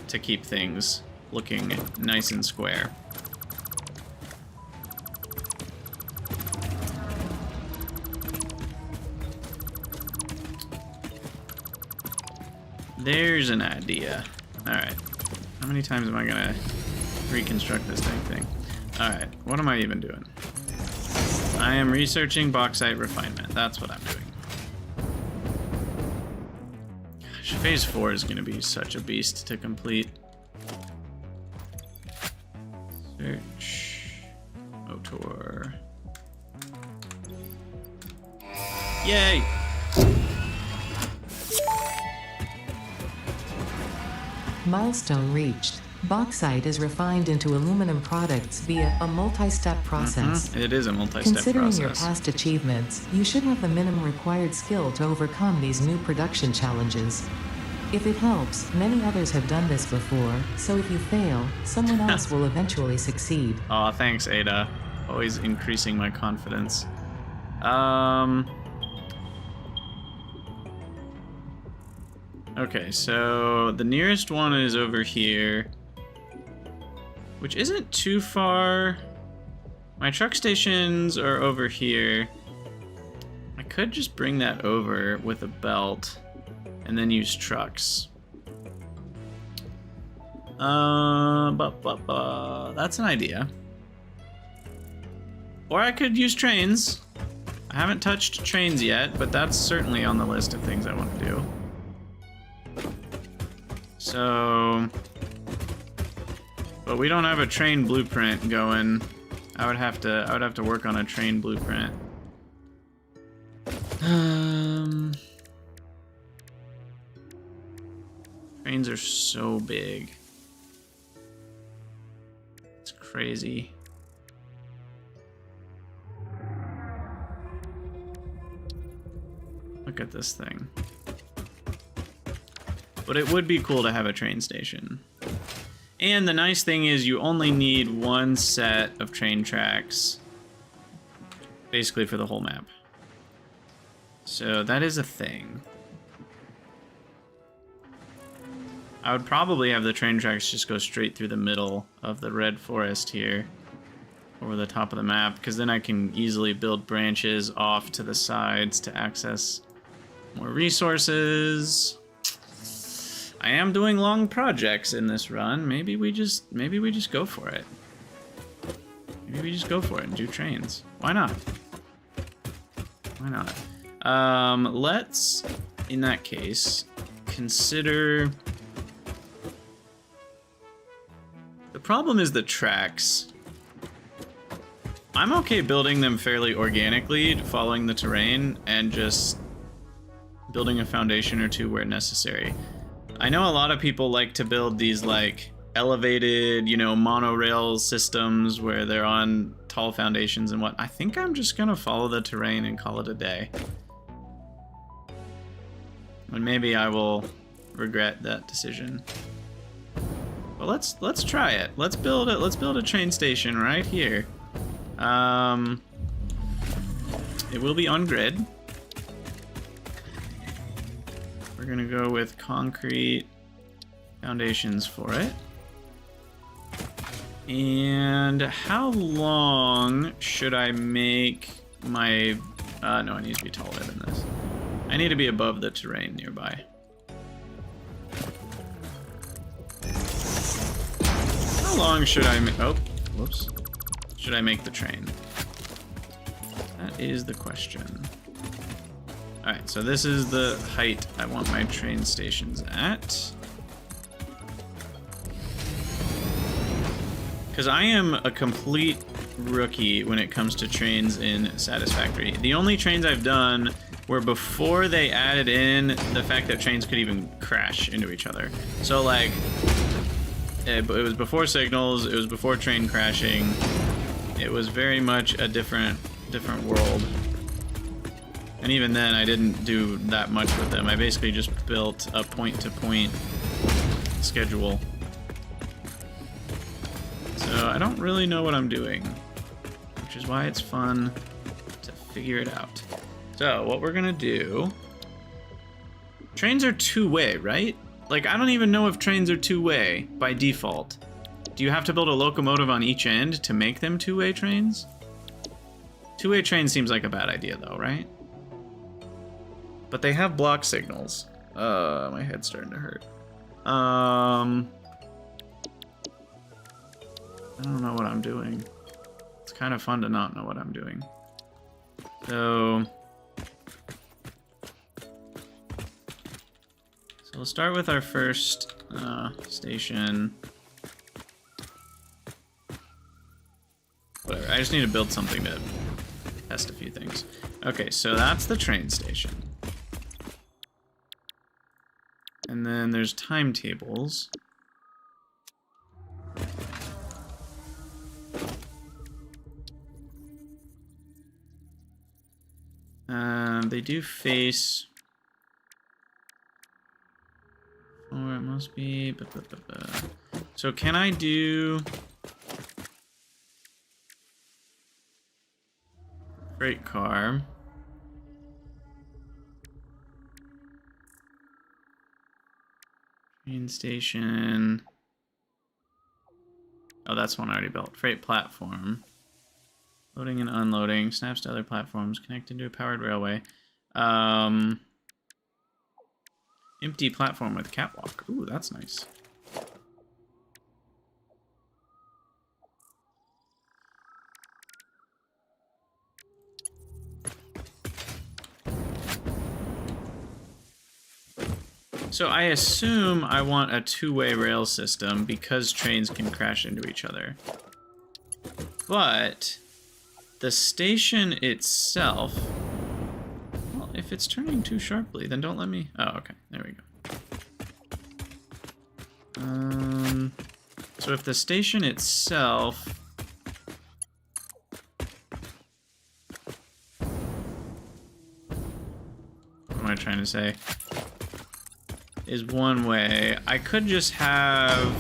to keep things looking nice and square. There's an idea. Alright. How many times am I gonna reconstruct this dang thing? Alright, what am I even doing? I am researching bauxite refinement. That's what I'm doing. Gosh, phase 4 is gonna be such a beast to complete. Search. Motor. Yay! Milestone reached. Bauxite is refined into aluminum products via a multi-step process. It is a multi-step Considering process. your past achievements, you should have the minimum required skill to overcome these new production challenges. If it helps, many others have done this before, so if you fail, someone else will eventually succeed. Aw, thanks, Ada. Always increasing my confidence. Okay, so the nearest one is over here, which isn't too far. My truck stations are over here. I could just bring that over with a belt and then use trucks. That's an idea. Or I could use trains. I haven't touched trains yet, but that's certainly on the list of things I want to do. So, but we don't have a train blueprint going. I would have to work on a train blueprint. Trains are so big. It's crazy. Look at this thing. But it would be cool to have a train station. And the nice thing is you only need one set of train tracks, basically for the whole map. So that is a thing. I would probably have the train tracks just go straight through the middle of the red forest here, over the top of the map, because then I can easily build branches off to the sides to access more resources. I am doing long projects in this run. Maybe we just go for it. Maybe we just go for it and do trains. Why not? Why not? Let's, in that case, consider... The problem is the tracks. I'm okay building them fairly organically, following the terrain, and just building a foundation or two where necessary. I know a lot of people like to build these like elevated, you know, monorail systems where they're on tall foundations and what. I think I'm just gonna follow the terrain and call it a day. And maybe I will regret that decision. But let's try it. Let's build it. Let's build a train station right here. It will be on grid. We're gonna go with concrete foundations for it. And how long should I make my... no, I need to be taller than this. I need to be above the terrain nearby. How long should I make... Oh, whoops. Should I make the train? That is the question. Alright, so this is the height I want my train stations at. Because I am a complete rookie when it comes to trains in Satisfactory. The only trains I've done were before they added in the fact that trains could even crash into each other. So like, it was before signals, it was before train crashing. It was very much a different world. And even then, I didn't do that much with them. I basically just built a point-to-point schedule. So I don't really know what I'm doing, which is why it's fun to figure it out. So what we're gonna do... Trains are two-way, right? Like, I don't even know if trains are two-way by default. Do you have to build a locomotive on each end to make them two-way trains? Two-way train seems like a bad idea, though, right? But they have block signals. My head's starting to hurt. I don't know what I'm doing. It's kind of fun to not know what I'm doing. So we'll start with our first station. Whatever, I just need to build something to test a few things. Okay, so that's the train station. And then there's timetables. They do face... Or it must be... So can I do... Freight car? Train station... Oh, that's one I already built. Freight platform. Loading and unloading. Snaps to other platforms. Connected to a powered railway. Empty platform with catwalk. Ooh, that's nice. So I assume I want a two-way rail system because trains can crash into each other. But the station itself... Well, if it's turning too sharply, then don't let me... Oh, okay. There we go. So if the station itself... What am I trying to say? Is one way. I could just have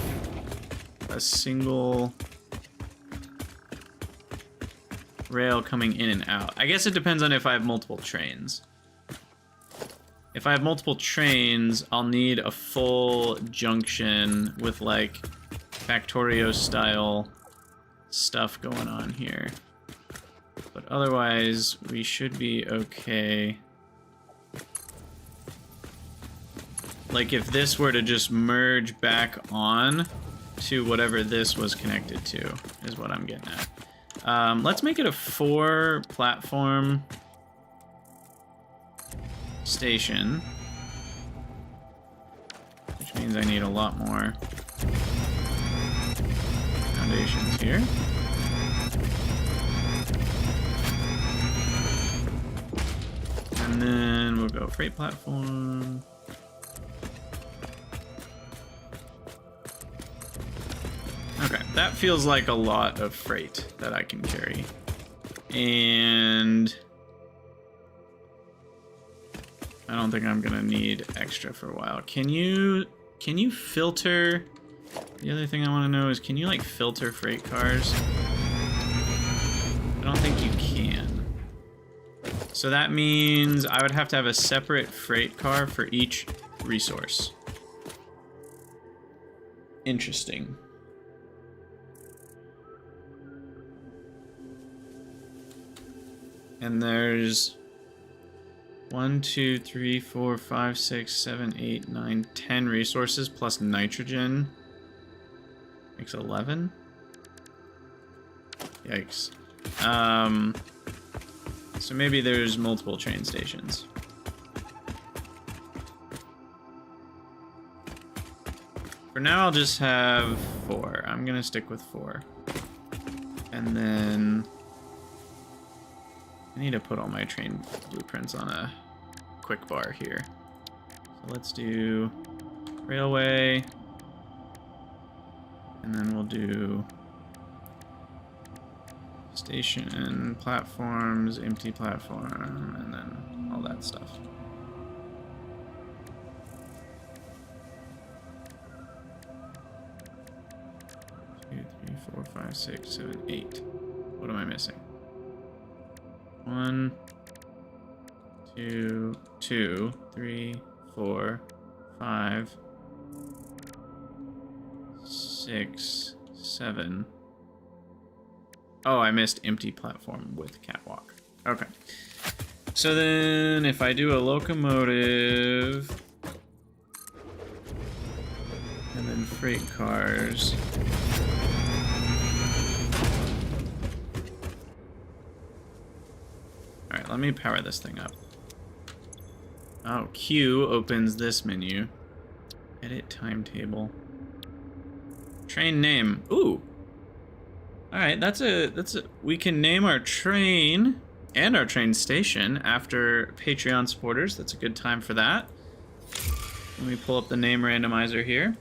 a single rail coming in and out. I guess it depends on if I have multiple trains. If I have multiple trains, I'll need a full junction with like Factorio style stuff going on here. But otherwise, we should be okay. Like if this were to just merge back on to whatever this was connected to, is what I'm getting at. Let's make it a 4 platform station, which means I need a lot more foundations here. And then we'll go freight platform. Okay, that feels like a lot of freight that I can carry. And I don't think I'm gonna need extra for a while. Can you filter? The other thing I want to know is, can you like filter freight cars? I don't think you can. So that means I would have to have a separate freight car for each resource. Interesting. And there's 1, 2, 3, 4, 5, 6, 7, 8, 9, 10 resources plus nitrogen. Makes 11. Yikes. So maybe there's multiple train stations. For now, I'll just have 4. I'm gonna stick with 4. And then I need to put all my train blueprints on a quick bar here. So let's do railway, and then we'll do station, platforms, empty platform, and then all that stuff. Two, 3, 4, 5, 6, 7, 8. What am I missing? 1, 2, 3, 4, 5, 6, 7. Oh, I missed empty platform with catwalk. Okay. So then if I do a locomotive and then freight cars. Alright, let me power this thing up. Oh, Q opens this menu. Edit timetable. Train name. Ooh. Alright, we can name our train and our train station after Patreon supporters. That's a good time for that. Let me pull up the name randomizer here.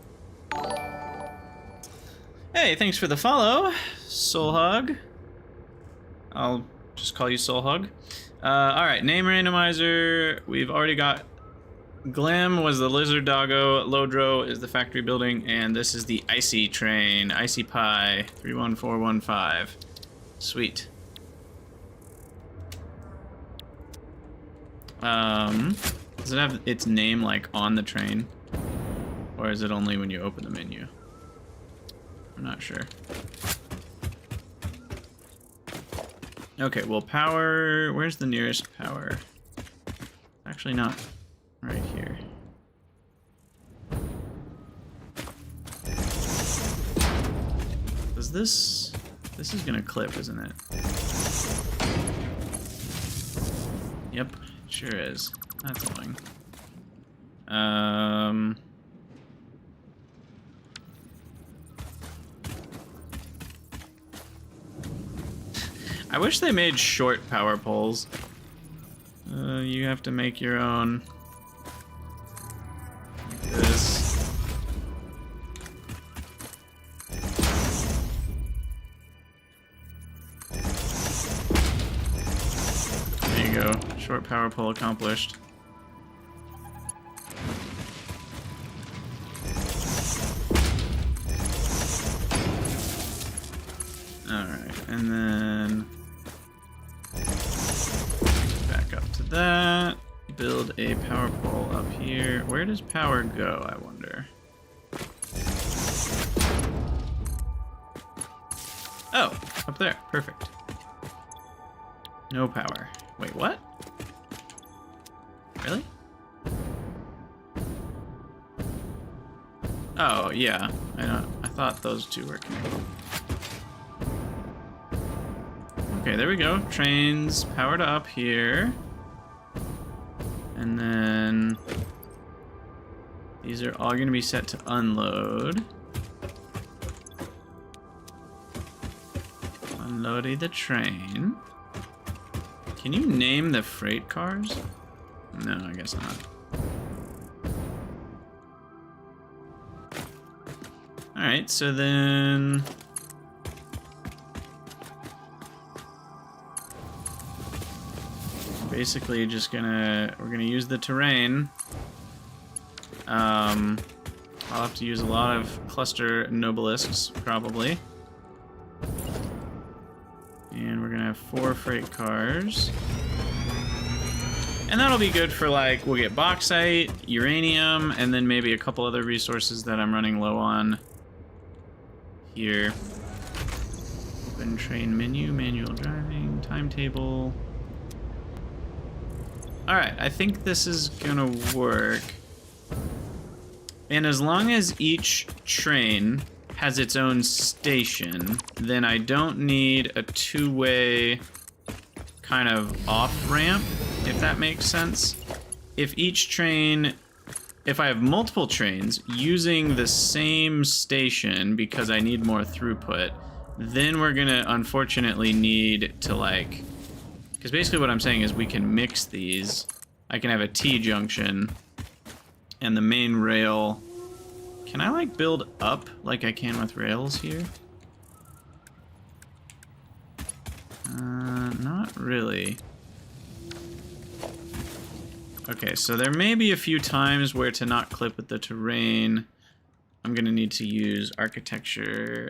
Hey, thanks for the follow, Soulhog. I'll just call you Soulhog. All right, name randomizer. We've already got Glim was the lizard doggo, Lodro is the factory building, and this is the icy train, Icy Pie 31415. Sweet. Does it have its name like on the train? Or is it only when you open the menu? I'm not sure. Okay, well, power, where's the nearest power? Actually not right here. Does this is gonna clip, isn't it? Yep, sure is. That's annoying. I wish they made short power poles. You have to make your own. Like this. There you go. Short power pole accomplished. Alright, and then back up to that. Build a power pole up here. Where does power go, I wonder? Oh, up there. Perfect. No power. Wait, what? Really? Oh, yeah. I thought those two were connected. Okay, there we go. Trains powered up here. And then these are all going to be set to unload. Unloading the train. Can you name the freight cars? No, I guess not. Alright, so then basically just we're gonna use the terrain. I'll have to use a lot of cluster nobelisks probably. And we're gonna have 4 freight cars. And that'll be good for, like, we'll get bauxite, uranium, and then maybe a couple other resources that I'm running low on here. Open train menu, manual driving, timetable. Alright, I think this is gonna work. And as long as each train has its own station, then I don't need a two-way kind of off-ramp, if that makes sense. If I have multiple trains using the same station because I need more throughput, then we're gonna unfortunately need to, like, because basically what I'm saying is we can mix these. I can have a T-junction and the main rail. Can I, like, build up like I can with rails here? Not really. Okay, so there may be a few times where to not clip with the terrain, I'm gonna need to use architecture,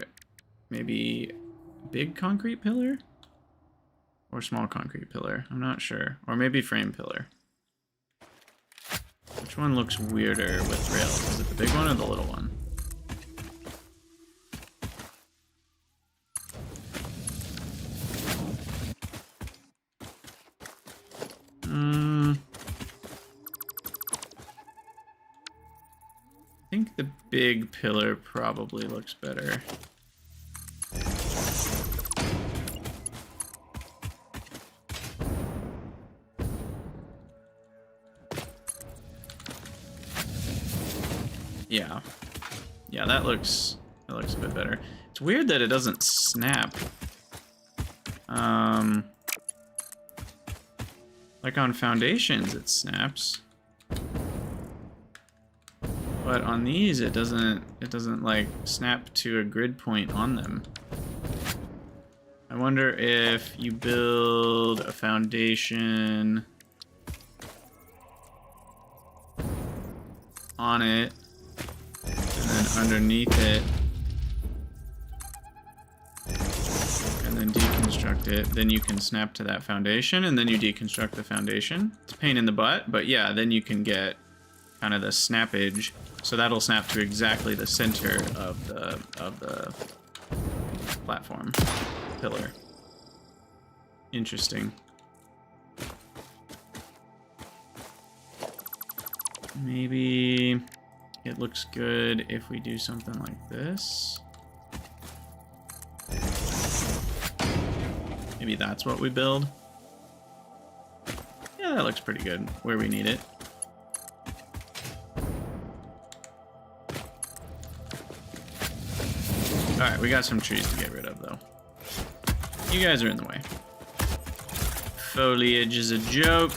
maybe big concrete pillar? Or small concrete pillar, I'm not sure. Or maybe frame pillar. Which one looks weirder with rails? Is it the big one or the little one? I think the big pillar probably looks better. Yeah, that looks a bit better. It's weird that it doesn't snap. Like on foundations it snaps. But on these it doesn't like snap to a grid point on them. I wonder if you build a foundation on it, and then underneath it, and then deconstruct it, then you can snap to that foundation, and then you deconstruct the foundation. It's a pain in the butt, but yeah, then you can get kind of the snappage, so that'll snap to exactly the center of the platform pillar. Interesting. Maybe it looks good if we do something like this. Maybe that's what we build. Yeah, that looks pretty good where we need it. Alright, we got some trees to get rid of, though. You guys are in the way. Foliage is a joke.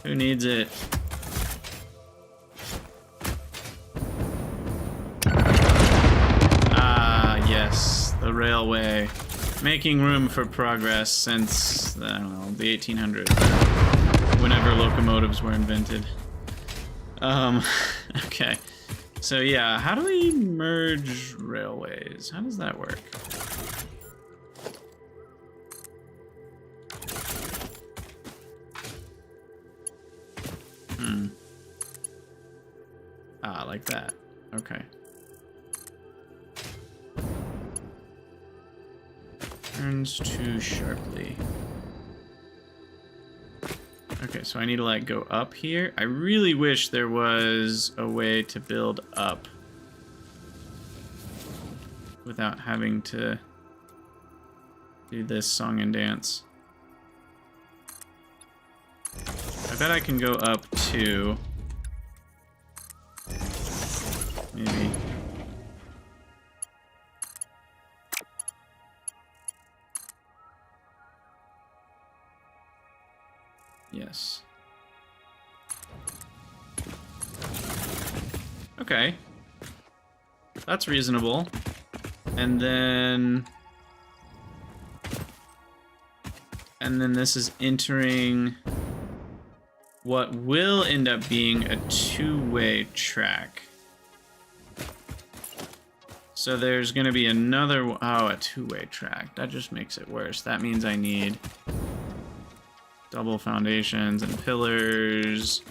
Who needs it? Ah, yes. The railway. Making room for progress since, I don't know, the 1800s. Whenever locomotives were invented. Okay. So yeah, how do we merge railways? How does that work? Ah, like that. Okay. Turns too sharply. Okay, so I need to like go up here. I really wish there was a way to build up without having to do this song and dance. I bet I can go up to maybe. Yes. Okay. That's reasonable. And then this is entering what will end up being a two-way track. So there's going to be another, oh, a two-way track. That just makes it worse. That means I need double foundations and pillars.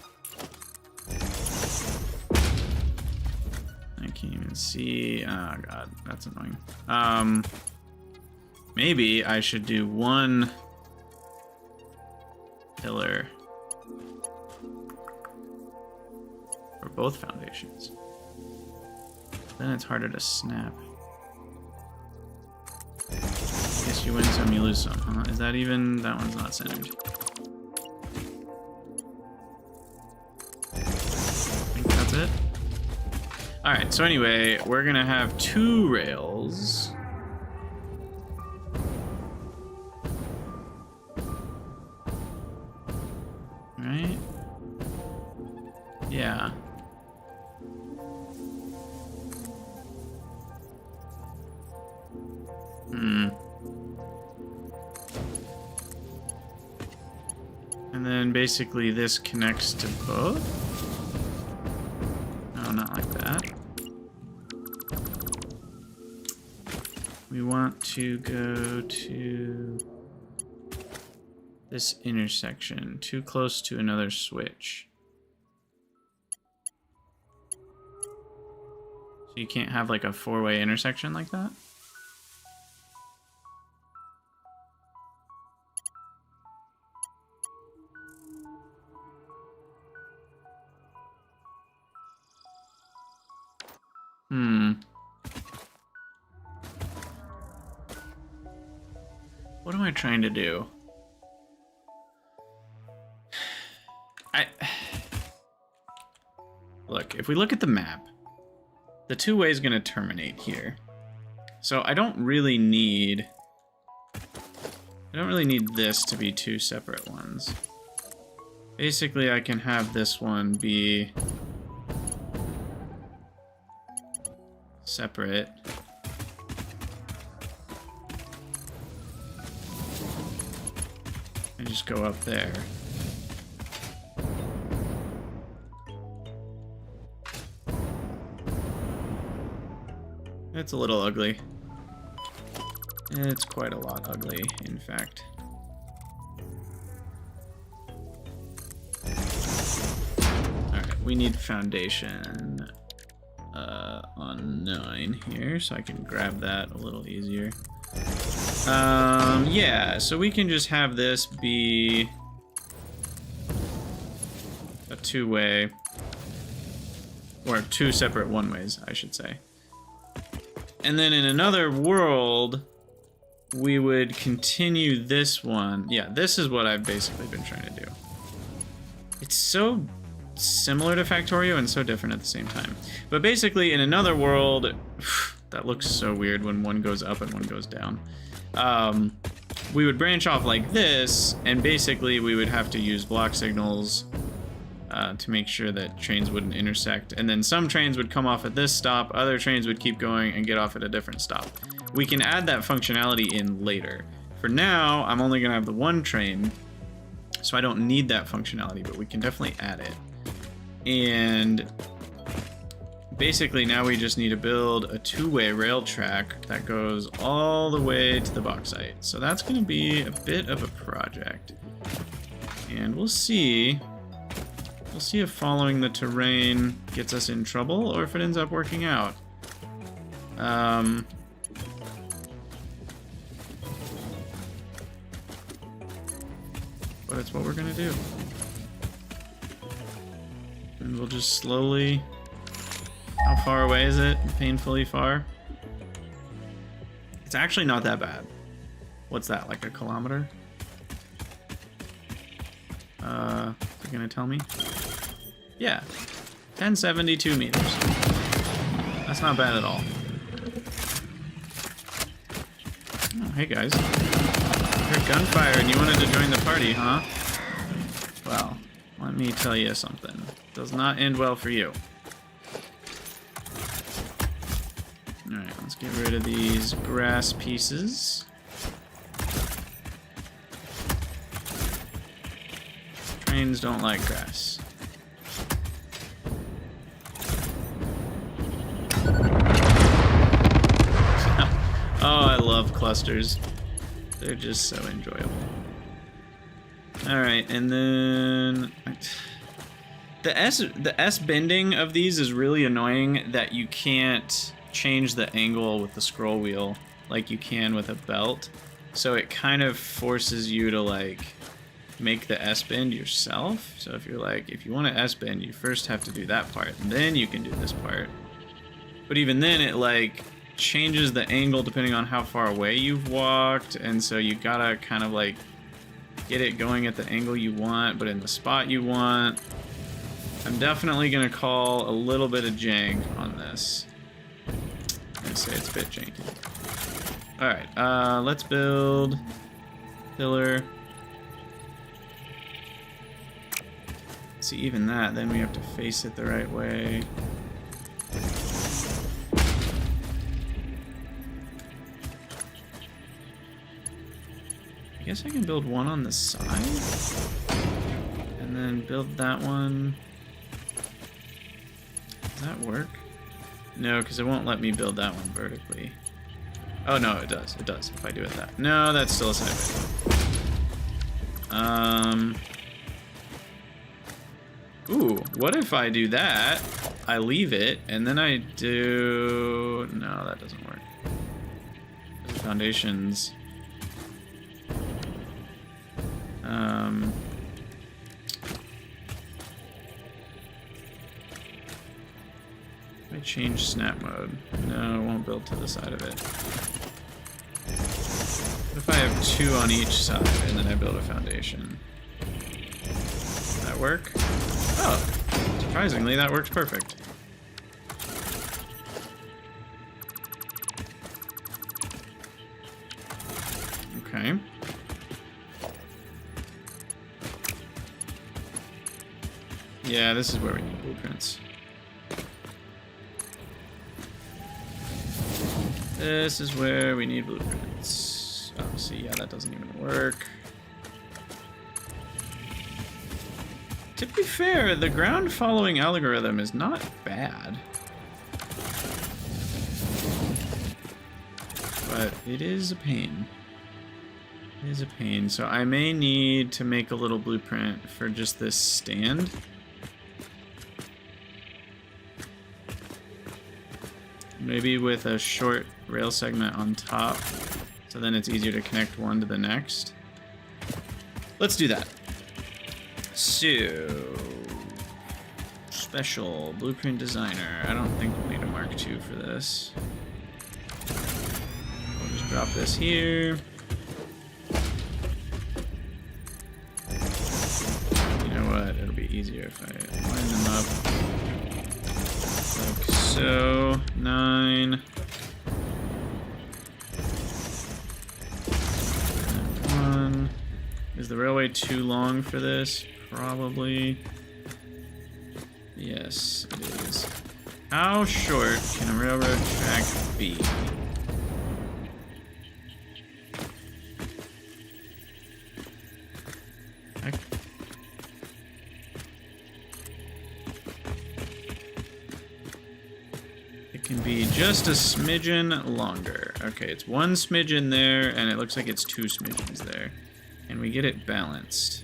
I can't even see. Oh god, that's annoying. Maybe I should do one pillar for both foundations. Then it's harder to snap. I guess you win some, you lose some, huh? Is that even... that one's not centered. I think that's it. Alright, so anyway, we're gonna have two rails. Right? Yeah. And then basically this connects to both? No, not like that. We want to go to this intersection, too close to another switch. So you can't have like a four-way intersection like that? What am I trying to do? Look, if we look at the map, the two-way is going to terminate here. So I don't really need this to be two separate ones. Basically, I can have this one be separate. just go up there. It's a little ugly. It's quite a lot ugly, in fact. Alright, we need foundation on 9 here, so I can grab that a little easier. Yeah, so we can just have this be a two-way, or 2 separate one-ways, I should say. And then in another world, we would continue this one. Yeah, this is what I've basically been trying to do. It's so similar to Factorio and so different at the same time. But basically, in another world, that looks so weird when one goes up and one goes down. We would branch off like this, and basically we would have to use block signals to make sure that trains wouldn't intersect. And then some trains would come off at this stop, other trains would keep going and get off at a different stop. We can add that functionality in later. For now, I'm only gonna have the one train, so I don't need that functionality, but we can definitely add it. And basically now we just need to build a 2-way rail track that goes all the way to the bauxite. So that's gonna be a bit of a project. And we'll see if following the terrain gets us in trouble or if it ends up working out. But it's what we're gonna do. And we'll just slowly... How far away is it? Painfully far? It's actually not that bad. What's that, like a kilometer? Is it gonna tell me? Yeah, 1072 meters. That's not bad at all. Oh, hey guys. You heard gunfire and you wanted to join the party, huh? Well, let me tell you something. Does not end well for you. Alright, let's get rid of these grass pieces. Trains don't like grass. Oh, I love clusters. They're just so enjoyable. Alright, and then... The S bending of these is really annoying that you can't change the angle with the scroll wheel like you can with a belt. So it kind of forces you to like make the S bend yourself. So if you're like, if you want to S bend, you first have to do that part, and then you can do this part. But even then it like changes the angle depending on how far away you've walked, and so you gotta kind of like get it going at the angle you want, but in the spot you want. I'm definitely gonna call a little bit of jank on this. I'm gonna say it's a bit janky. Alright, let's build pillar. See, even that, then we have to face it the right way. I guess I can build one on the side, and then build that one. Does that work? No, because it won't let me build that one vertically. Oh no, it does. It does if I do it that. No, that's still a sideways. Ooh, what if I do that? I leave it, and then I do... No, that doesn't work. The foundations... I change snap mode. No, it won't build to the side of it. What if I have 2 on each side and then I build a foundation? Does that work? Oh, surprisingly, that works perfect. Okay. Yeah, this is where we need blueprints. This is where we need blueprints. Oh, see, yeah, that doesn't even work. To be fair, the ground following algorithm is not bad. But it is a pain. It is a pain. So I may need to make a little blueprint for just this stand. Maybe with a short rail segment on top, so then it's easier to connect one to the next. Let's do that. So, special blueprint designer. I don't think we'll need a Mark II for this. We'll just drop this here. You know what? It'll be easier if I line them up. Like so, 9. And 1. Is the railway too long for this? Probably. Yes, it is. How short can a railroad track be? It can be just a smidgen longer. Okay, it's 1 smidgen there, and it looks like it's 2 smidgens there. And we get it balanced.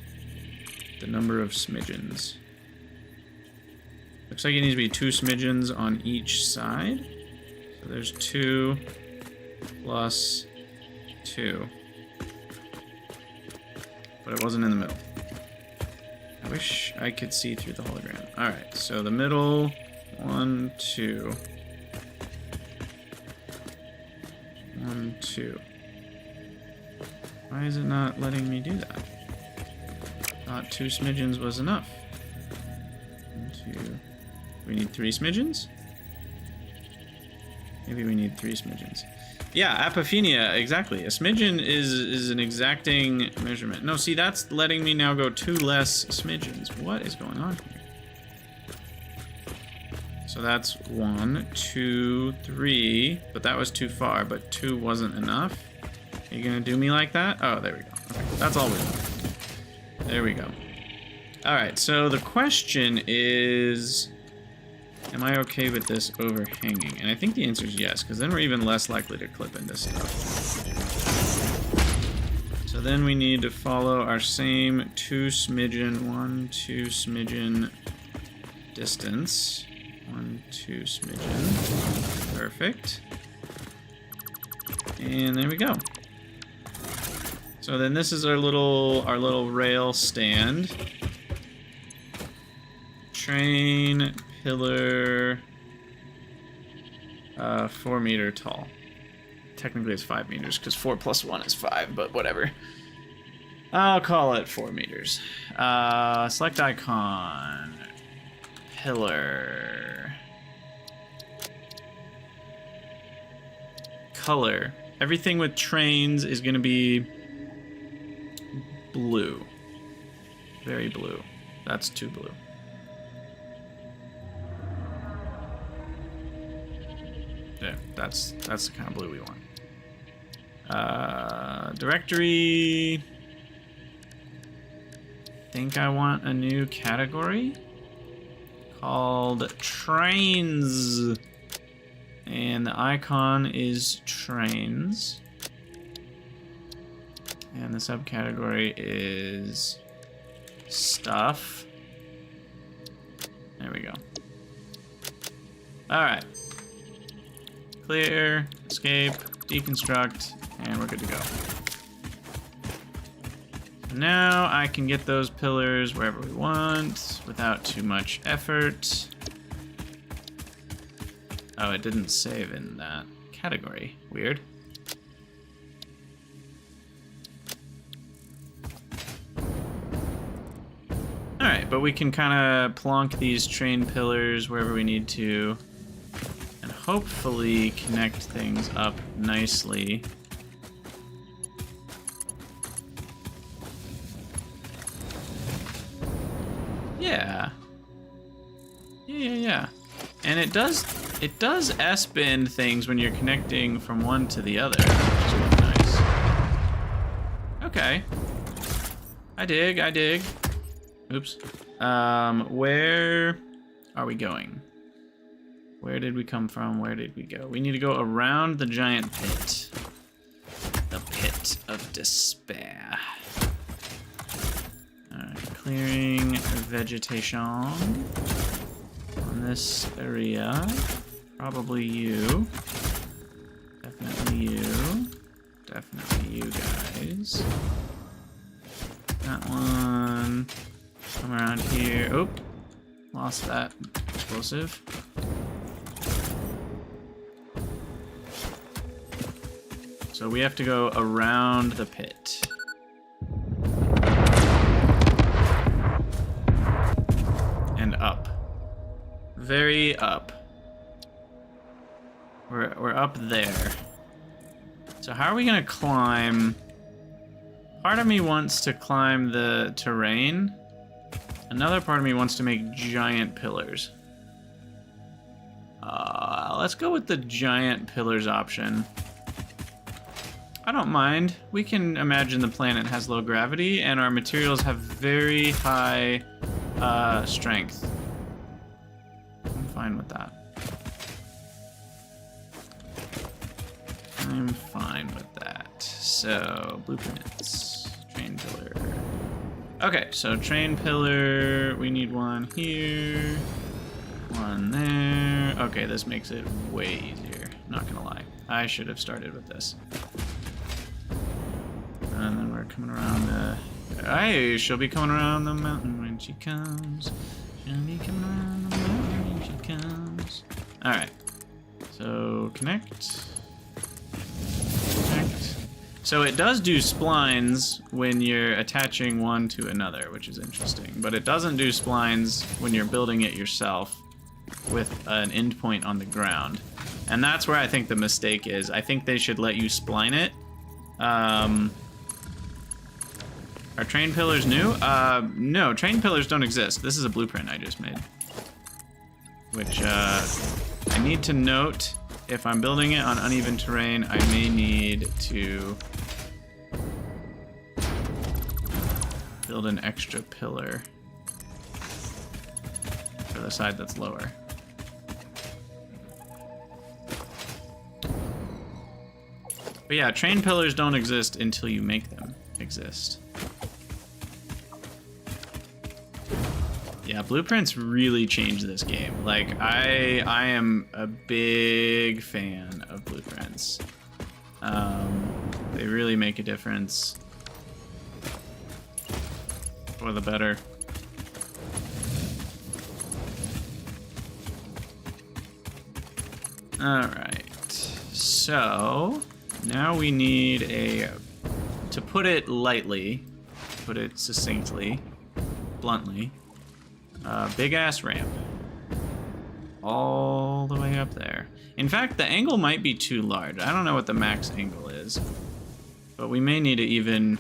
The number of smidgens. Looks like it needs to be 2 smidgens on each side. So there's 2 plus 2. But it wasn't in the middle. I wish I could see through the hologram. Alright, so the middle, 1, 2. 1, 2. Why is it not letting me do that? Thought 2 smidgens was enough. 1, 2. We need 3 smidgens? Maybe we need 3 smidgens. Yeah, apophenia, exactly. A smidgen is an exacting measurement. No, see, that's letting me now go 2 less smidgens. What is going on here? So that's 1, 2, 3, but that was too far, but 2 wasn't enough. Are you gonna do me like that? Oh, there we go. Okay, that's all we want. There we go. Alright, so the question is, am I okay with this overhanging? And I think the answer is yes, because then we're even less likely to clip into stuff. So then we need to follow our same 2 smidgen, 1, 2 smidgen distance. 1, 2 smidgen. Perfect. And there we go. So then this is our little rail stand. Train pillar 4 meter tall. Technically it's 5 meters because 4 plus 1 is 5, but whatever. I'll call it 4 meters. Select icon. Pillar. Color. Everything with trains is going to be blue. Very blue. That's too blue. Yeah, that's the kind of blue we want. Directory. I think I want a new category called trains. And the icon is trains. And the subcategory is stuff. There we go. Alright. Clear, escape, deconstruct, and we're good to go. Now I can get those pillars wherever we want without too much effort. Oh, it didn't save in that category. Weird. Alright, but we can kind of plonk these train pillars wherever we need to and hopefully connect things up nicely. Yeah. Yeah. And it does S-bend things when you're connecting from one to the other, which is really nice. Okay. I dig. Oops. Where are we going? Where did we come from? Where did we go? We need to go around the giant pit. The pit of despair. Alright, clearing vegetation on this area. Probably you. Definitely you. Definitely you guys. That one. Come around here. Oh, lost that explosive. So we have to go around the pit. And up. Very up. We're up there. So how are we gonna climb? Part of me wants to climb the terrain. Another part of me wants to make giant pillars. Let's go with the giant pillars option. I don't mind. We can imagine the planet has low gravity and our materials have very high strength. I'm fine with that. I'm fine with that. So, blueprints. Train pillar. Okay, so train pillar. We need one here. One there. Okay, this makes it way easier. Not gonna lie. I should have started with this. And then we're coming around the... she'll be coming around the mountain when she comes. She'll be coming around the mountain when she comes. Alright. So, connect. Connect. So it does do splines when you're attaching one to another, which is interesting. But it doesn't do splines when you're building it yourself with an endpoint on the ground. And that's where I think the mistake is. I think they should let you spline it. Are train pillars new? No, train pillars don't exist. This is a blueprint I just made. Which, I need to note, if I'm building it on uneven terrain, I may need to build an extra pillar for the side that's lower. But yeah, train pillars don't exist until you make them exist. Yeah, blueprints really change this game. Like, I am a big fan of blueprints. They really make a difference for the better. Alright, so now we need to put it lightly, put it succinctly, bluntly, big ass ramp all the way up there. In fact, the angle might be too large. I don't know what the max angle is, but we may need to even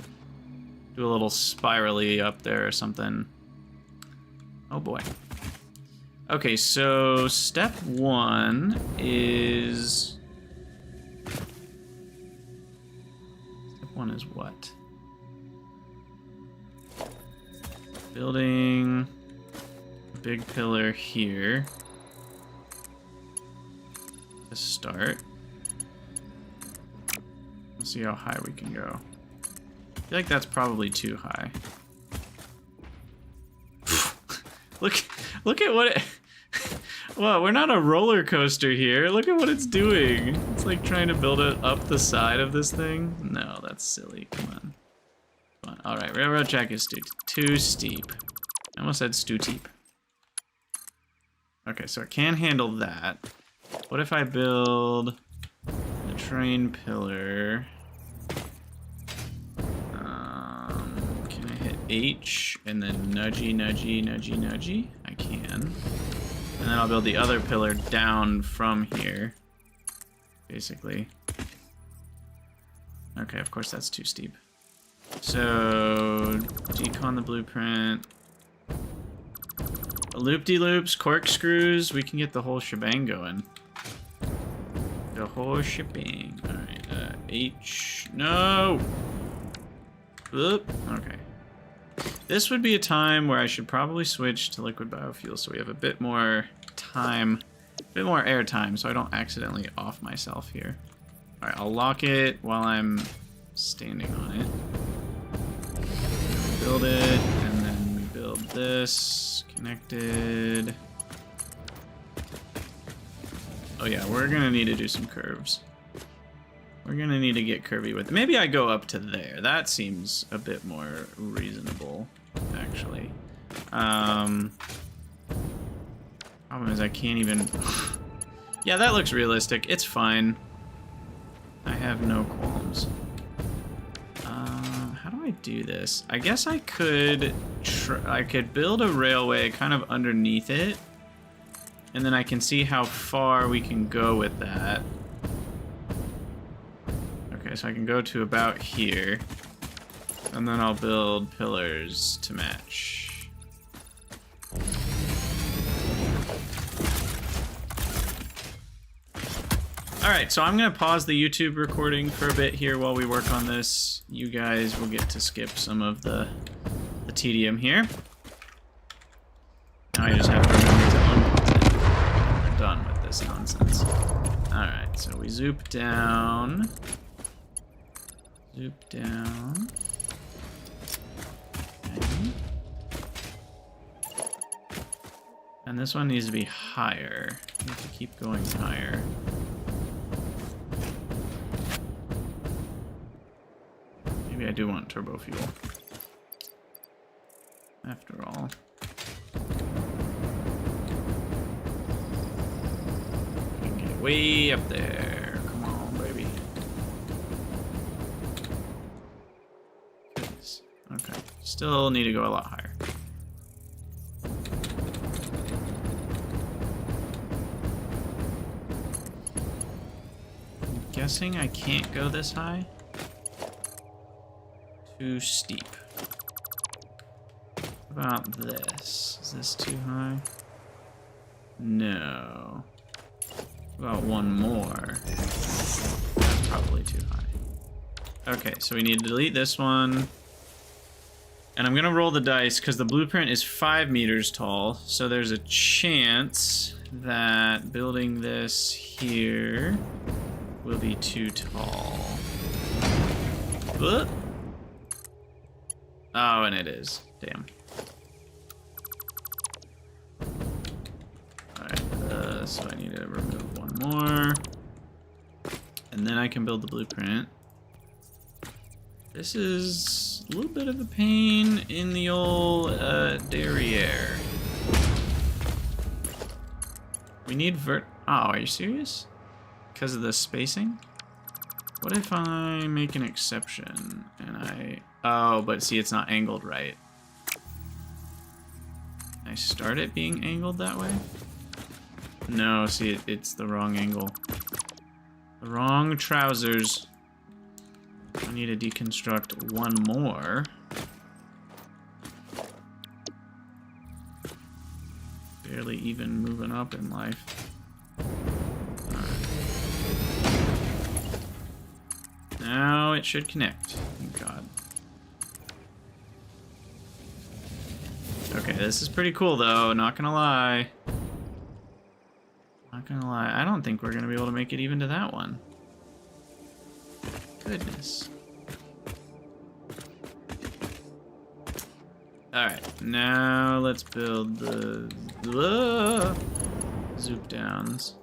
do a little spirally up there or something. Oh boy. Okay, so step one is... Step one is what? Building a big pillar here to start. Let's see how high we can go. I feel like that's probably too high. Look at what it... Well, we're not a roller coaster here. Look at what it's doing. It's like trying to build it up the side of this thing. No, that's silly. Come on. Come on. All right, railroad track is too steep. I almost said steep. Okay, so it can handle that. What if I build a train pillar? Can I hit H and then nudgy, nudgy, nudgy, nudgy? I can. And then I'll build the other pillar down from here, basically. Okay, of course that's too steep. So, decon the blueprint. Loop-de-loops, corkscrews, we can get the whole shebang going. The whole shebang. Alright, H, no! Oop, okay. This would be a time where I should probably switch to liquid biofuel so we have a bit more time, a bit more air time, so I don't accidentally off myself here. All right, I'll lock it while I'm standing on it. Build it, and then build this. Connected. Oh yeah, we're gonna need to do some curves. We're gonna need to get curvy with it. Maybe I go up to there. That seems a bit more reasonable, actually. Problem is I can't even... Yeah, that looks realistic. It's fine. I have no qualms. How do I do this? I guess I could build a railway kind of underneath it, and then I can see how far we can go with that. Okay, so I can go to about here, and then I'll build pillars to match. Alright, so I'm going to pause the YouTube recording for a bit here while we work on this. You guys will get to skip some of the tedium here. Now I just have to remember to unpause it. We're done with this nonsense. Alright, so we zoop down. Zoop down. Okay. And this one needs to be higher. We have to keep going higher. Maybe I do want turbo fuel. After all. Okay, way up there. Come on, baby. Goodness. Okay. Still need to go a lot higher. I'm guessing I can't go this high. Too steep. What about this? Is this too high? No. What about one more? That's probably too high. Okay, so we need to delete this one. And I'm gonna roll the dice because the blueprint is 5 meters tall, so there's a chance that building this here will be too tall. Whoop. Oh, and it is. Damn. Alright, so I need to remove one more. And then I can build the blueprint. This is a little bit of a pain in the old derriere. We need Oh, are you serious? Because of the spacing? What if I make an exception and I... Oh, but see, it's not angled right. Can I start it being angled that way? No, see, it's the wrong angle. The wrong trousers. I need to deconstruct one more. Barely even moving up in life. Now it should connect. Thank God. Okay, this is pretty cool though, not gonna lie. Not gonna lie, I don't think we're gonna be able to make it even to that one. Goodness. Alright, now let's build the zoop downs.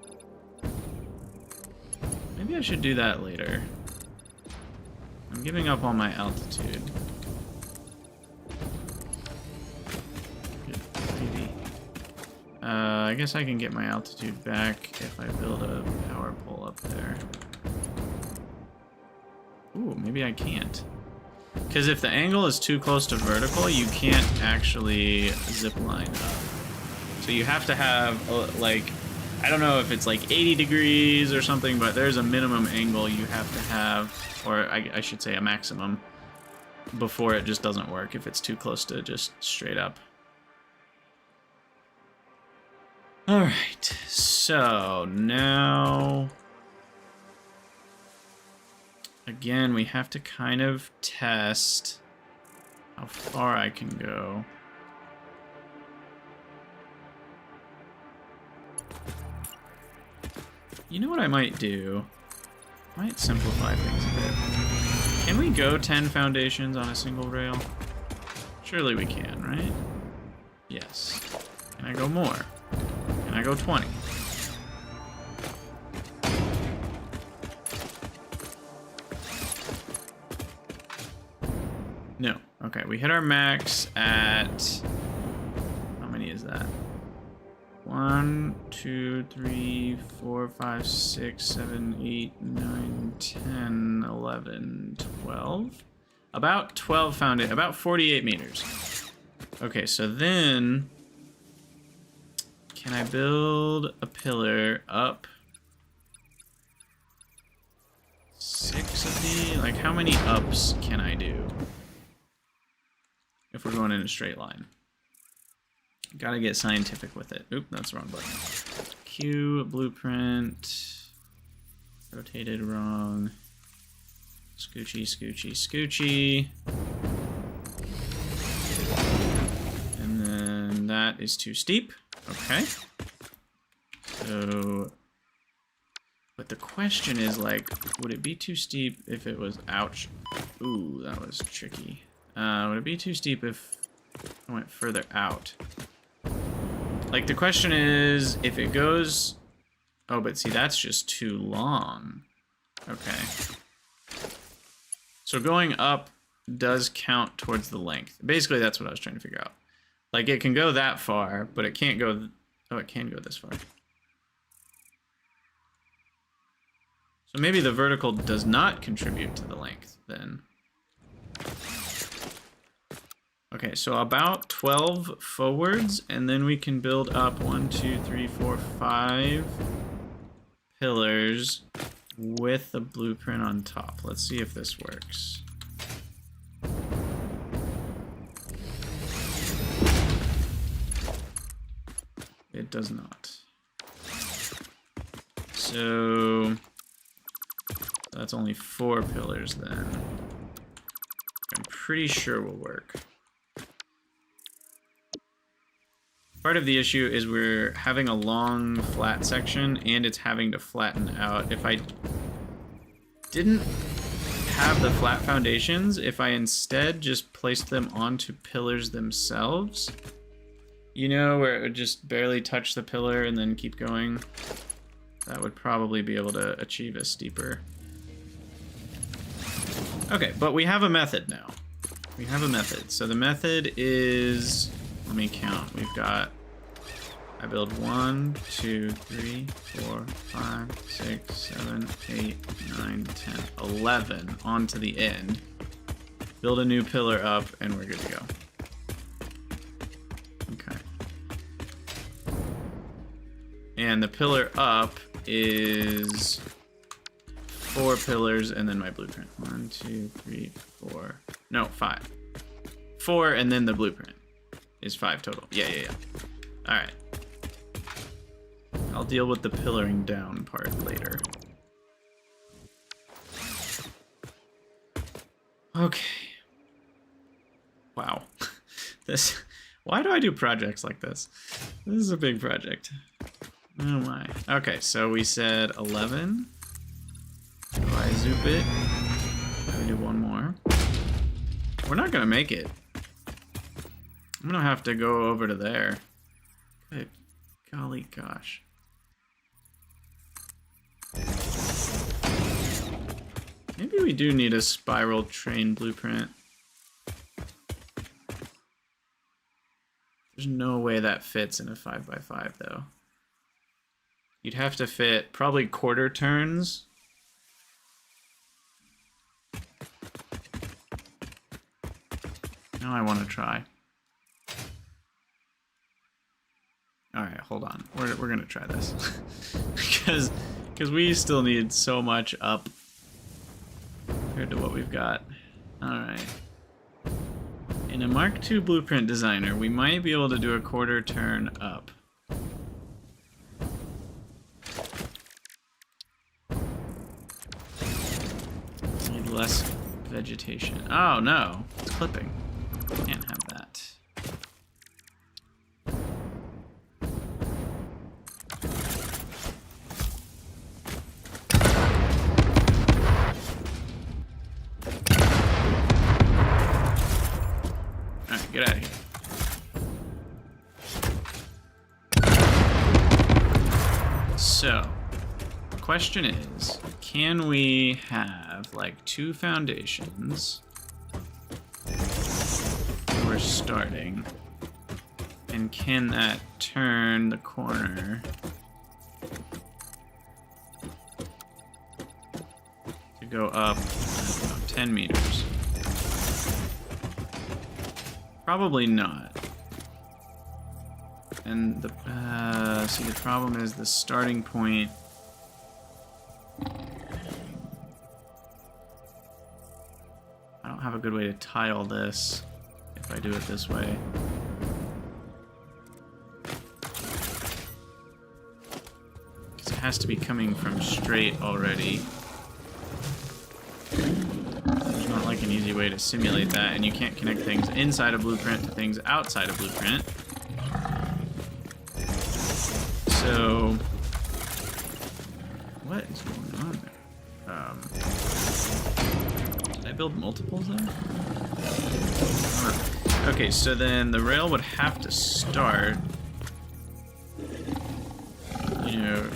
Maybe I should do that later. I'm giving up on my altitude. I guess I can get my altitude back if I build a power pole up there. Ooh, maybe I can't. Because if the angle is too close to vertical, you can't actually zip line up. So you have to have, like, I don't know if it's like 80 degrees or something, but there's a minimum angle you have to have, or I should say a maximum, before it just doesn't work if it's too close to just straight up. Alright, so now... Again, we have to kind of test how far I can go. You know what I might do? I might simplify things a bit. Can we go 10 foundations on a single rail? Surely we can, right? Yes. Can I go more? Can I go 20? No. Okay, we hit our max at... How many is that? 1, 2, 3, 4, 5, 6, 7, 8, 9, 10, 11, 12. About 12 foundation, about 48 meters. Okay, so then can I build a pillar up 6 of these? Like, how many ups can I do if we're going in a straight line? Gotta get scientific with it. Oop, that's the wrong button. Q, blueprint. Rotated wrong. Scoochy, scoochy, scoochy. And then that is too steep. Okay. So, but the question is, like, would it be too steep if it was, ouch. Ooh, that was tricky. Would it be too steep if I went further out? Like, the question is, if it goes... Oh, but see, that's just too long. Okay. So going up does count towards the length. Basically, that's what I was trying to figure out. Like, it can go that far, but it can't go... Oh, it can go this far. So maybe the vertical does not contribute to the length, then. Okay, so about 12 forwards, and then we can build up 1, 2, 3, 4, 5 pillars with the blueprint on top. Let's see if this works. It does not. So that's only 4 pillars then. I'm pretty sure will work. Part of the issue is we're having a long flat section and it's having to flatten out. If I didn't have the flat foundations, if I instead just placed them onto pillars themselves, you know, where it would just barely touch the pillar and then keep going, that would probably be able to achieve a steeper. Okay, but we have a method now. We have a method. So the method is... Let me count. We've got, I build 1, 2, 3, 4, 5, 6, 7, 8, 9, 10, 11 onto the end. Build a new pillar up, and we're good to go. Okay. And the pillar up is 4 pillars, and then my blueprint. 1, 2, 3, 4. No, 5. 4, and then the blueprint. Is 5 total. Yeah. Alright. I'll deal with the pillaring down part later. Okay. Wow. This... Why do I do projects like this? This is a big project. Oh my. Okay, so we said 11. So I zoop it. We do one more. We're not gonna make it. I'm gonna have to go over to there. Good golly gosh. Maybe we do need a spiral train blueprint. There's no way that fits in a 5x5 though. You'd have to fit probably quarter turns. Now I want to try. Alright, hold on. We're gonna try this. because we still need so much up compared to what we've got. Alright. In a Mark II blueprint designer, we might be able to do a quarter turn up. Need less vegetation. Oh no, it's clipping. Can't have that. Alright, get out of here. So, the question is, can we have like 2 foundations? We're starting. And can that turn the corner to go up, I don't know, 10 meters? Probably not. And the see, the problem is the starting point. I don't have a good way to tile this if I do it this way. Because it has to be coming from straight already. There's not like an easy way to simulate that, and you can't connect things inside a blueprint to things outside a blueprint. So, what is going on there? Did I build multiples there? Okay, so then the rail would have to start, you know,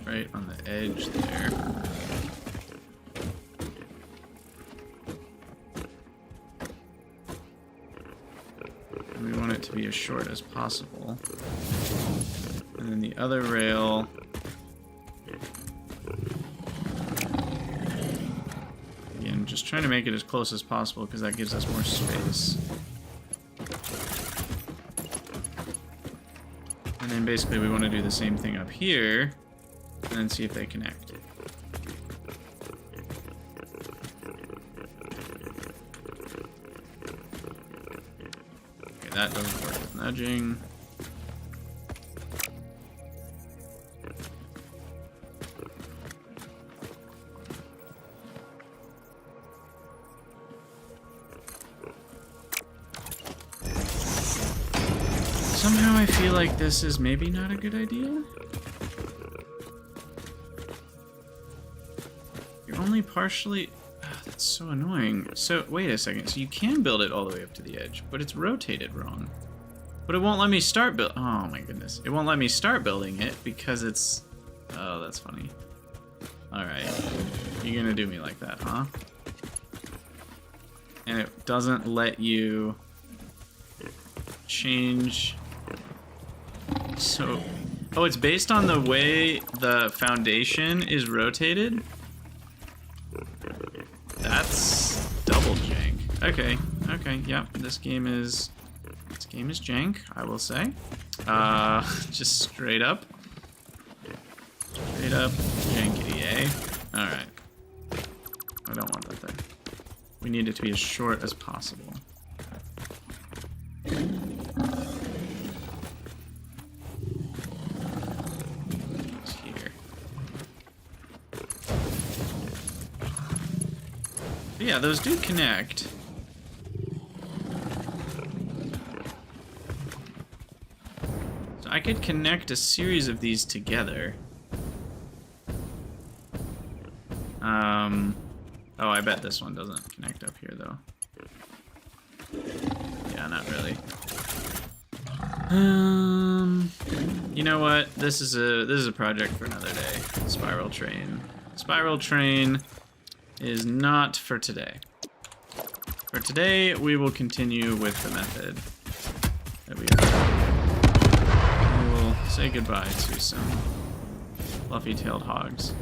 right on the edge there. And we want it to be as short as possible. And then the other rail, again, just trying to make it as close as possible because that gives us more space. And then basically we want to do the same thing up here and then see if they connect. Okay, that doesn't work with nudging. Somehow I feel like this is maybe not a good idea. You're only partially... Oh, that's so annoying. So, wait a second. So you can build it all the way up to the edge, but it's rotated wrong. But it won't let me start build... Oh my goodness. It won't let me start building it because it's... Oh, that's funny. Alright. You're gonna do me like that, huh? And it doesn't let you change... So, oh, it's based on the way the foundation is rotated? That's double jank. Okay, okay, yep, this game is jank, I will say. Just straight up jankety, eh? Alright. I don't want that there. We need it to be as short as possible. Yeah, those do connect. So I could connect a series of these together. Oh, I bet this one doesn't connect up here though. Yeah, not really. You know what? This is a project for another day. Spiral train. Spiral train is not for today. For today, we will continue with the method that we are. We will say goodbye to some fluffy-tailed hogs.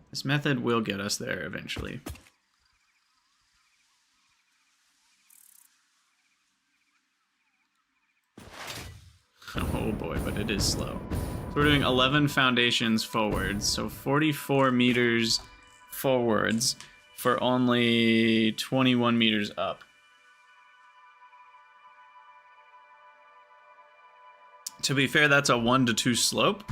This method will get us there eventually. Oh boy, but it is slow. So we're doing 11 foundations forwards, so 44 meters forwards for only 21 meters up. To be fair, that's a 1 to 2 slope.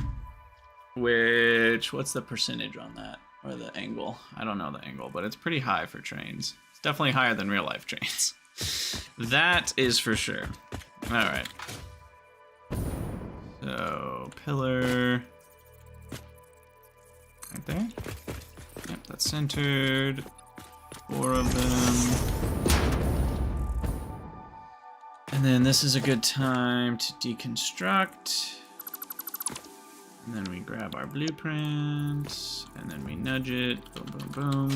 Which, what's the percentage on that? Or the angle? I don't know the angle, but it's pretty high for trains. It's definitely higher than real life trains. That is for sure. All right. So, pillar. Right there. Yep, that's centered. 4 of them. And then this is a good time to deconstruct. And then we grab our blueprint, and then we nudge it. Boom, boom, boom.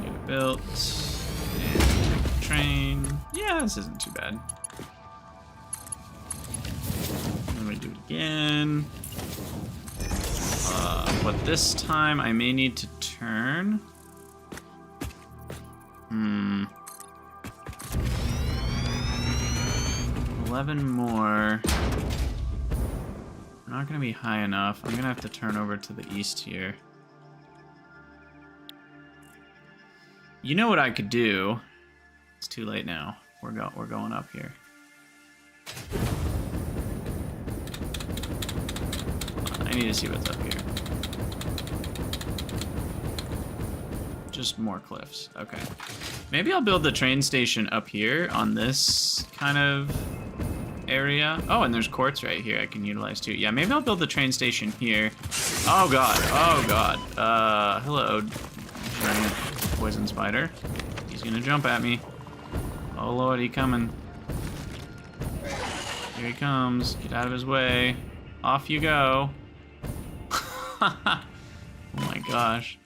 Get it built. And take the train. Yeah, this isn't too bad. And then we do it again. But this time I may need to turn. 11 more. We're not gonna be high enough. I'm gonna have to turn over to the east here. You know what I could do? It's too late now. We're going up here. I need to see what's up here. Just more cliffs. Okay. Maybe I'll build the train station up here on this kind of area. Oh, and there's quartz right here I can utilize too. Yeah, maybe I'll build the train station here. Oh god. Oh god. Hello, giant poison spider. He's gonna jump at me. Oh lord, he coming. Here he comes. Get out of his way. Off you go. Oh my gosh.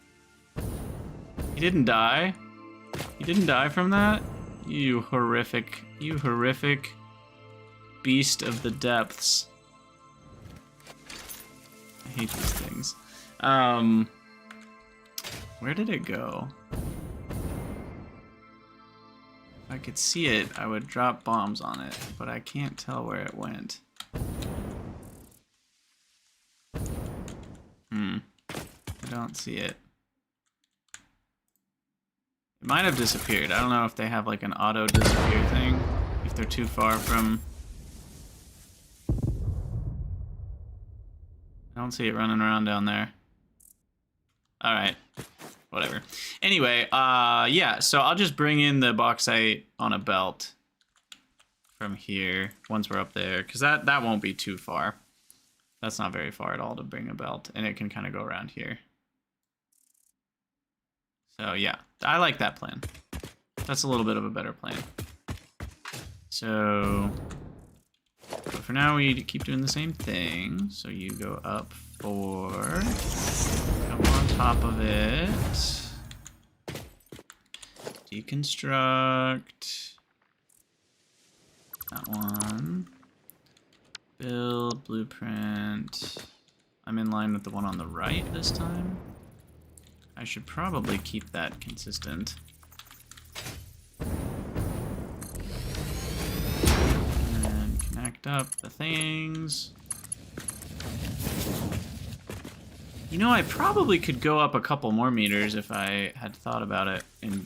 He didn't die? He didn't die from that? You horrific beast of the depths. I hate these things. Where did it go? If I could see it, I would drop bombs on it, but I can't tell where it went. I don't see it. It might have disappeared. I don't know if they have like an auto disappear thing, if they're too far from... I don't see it running around down there. Alright. Whatever. Anyway, yeah, so I'll just bring in the bauxite on a belt from here once we're up there, because that won't be too far. That's not very far at all to bring a belt, and it can kind of go around here. So yeah, I like that plan. That's a little bit of a better plan. So, but for now we keep doing the same thing. So you go up 4, come on top of it, deconstruct, that one, build, blueprint. I'm in line with the one on the right this time. I should probably keep that consistent. And connect up the things. You know, I probably could go up a couple more meters if I had thought about it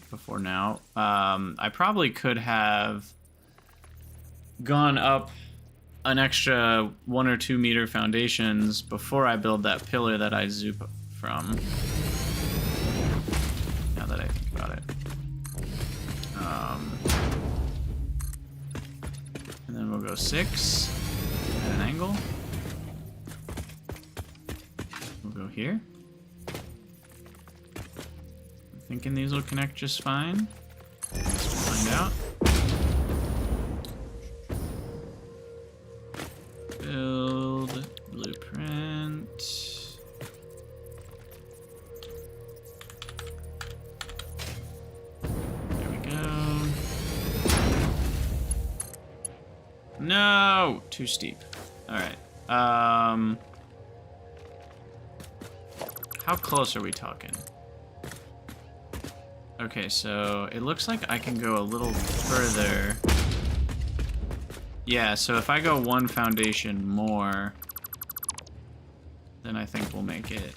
before now. I probably could have gone up an extra 1 or 2 meter foundations before I build that pillar that I zoop from. Now that I think about it. And then we'll go 6 at an angle. We'll go here. I'm thinking these will connect just fine. Let's find out. Build, blueprint. There we go. No! Too steep. Alright. How close are we talking? Okay, so it looks like I can go a little further. Yeah, so if I go 1 foundation more, then I think we'll make it.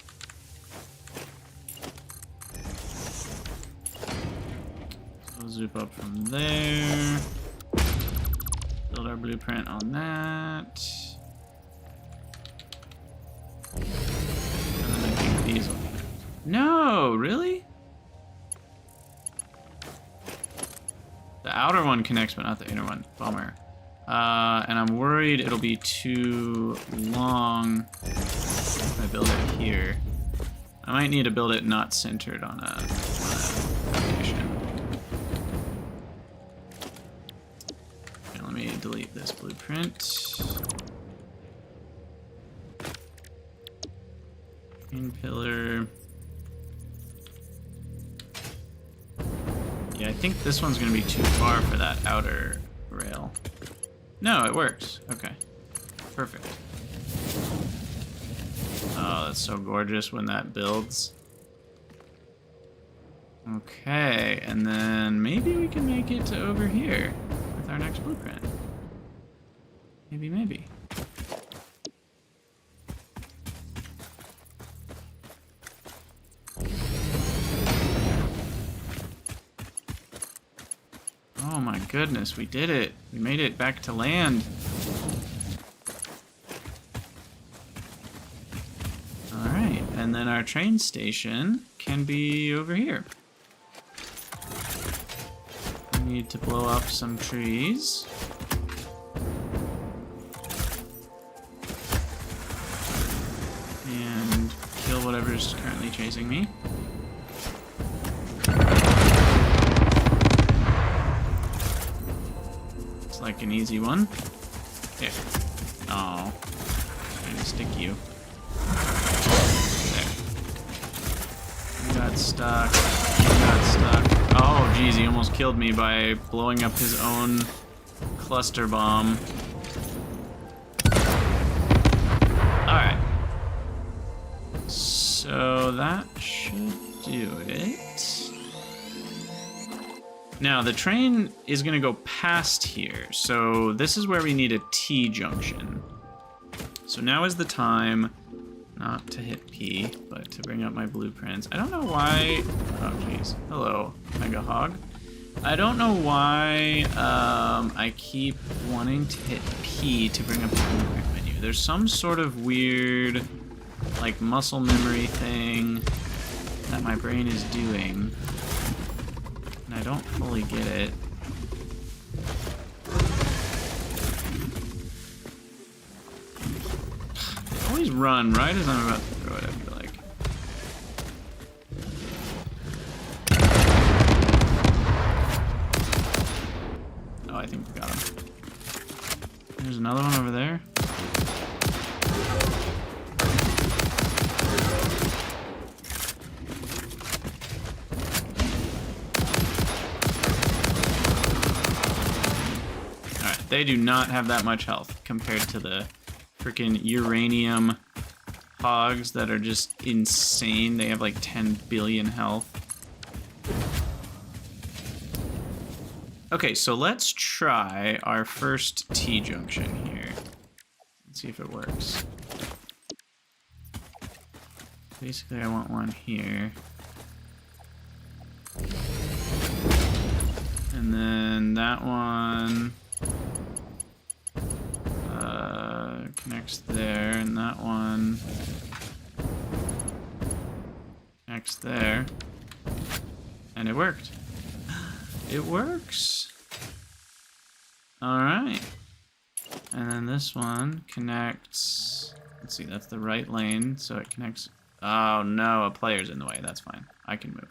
So we'll zoop up from there. Build our blueprint on that. No, really? The outer one connects, but not the inner one. Bummer. And I'm worried it'll be too long if I build it here. I might need to build it not centered on a foundation. Okay, let me delete this blueprint. Green pillar. Yeah, I think this one's gonna be too far for that outer rail. No, it works. Okay. Perfect. Oh, that's so gorgeous when that builds. Okay, and then maybe we can make it to over here with our next blueprint. Maybe. Oh my goodness, we did it. We made it back to land. Alright, and then our train station can be over here. We need to blow up some trees. And kill whatever's currently chasing me. Like an easy one. There. Oh. Trying to stick you. There. You got stuck. You got stuck. Oh, geez, he almost killed me by blowing up his own cluster bomb. Alright. So that should do it. Now, the train is going to go past here, so this is where we need a T-junction. So now is the time, not to hit P, but to bring up my blueprints. I don't know why... Oh, jeez. Hello, Mega Hog. I don't know why I keep wanting to hit P to bring up the blueprint menu. There's some sort of weird, like, muscle memory thing that my brain is doing. And I don't fully get it. They always run right as I'm about to throw it, I feel like. Oh, I think we got him. There's another one over there. They do not have that much health compared to the freaking uranium hogs that are just insane. They have like 10 billion health. Okay, so let's try our first T-junction here. Let's see if it works. Basically, I want one here. And then that one... connects there, and that one connects there, and it worked. It works. All right, and then this one connects. Let's see, that's the right lane, so it connects. Oh no, a player's in the way. That's fine. I can move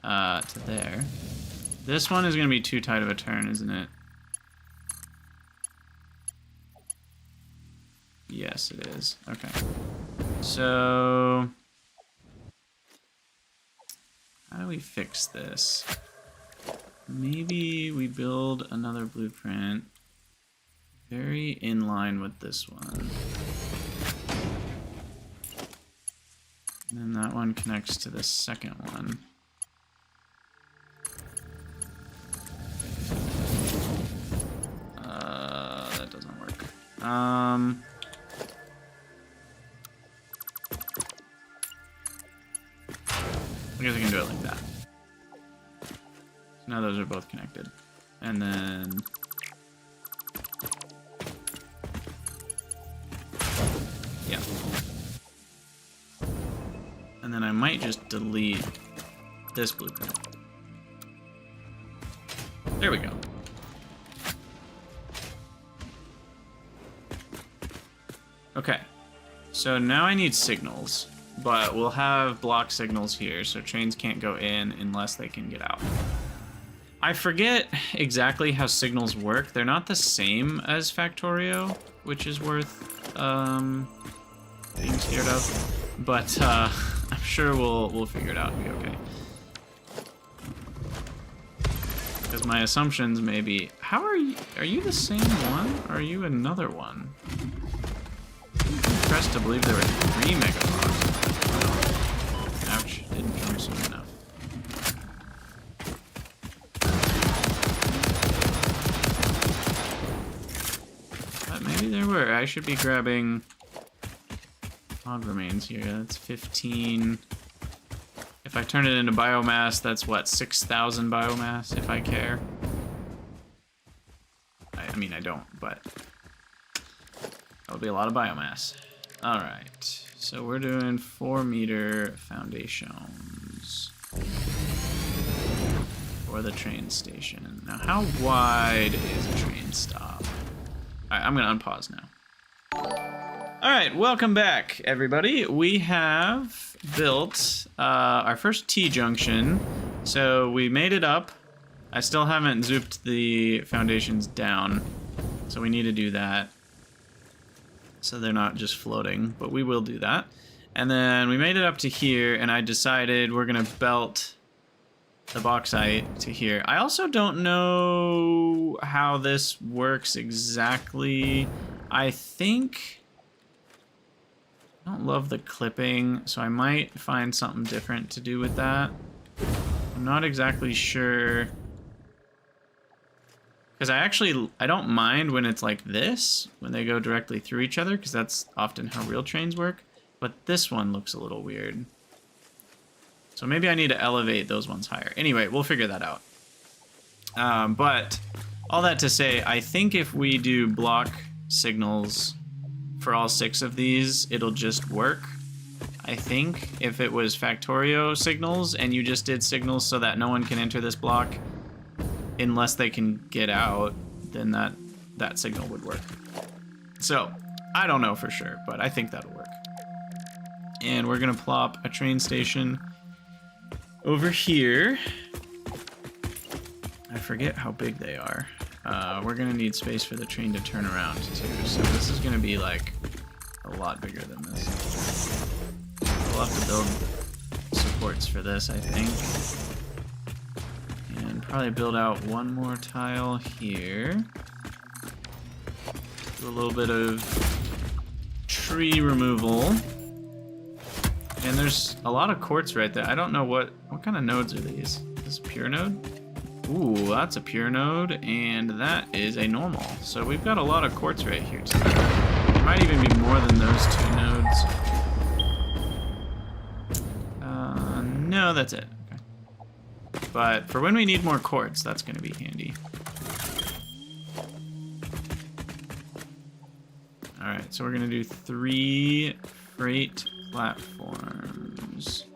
to there. This one is going to be too tight of a turn, isn't it? Yes, it is. Okay. So, how do we fix this? Maybe we build another blueprint very in line with this one. And then that one connects to the second one. That doesn't work. I guess I can do it like that. So now those are both connected. And then... yeah. And then I might just delete this blueprint. There we go. Okay, so now I need signals, but we'll have block signals here, so trains can't go in unless they can get out. I forget exactly how signals work. They're not the same as Factorio, which is worth being scared of, but I'm sure we'll figure it out and be okay. Because my assumptions may be, how are you the same one, or are you another one? I'm impressed to believe there were 3 megablocks. Ouch, didn't come soon enough. But maybe there were. I should be grabbing log remains here. That's 15. If I turn it into biomass, that's what, 6,000 biomass, if I care. I mean, I don't, but that would be a lot of biomass. All right, so we're doing 4-meter foundations for the train station. Now, how wide is a train stop? All right, I'm gonna unpause now. All right, welcome back, everybody. We have built our first T-junction, so we made it up. I still haven't zooped the foundations down, so we need to do that so they're not just floating, but we will do that. And then we made it up to here, and I decided we're gonna belt the bauxite to here. I also don't know how this works exactly. I think I don't love the clipping, so I might find something different to do with that. I'm not exactly sure. Because I don't mind when it's like this, when they go directly through each other, because that's often how real trains work. But this one looks a little weird. So maybe I need to elevate those ones higher. Anyway, we'll figure that out. But all that to say, I think if we do block signals for all 6 of these, it'll just work. I think if it was Factorio signals and you just did signals so that no one can enter this block unless they can get out, then that signal would work. So I don't know for sure, but I think that'll work. And we're gonna plop a train station over here. I forget how big they are. We're gonna need space for the train to turn around too, so this is gonna be like a lot bigger than this. We'll have to build supports for this, I think. And probably build out one more tile here. Do a little bit of tree removal. And there's a lot of quartz right there. I don't know what kind of nodes are these? Is this a pure node? Ooh, that's a pure node, and that is a normal. So we've got a lot of quartz right here too. There might even be more than those 2 nodes. No, that's it. Okay. But for when we need more quartz, that's going to be handy. All right, so we're going to do 3 freight platforms.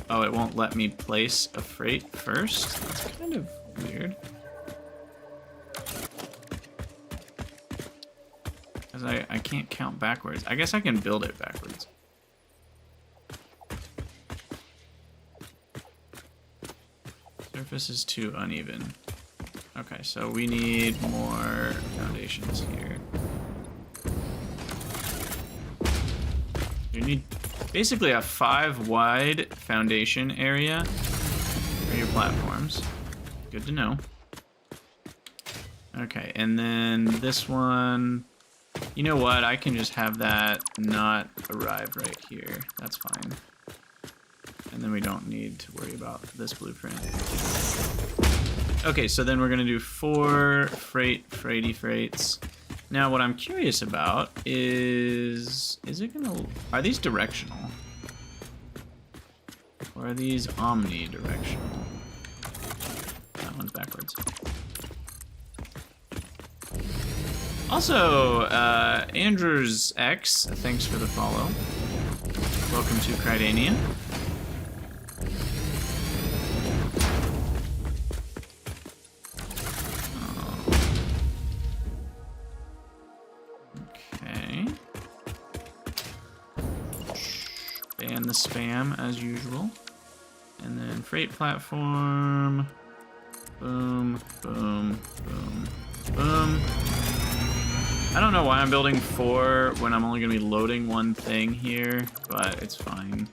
Oh, it won't let me place a freight first? That's kind of weird. Because I can't count backwards. I guess I can build it backwards. Surface is too uneven. Okay, so we need more foundations here. You need basically a 5-wide foundation area for your platforms. Good to know. Okay, and then this one, you know what? I can just have that not arrive right here. That's fine. And then we don't need to worry about this blueprint. Okay, so then we're gonna do 4 freights. Now, what I'm curious about is it gonna, are these directional? Or are these omnidirectional? That one's backwards. Also, Andrews X, thanks for the follow. Welcome to Crydania. and the spam as usual. And then freight platform. Boom, boom, boom, boom. I don't know why I'm building 4 when I'm only going to be loading 1 thing here, but it's fine.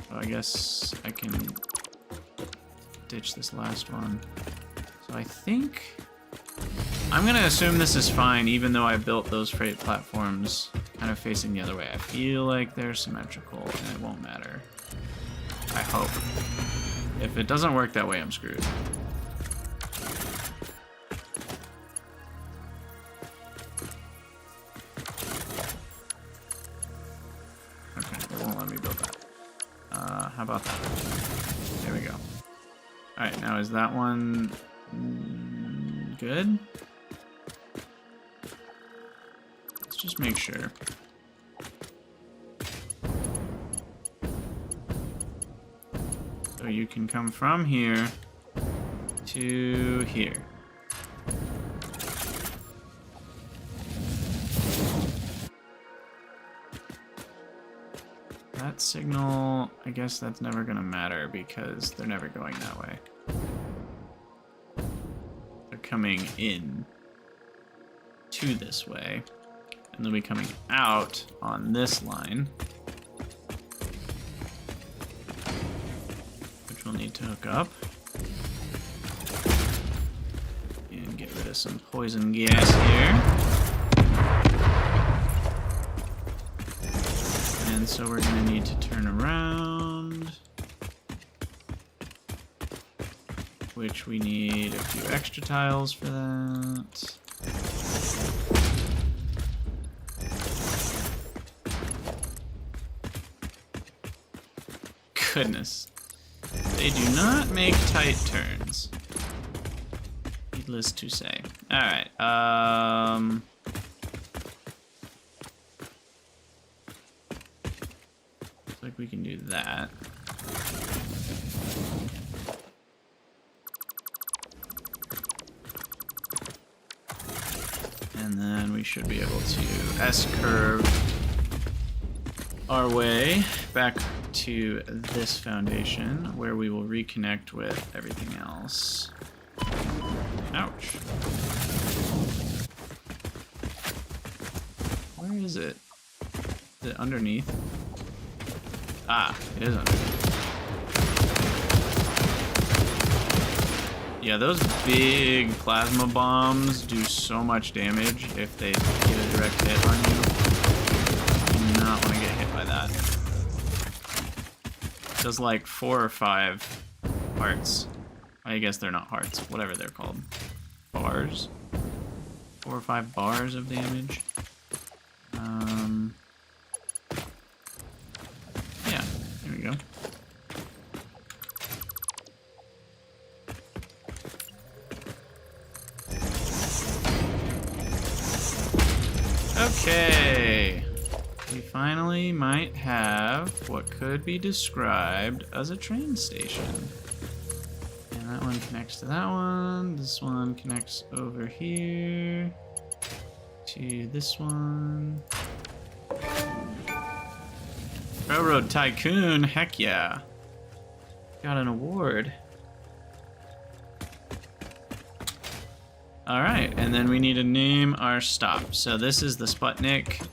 So I guess I can ditch this last one. So I think I'm going to assume this is fine, even though I built those freight platforms kind of facing the other way. I feel like they're symmetrical and it won't matter. I hope. If it doesn't work that way, I'm screwed. Okay, it won't let me build that. How about that? There we go. Alright, now is that one good? Let's just make sure. So you can come from here to here. That signal, I guess that's never gonna matter because they're never going that way. They're coming in to this way, and they'll be coming out on this line, which we'll need to hook up. And get rid of some poison gas here. And so we're going to need to turn around, which we need a few extra tiles for that. Goodness. They do not make tight turns. Needless to say. Alright, looks like we can do that. And then we should be able to S-curve our way back to this foundation where we will reconnect with everything else. Ouch. Where is it? Is it underneath? Ah, it is underneath. Yeah, those big plasma bombs do so much damage if they get a direct hit on you. You do not want to get hit by that. It does like 4 or 5 hearts. I guess they're not hearts, whatever they're called. Bars? 4 or 5 bars of damage. Yeah, there we go. Okay. We finally might have what could be described as a train station. And that one connects to that one. This one connects over here to this one. Railroad Tycoon, heck yeah. Got an award. Alright, and then we need to name our stop. So this is the Sputnik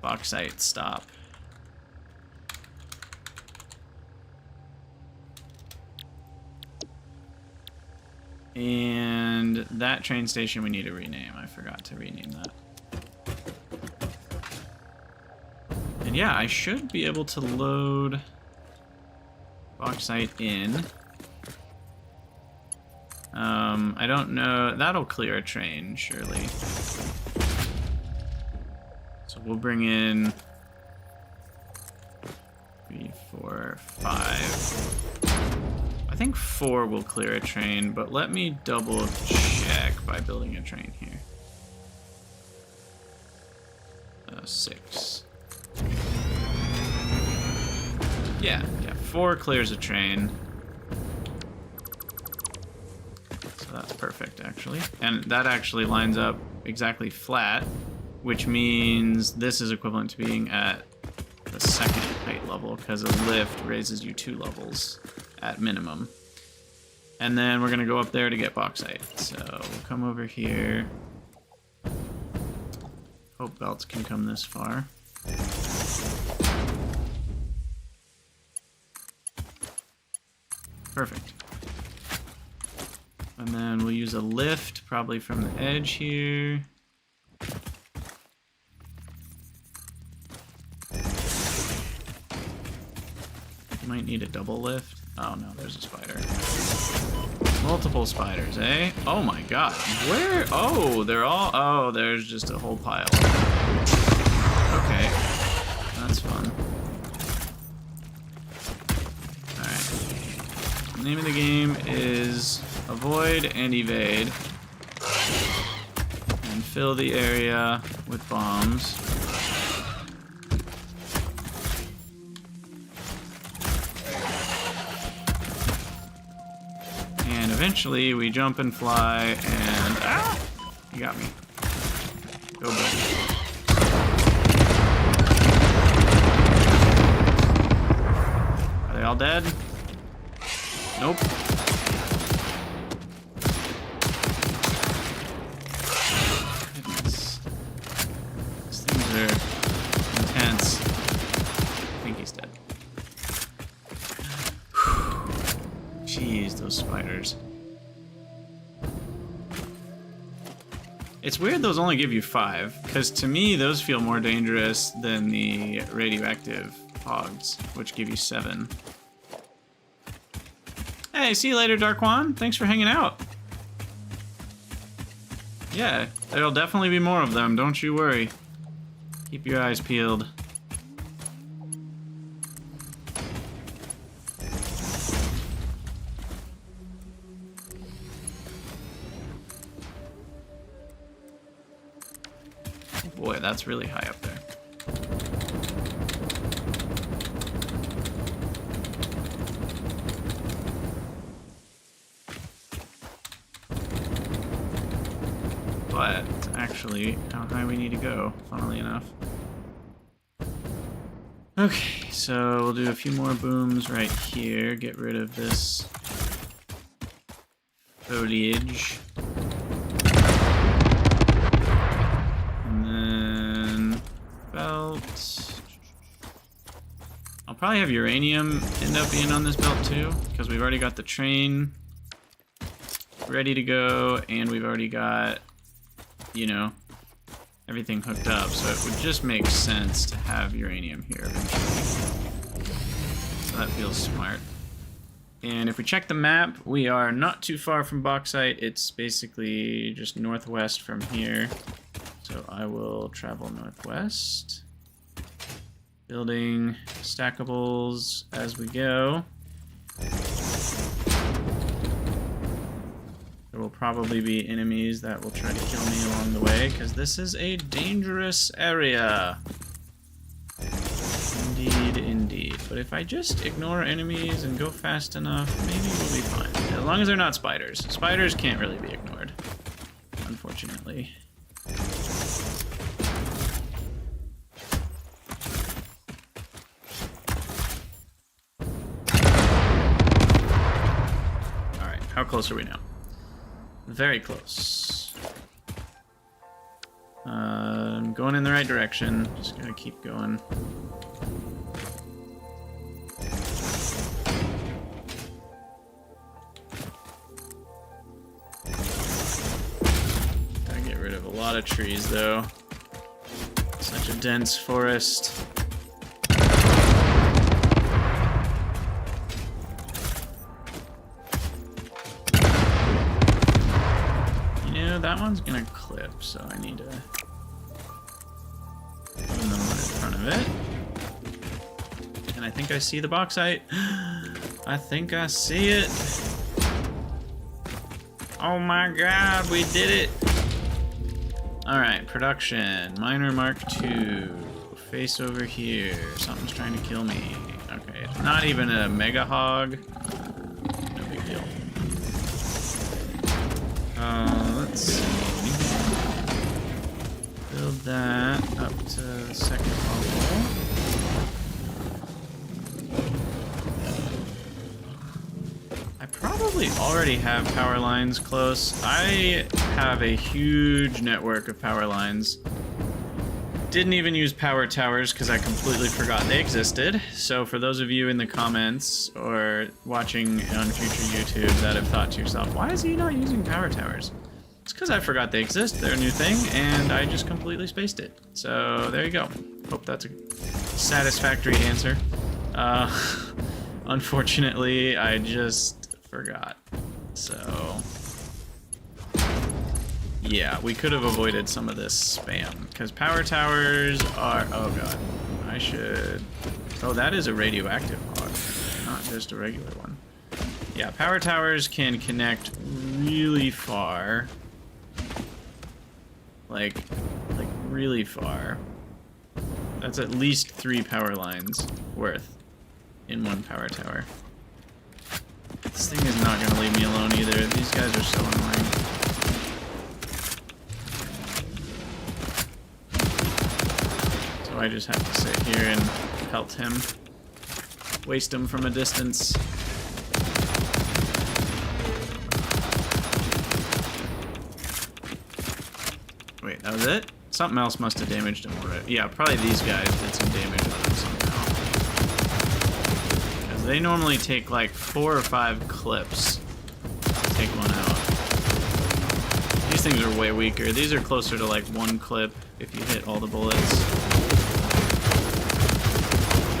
Bauxite stop. And that train station we need to rename. I forgot to rename that. And yeah, I should be able to load bauxite in. I don't know. That'll clear a train, surely. So we'll bring in 3, 4, 5. I think 4 will clear a train, but let me double check by building a train here. 6. Yeah, 4 clears a train. So that's perfect, actually. And that actually lines up exactly flat, which means this is equivalent to being at the second height level, because a lift raises you 2 levels at minimum. And then we're gonna go up there to get bauxite. So we'll come over here. Hope belts can come this far. Perfect. And then we'll use a lift, probably from the edge here. Might need a double lift. Oh no, there's a spider. Multiple spiders, eh? Oh my god. Where? Oh, they're all... Oh, there's just a whole pile. Okay. That's fun. Alright. The name of the game is avoid and evade. And fill the area with bombs. And eventually we jump and fly and... Ah! You got me. Go, buddy. Are they all dead? Nope. Goodness. These things are intense. I think he's dead. Jeez, those spiders. It's weird those only give you 5, because to me those feel more dangerous than the radioactive hogs, which give you 7. Hey, see you later, Darkwan. Thanks for hanging out. Yeah, there'll definitely be more of them, don't you worry. Keep your eyes peeled. Boy, that's really high up there. But actually, how high we need to go, funnily enough. Okay, so we'll do a few more booms right here. Get rid of this foliage. I'll probably have uranium end up being on this belt too, because we've already got the train ready to go, and we've already got, you know, everything hooked up, so it would just make sense to have uranium here eventually. So that feels smart. And if we check the map, we are not too far from bauxite. It's basically just northwest from here. So I will travel northwest. Building stackables as we go. There will probably be enemies that will try to kill me along the way, because this is a dangerous area. Indeed, indeed. But if I just ignore enemies and go fast enough, maybe we'll be fine. As long as they're not spiders. Spiders can't really be ignored, unfortunately. How close are we now? Very close. I'm going in the right direction. Just gotta keep going. Gotta get rid of a lot of trees, though. Such a dense forest. That one's gonna clip, so I need to put another one in front of it. And I think I see the bauxite. I think I see it. Oh my god, we did it! Alright, production. Miner Mark II. Face over here. Something's trying to kill me. Okay, it's not even a mega hog. No big deal. Let's see. Build that up to the second level. probably already have power lines close. I have a huge network of power lines. Didn't even use power towers because I completely forgot they existed. So for those of you in the comments or watching on future YouTube that have thought to yourself, why is he not using power towers? It's because I forgot they exist. They're a new thing, and I just completely spaced it. So there you go. Hope that's a satisfactory answer. Unfortunately, I just forgot. So yeah, we could have avoided some of this spam, because power towers are... Oh god, I should... Oh, that is a radioactive hog, not just a regular one. Yeah, power towers can connect really far. Like really far. That's at least 3 power lines worth in one power tower. This thing is not gonna leave me alone either. These guys are so annoying. So I just have to sit here and pelt him. Waste him from a distance. Wait, that was it? Something else must have damaged him already. Yeah, probably these guys did some damage on him somehow. Because they normally take like 4 or 5 clips to take one out. These things are way weaker. These are closer to like 1 clip if you hit all the bullets.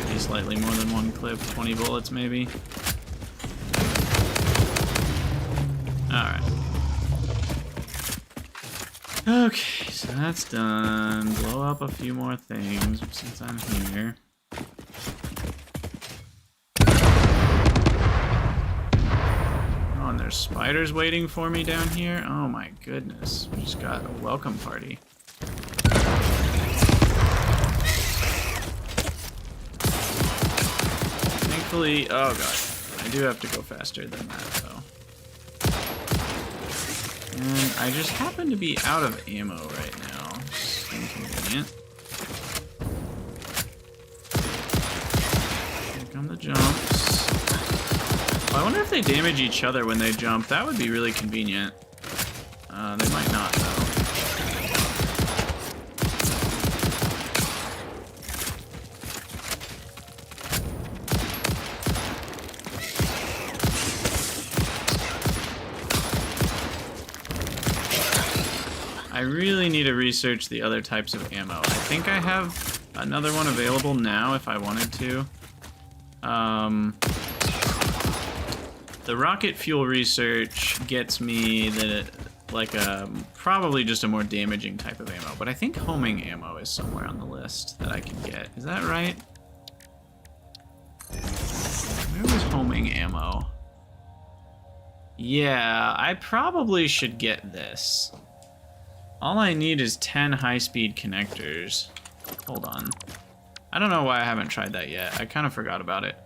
Maybe slightly more than 1 clip, 20 bullets maybe. Alright. Okay, so that's done. Blow up a few more things since I'm here. Oh, and there's spiders waiting for me down here? Oh my goodness. We just got a welcome party. Thankfully, oh god. I do have to go faster than that though. And I just happen to be out of ammo right now. It's inconvenient. Here come the jumps. Oh, I wonder if they damage each other when they jump. That would be really convenient. They might not, though. I really need to research the other types of ammo. I think I have another one available now if I wanted to. The rocket fuel research gets me probably just a more damaging type of ammo, but I think homing ammo is somewhere on the list that I can get. Is that right? Where was homing ammo? Yeah, I probably should get this. All I need is 10 high-speed connectors. Hold on. I don't know why I haven't tried that yet. I kind of forgot about it.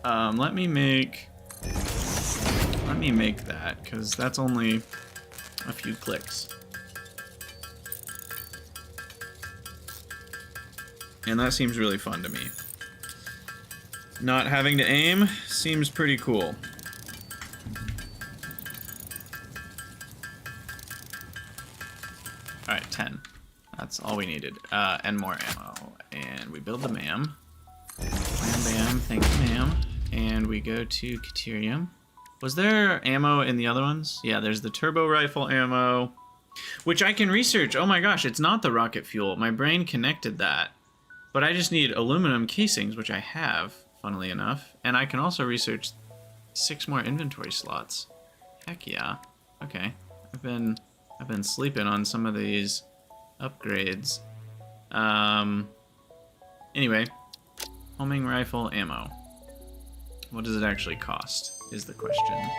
Let me make that, because that's only a few clicks. And that seems really fun to me. Not having to aim seems pretty cool. Alright, 10. That's all we needed. And more ammo. And we build the MAM. Bam, bam, thank you, ma'am. And we go to Caterium. Was there ammo in the other ones? Yeah, there's the turbo rifle ammo, which I can research. Oh my gosh, it's not the rocket fuel. My brain connected that. But I just need aluminum casings, which I have, funnily enough. And I can also research 6 more inventory slots. Heck yeah. Okay. I've been sleeping on some of these upgrades. Anyway, homing rifle ammo. What does it actually cost, is the question.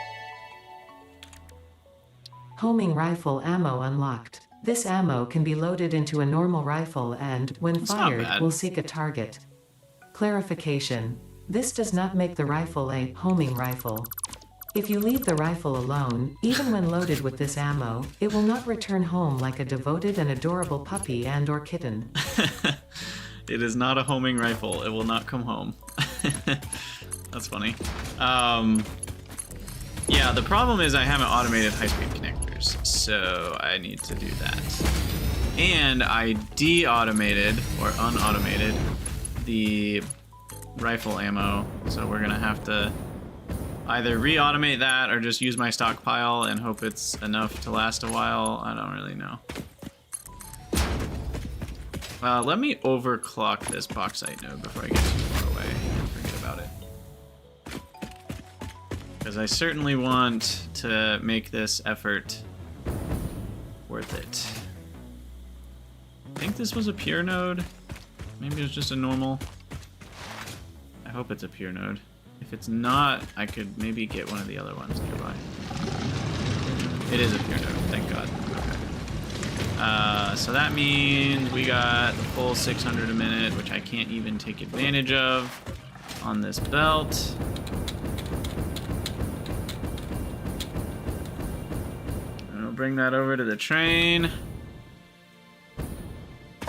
Homing rifle ammo unlocked. This ammo can be loaded into a normal rifle and, when That's fired, will seek a target. Clarification. This does not make the rifle a homing rifle. If you leave the rifle alone, even when loaded with this ammo, it will not return home like a devoted and adorable puppy and/or kitten. It is not a homing rifle. It will not come home. That's funny. Yeah, the problem is I haven't automated high-speed connectors, so I need to do that. And I de-automated, or unautomated, the rifle ammo, so we're gonna have to either re-automate that or just use my stockpile and hope it's enough to last a while. I don't really know. Let me overclock this bauxite node before I get too far away and forget about it. Because I certainly want to make this effort worth it. I think this was a pure node. Maybe it was just a normal. I hope it's a pure node. If it's not, I could maybe get one of the other ones nearby. It is a pure node, thank God. Okay. So that means we got the full 600 a minute, which I can't even take advantage of on this belt. And we'll bring that over to the train.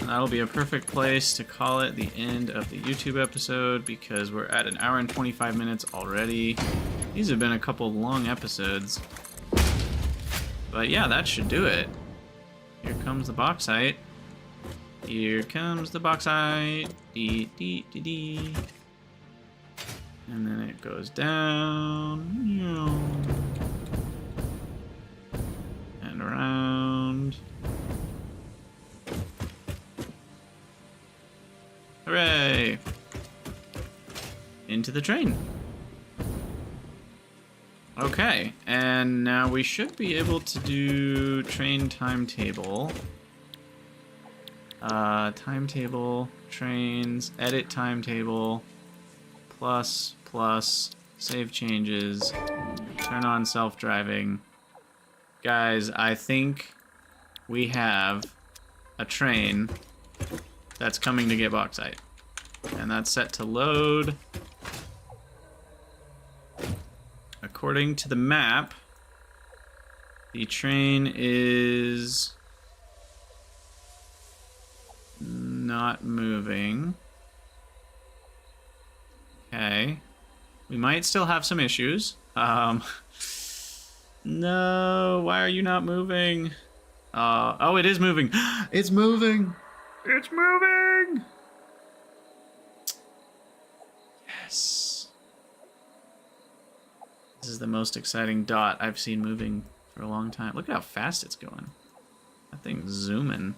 That'll be a perfect place to call it the end of the YouTube episode because we're at 1 hour and 25 minutes already. These have been a couple long episodes. But yeah, that should do it. Here comes the bauxite. Here comes the bauxite. Dee, dee, dee, dee. And then it goes down. And around. Hooray! Into the train. Okay, and now we should be able to do train timetable. Timetable, trains, edit timetable, plus, save changes, turn on self-driving. Guys, I think we have a train that's coming to get bauxite. And that's set to load. According to the map, the train is not moving. Okay. We might still have some issues. No, why are you not moving? Oh, it is moving. It's moving. It's moving! Yes. This is the most exciting dot I've seen moving for a long time. Look at how fast it's going. That thing's zooming.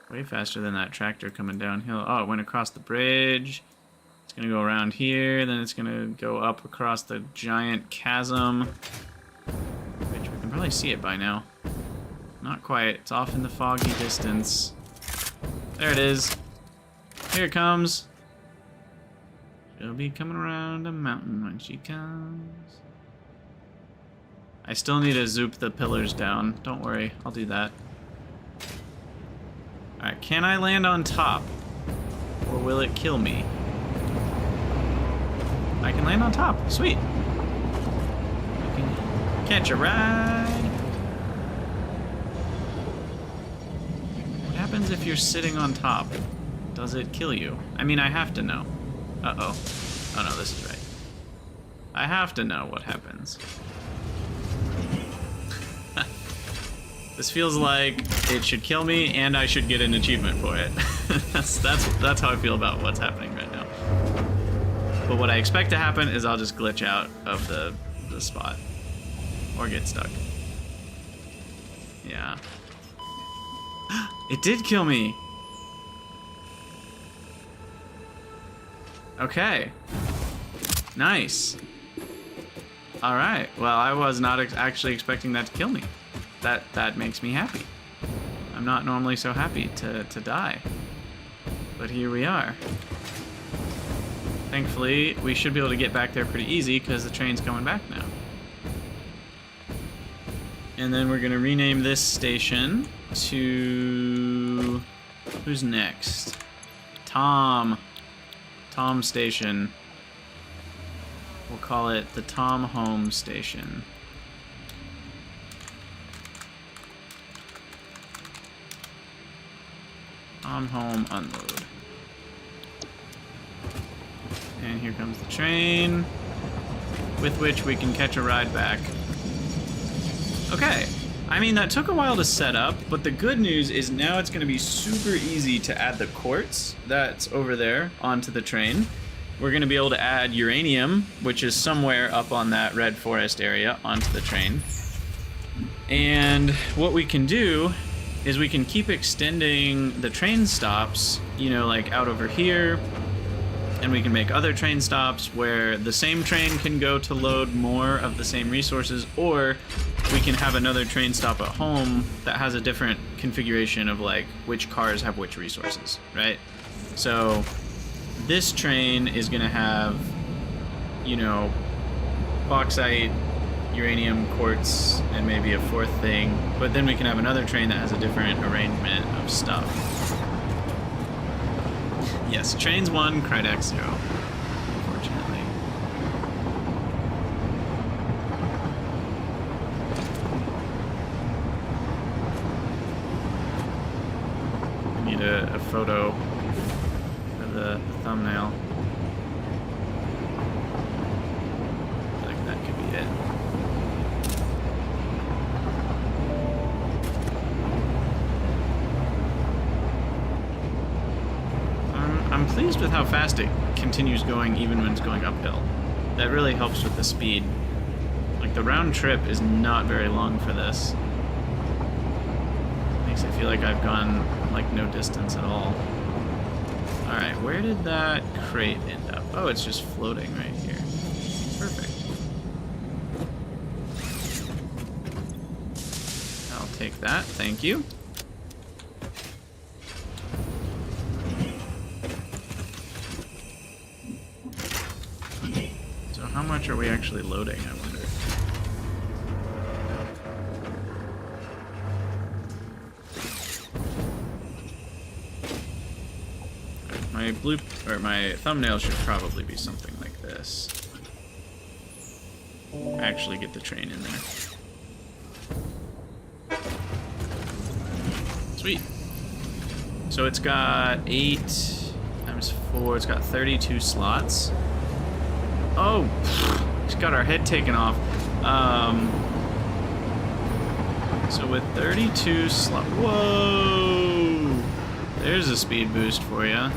Way faster than that tractor coming downhill. Oh, it went across the bridge. It's gonna go around here, then it's gonna go up across the giant chasm. Which we can probably see it by now. Not quite. It's off in the foggy distance. There it is. Here it comes. She'll be coming around a mountain when she comes. I still need to zoop the pillars down. Don't worry, I'll do that. Alright, can I land on top? Or will it kill me? I can land on top. Sweet. I can catch a ride. What happens if you're sitting on top? Does it kill you? I mean, I have to know. Uh-oh. Oh no, this is right. I have to know what happens. This feels like it should kill me and I should get an achievement for it. that's how I feel about what's happening right now. But what I expect to happen is I'll just glitch out of the spot. Or get stuck. Yeah. It did kill me! Okay. Nice. Alright, well I was not actually expecting that to kill me. That makes me happy. I'm not normally so happy to die. But here we are. Thankfully, we should be able to get back there pretty easy because the train's coming back now. And then we're gonna rename this station to... Who's next? Tom. Tom Station. We'll call it the Tom Home Station. Tom Home Unload. And here comes the train. with which we can catch a ride back. Okay. I mean, that took a while to set up, but the good news is now it's going to be super easy to add the quartz that's over there onto the train. We're going to be able to add uranium, which is somewhere up on that red forest area, onto the train. And what we can do is we can keep extending the train stops, you know, like out over here, and we can make other train stops where the same train can go to load more of the same resources, or we can have another train stop at home that has a different configuration of like which cars have which resources, right? So this train is gonna have, you know, bauxite, uranium, quartz, and maybe a fourth thing, but then we can have another train that has a different arrangement of stuff. Yes, trains 1, Krydax 0, unfortunately. I need a photo for the thumbnail. I think that could be it. I'm pleased with how fast it continues going even when it's going uphill. That really helps with the speed. Like, the round trip is not very long for this. Makes it feel like I've gone, like, no distance at all. Alright, where did that crate end up? Oh, it's just floating right here. Perfect. I'll take that, thank you. How much are we actually loading, I wonder? My thumbnail should probably be something like this. Actually get the train in there. Sweet. So it's got 8 times 4, it's got 32 slots. Oh, just got our head taken off. So with 32 slots, whoa! There's a speed boost for you.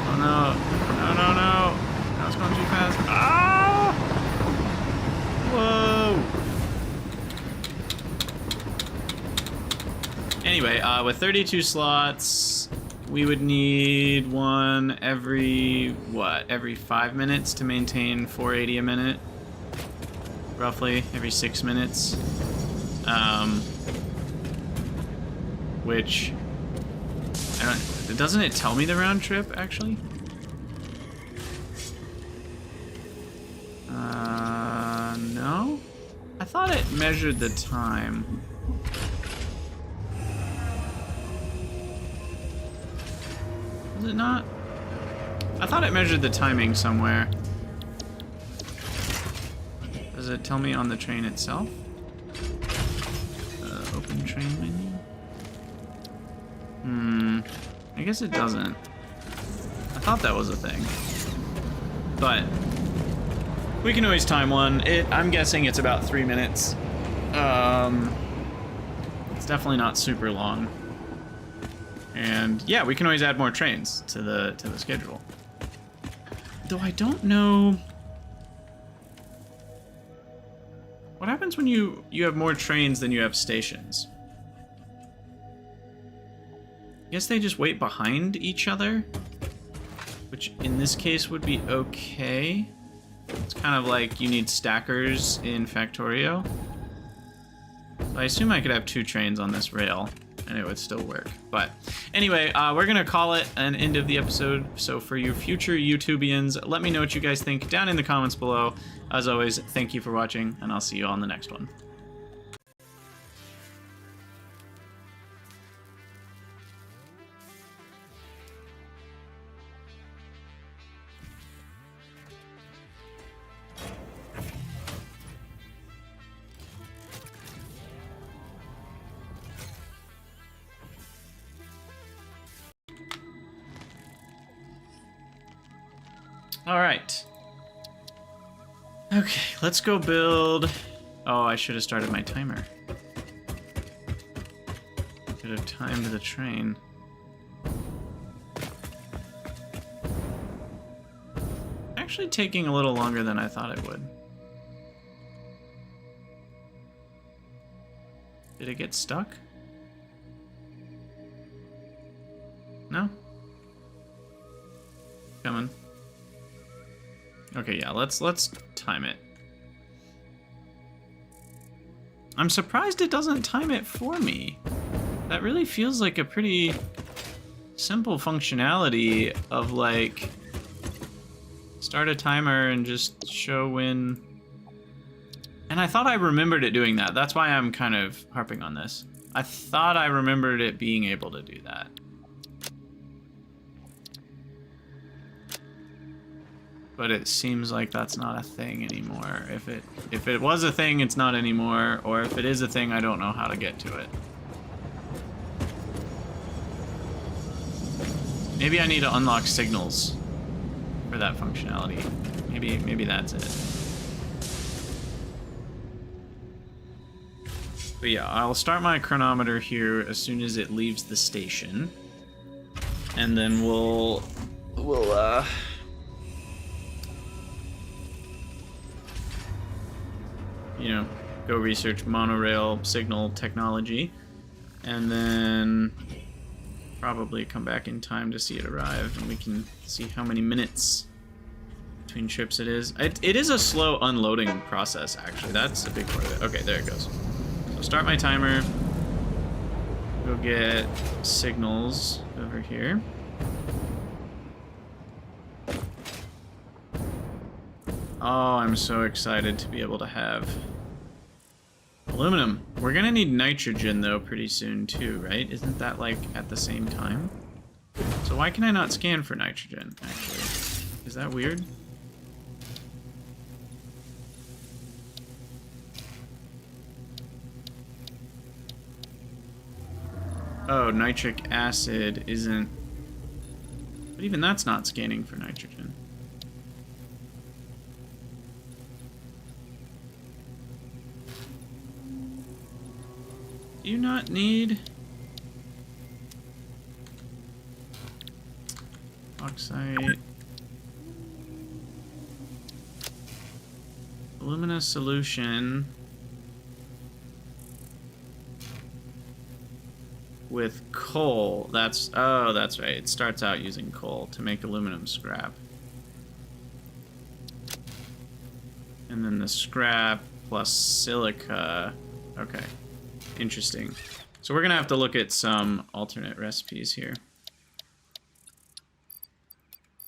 Oh no! No! No! No! I was going too fast. Ah! Whoa! Anyway, with 32 slots, we would need one every, what, every 5 minutes to maintain 480 a minute? Roughly, every 6 minutes. Which, doesn't it tell me the round trip, actually? No? I thought it measured the time. Is it not? I thought it measured the timing somewhere. Does it tell me on the train itself? Open train menu? I guess it doesn't. I thought that was a thing. But we can always time one. I'm guessing it's about 3 minutes. It's definitely not super long. And yeah, we can always add more trains to the schedule. Though I don't know what happens when you have more trains than you have stations. I guess they just wait behind each other, which in this case would be okay. It's kind of like you need stackers in Factorio. So I assume I could have 2 trains on this rail and it would still work. But anyway, we're gonna call it an end of the episode. So for you future YouTubians, let me know what you guys think down in the comments below. As always, thank you for watching, and I'll see you on the next one. All right. Okay, let's go build. Oh, I should have started my timer. Could have timed the train. Actually taking a little longer than I thought it would. Did it get stuck? No? Coming. Okay, yeah, let's time it. I'm surprised it doesn't time it for me. That really feels like a pretty simple functionality of like start a timer and just show when. And I thought I remembered it doing that. That's why I'm kind of harping on this. I thought I remembered it being able to do that. But it seems like that's not a thing anymore. If it was a thing, it's not anymore. Or if it is a thing, I don't know how to get to it. Maybe I need to unlock signals for that functionality. Maybe that's it. But yeah, I'll start my chronometer here as soon as it leaves the station. And then we'll you know, go research monorail signal technology, and then probably come back in time to see it arrive, and we can see how many minutes between trips it is. It is a slow unloading process, actually. That's a big part of it. Okay, there it goes. So start my timer. Go get signals over here. Oh, I'm so excited to be able to have aluminum. We're gonna need nitrogen though pretty soon too, right? Isn't that like at the same time? So why can I not scan for nitrogen, actually? Is that weird? Oh, nitric acid isn't... But even that's not scanning for nitrogen. Do you not need... Bauxite... Alumina solution... with coal. That's... Oh, that's right. It starts out using coal to make aluminum scrap. And then the scrap plus silica... Okay. Interesting. So we're gonna have to look at some alternate recipes here.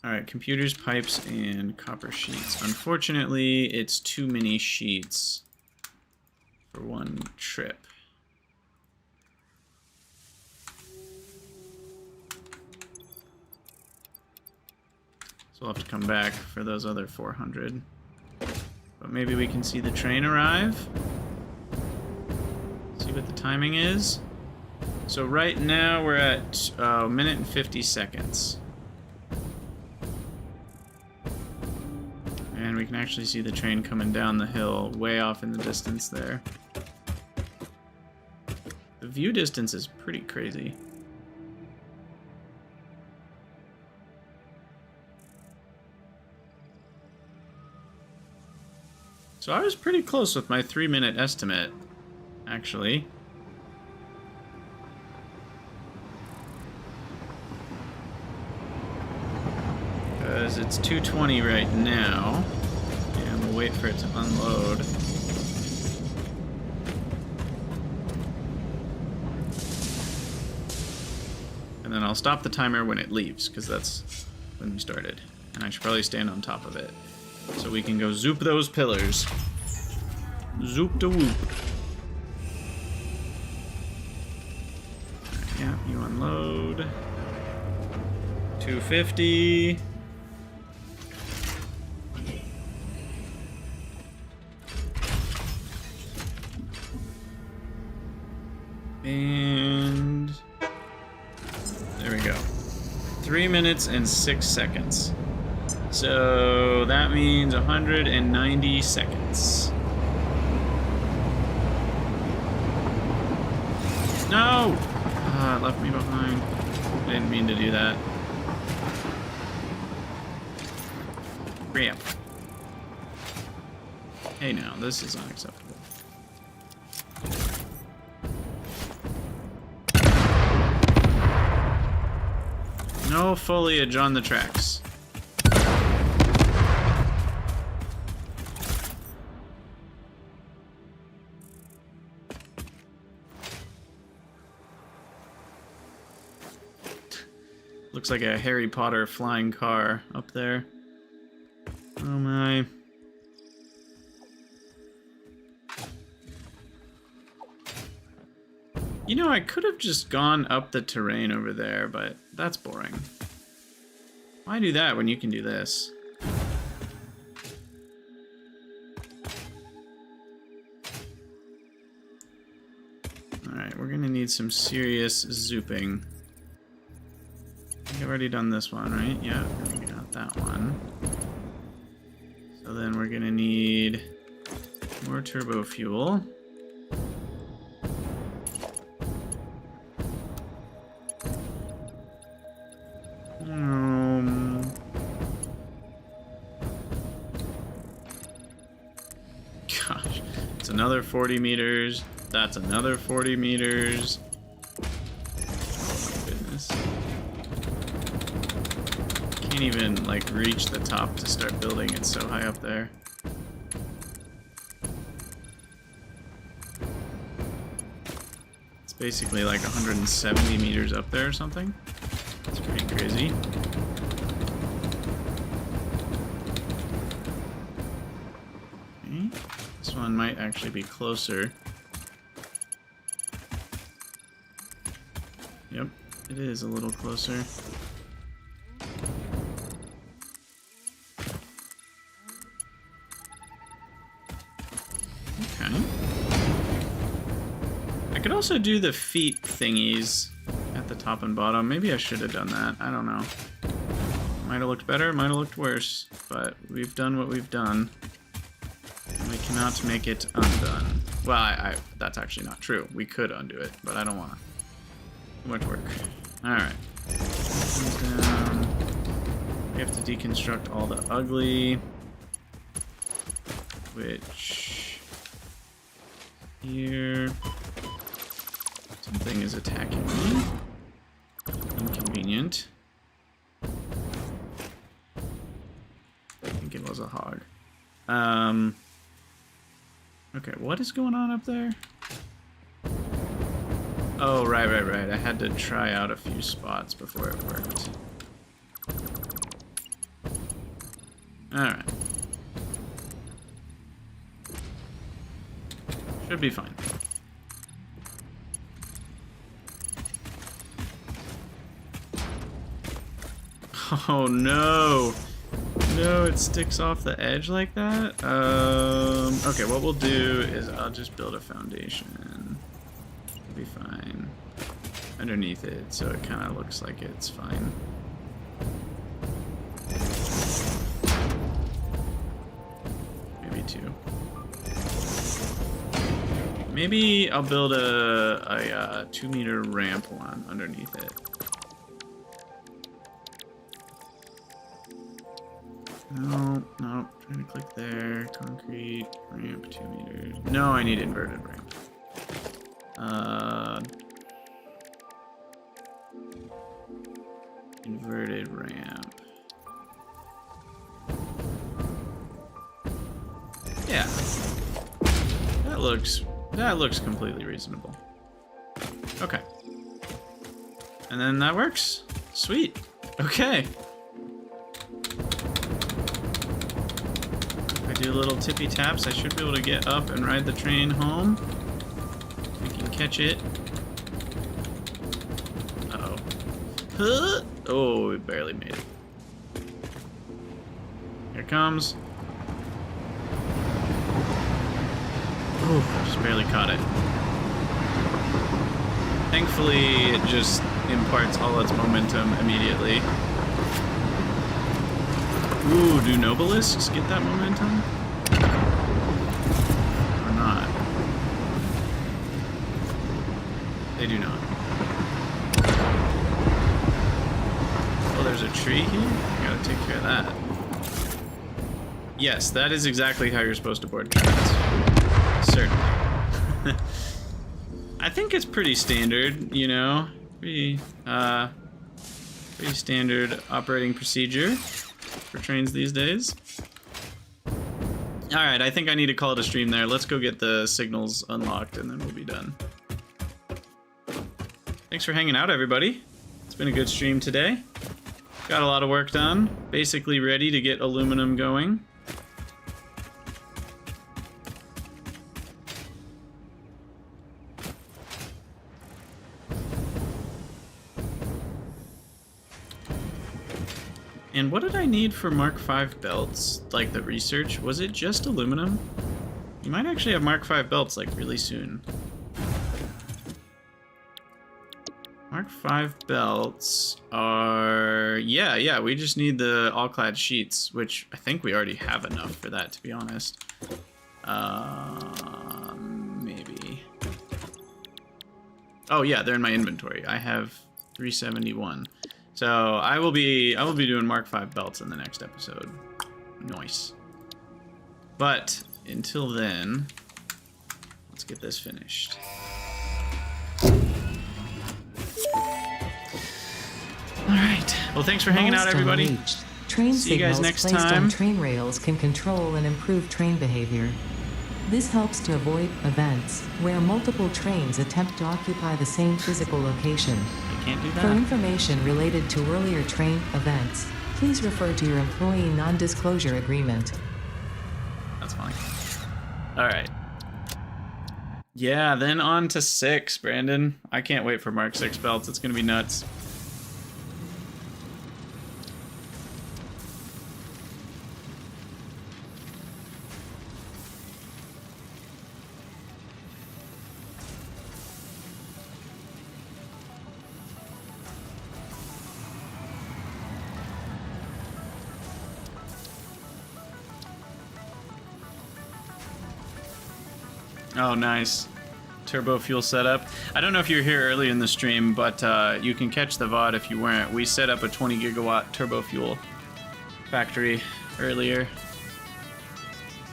Alright, computers, pipes, and copper sheets. Unfortunately, it's too many sheets for one trip. So we'll have to come back for those other 400. But maybe we can see the train arrive. See what the timing is. So right now we're at a minute and 50 seconds. And we can actually see the train coming down the hill way off in the distance there. The view distance is pretty crazy. So I was pretty close with my 3-minute estimate, actually. Because it's 2:20 right now, and we'll wait for it to unload. And then I'll stop the timer when it leaves, because that's when we started. And I should probably stand on top of it, so we can go zoop those pillars. Zoop da whoop. Yeah, you unload. 250. And there we go. 3 minutes and 6 seconds. So that means 190 seconds. No! It left me behind. I didn't mean to do that. Ramp. Hey now, this is unacceptable. No foliage on the tracks. Looks like a Harry Potter flying car up there. Oh my. You know, I could have just gone up the terrain over there, but that's boring. Why do that when you can do this? Alright, we're gonna need some serious zooping. I think I've already done this one, right? Yeah, we got that one. So then we're gonna need more turbo fuel. Gosh, it's another 40 meters. That's another 40 meters. Oh my goodness. Can't even, like, reach the top to start building. It's so high up there. It's basically like 170 meters up there or something. It's pretty crazy. Okay. This one might actually be closer. Yep, it is a little closer. Okay. I could also do the feet thingies at the top and bottom. Maybe I should have done that. I don't know. Might have looked better, might have looked worse, but we've done what we've done. And we cannot make it undone. Well, that's actually not true. We could undo it, but I don't want to. Too much work. Alright. Comes down. We have to deconstruct all the ugly. Which... here... something is attacking me. Inconvenient. I think it was a hog. Okay, what is going on up there? Oh, right. I had to try out a few spots before it worked. Alright. Should be fine. Oh no! No, it sticks off the edge like that? Okay, what we'll do is I'll just build a foundation. It'll be fine. Underneath it, so it kind of looks like it's fine. Maybe two. Maybe I'll build a 2-meter ramp one underneath it. No, trying to click there. Concrete, ramp, 2 meters. No, I need inverted ramp. Inverted ramp. Yeah. That looks completely reasonable. Okay. And then that works. Sweet. Okay. Do little tippy taps, I should be able to get up and ride the train home. We can catch it. Uh-oh. Huh? Oh, we barely made it. Here it comes. Oh, just barely caught it. Thankfully, it just imparts all its momentum immediately. Ooh, do Nobelisks get that momentum? Or not? They do not. Oh, there's a tree here? Gotta take care of that. Yes, that is exactly how you're supposed to board trains. Certainly. I think it's pretty standard, you know? Pretty standard operating procedure for trains these days. Alright, I think I need to call it a stream there. Let's go get the signals unlocked and then we'll be done. Thanks for hanging out, everybody. It's been a good stream today. Got a lot of work done. Basically ready to get AluminUM going. And what did I need for Mark V belts? Like the research? Was it just AluminUM? You might actually have Mark V belts like really soon. Mark V belts are... Yeah, we just need the all-clad sheets, which I think we already have enough for that, to be honest. Maybe. Oh yeah, they're in my inventory. I have 371. So I will be doing Mark V belts in the next episode. Nice. But until then, let's get this finished. All right. Well, thanks for hanging out, everybody. Reached. Train See you guys signals next placed time. on train rails can control and improve train behavior. This helps to avoid events where multiple trains attempt to occupy the same physical location. I can't do For that. information related to earlier train events, please refer to your employee non-disclosure agreement. That's fine. All right. Yeah, then on to 6, Brandon. I can't wait for Mark 6 belts. It's gonna be nuts. Oh, nice. Turbo fuel setup. I don't know if you were here early in the stream, but you can catch the VOD if you weren't. We set up a 20 gigawatt turbo fuel factory earlier.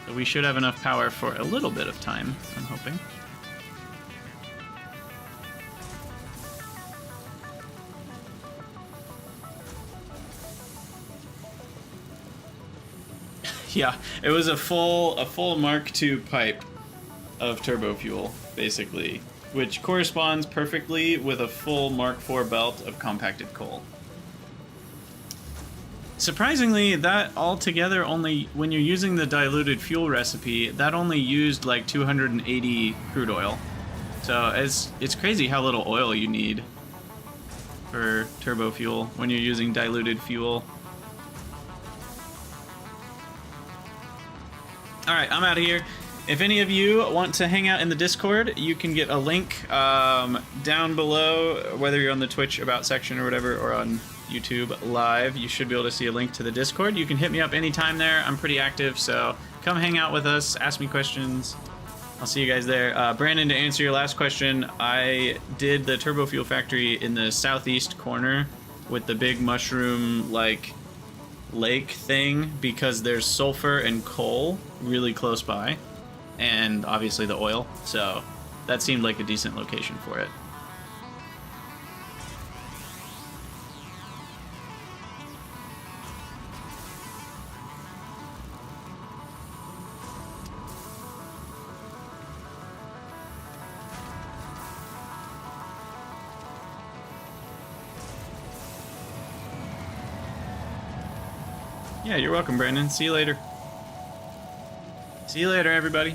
So we should have enough power for a little bit of time, I'm hoping. Yeah, it was a full Mark II pipe of turbo fuel, basically, which corresponds perfectly with a full Mark IV belt of compacted coal. Surprisingly, that altogether only, when you're using the diluted fuel recipe, that only used like 280 crude oil. So it's crazy how little oil you need for turbo fuel when you're using diluted fuel. Alright, I'm out of here. If any of you want to hang out in the Discord, you can get a link down below, whether you're on the Twitch About section or whatever, or on YouTube Live. You should be able to see a link to the Discord. You can hit me up anytime there. I'm pretty active, so come hang out with us, ask me questions. I'll see you guys there. Brandon, to answer your last question, I did the turbo fuel factory in the southeast corner with the big mushroom, like, lake thing, because there's sulfur and coal really close by. And obviously the oil, so that seemed like a decent location for it. Yeah, you're welcome, Brandon. See you later. See you later, everybody.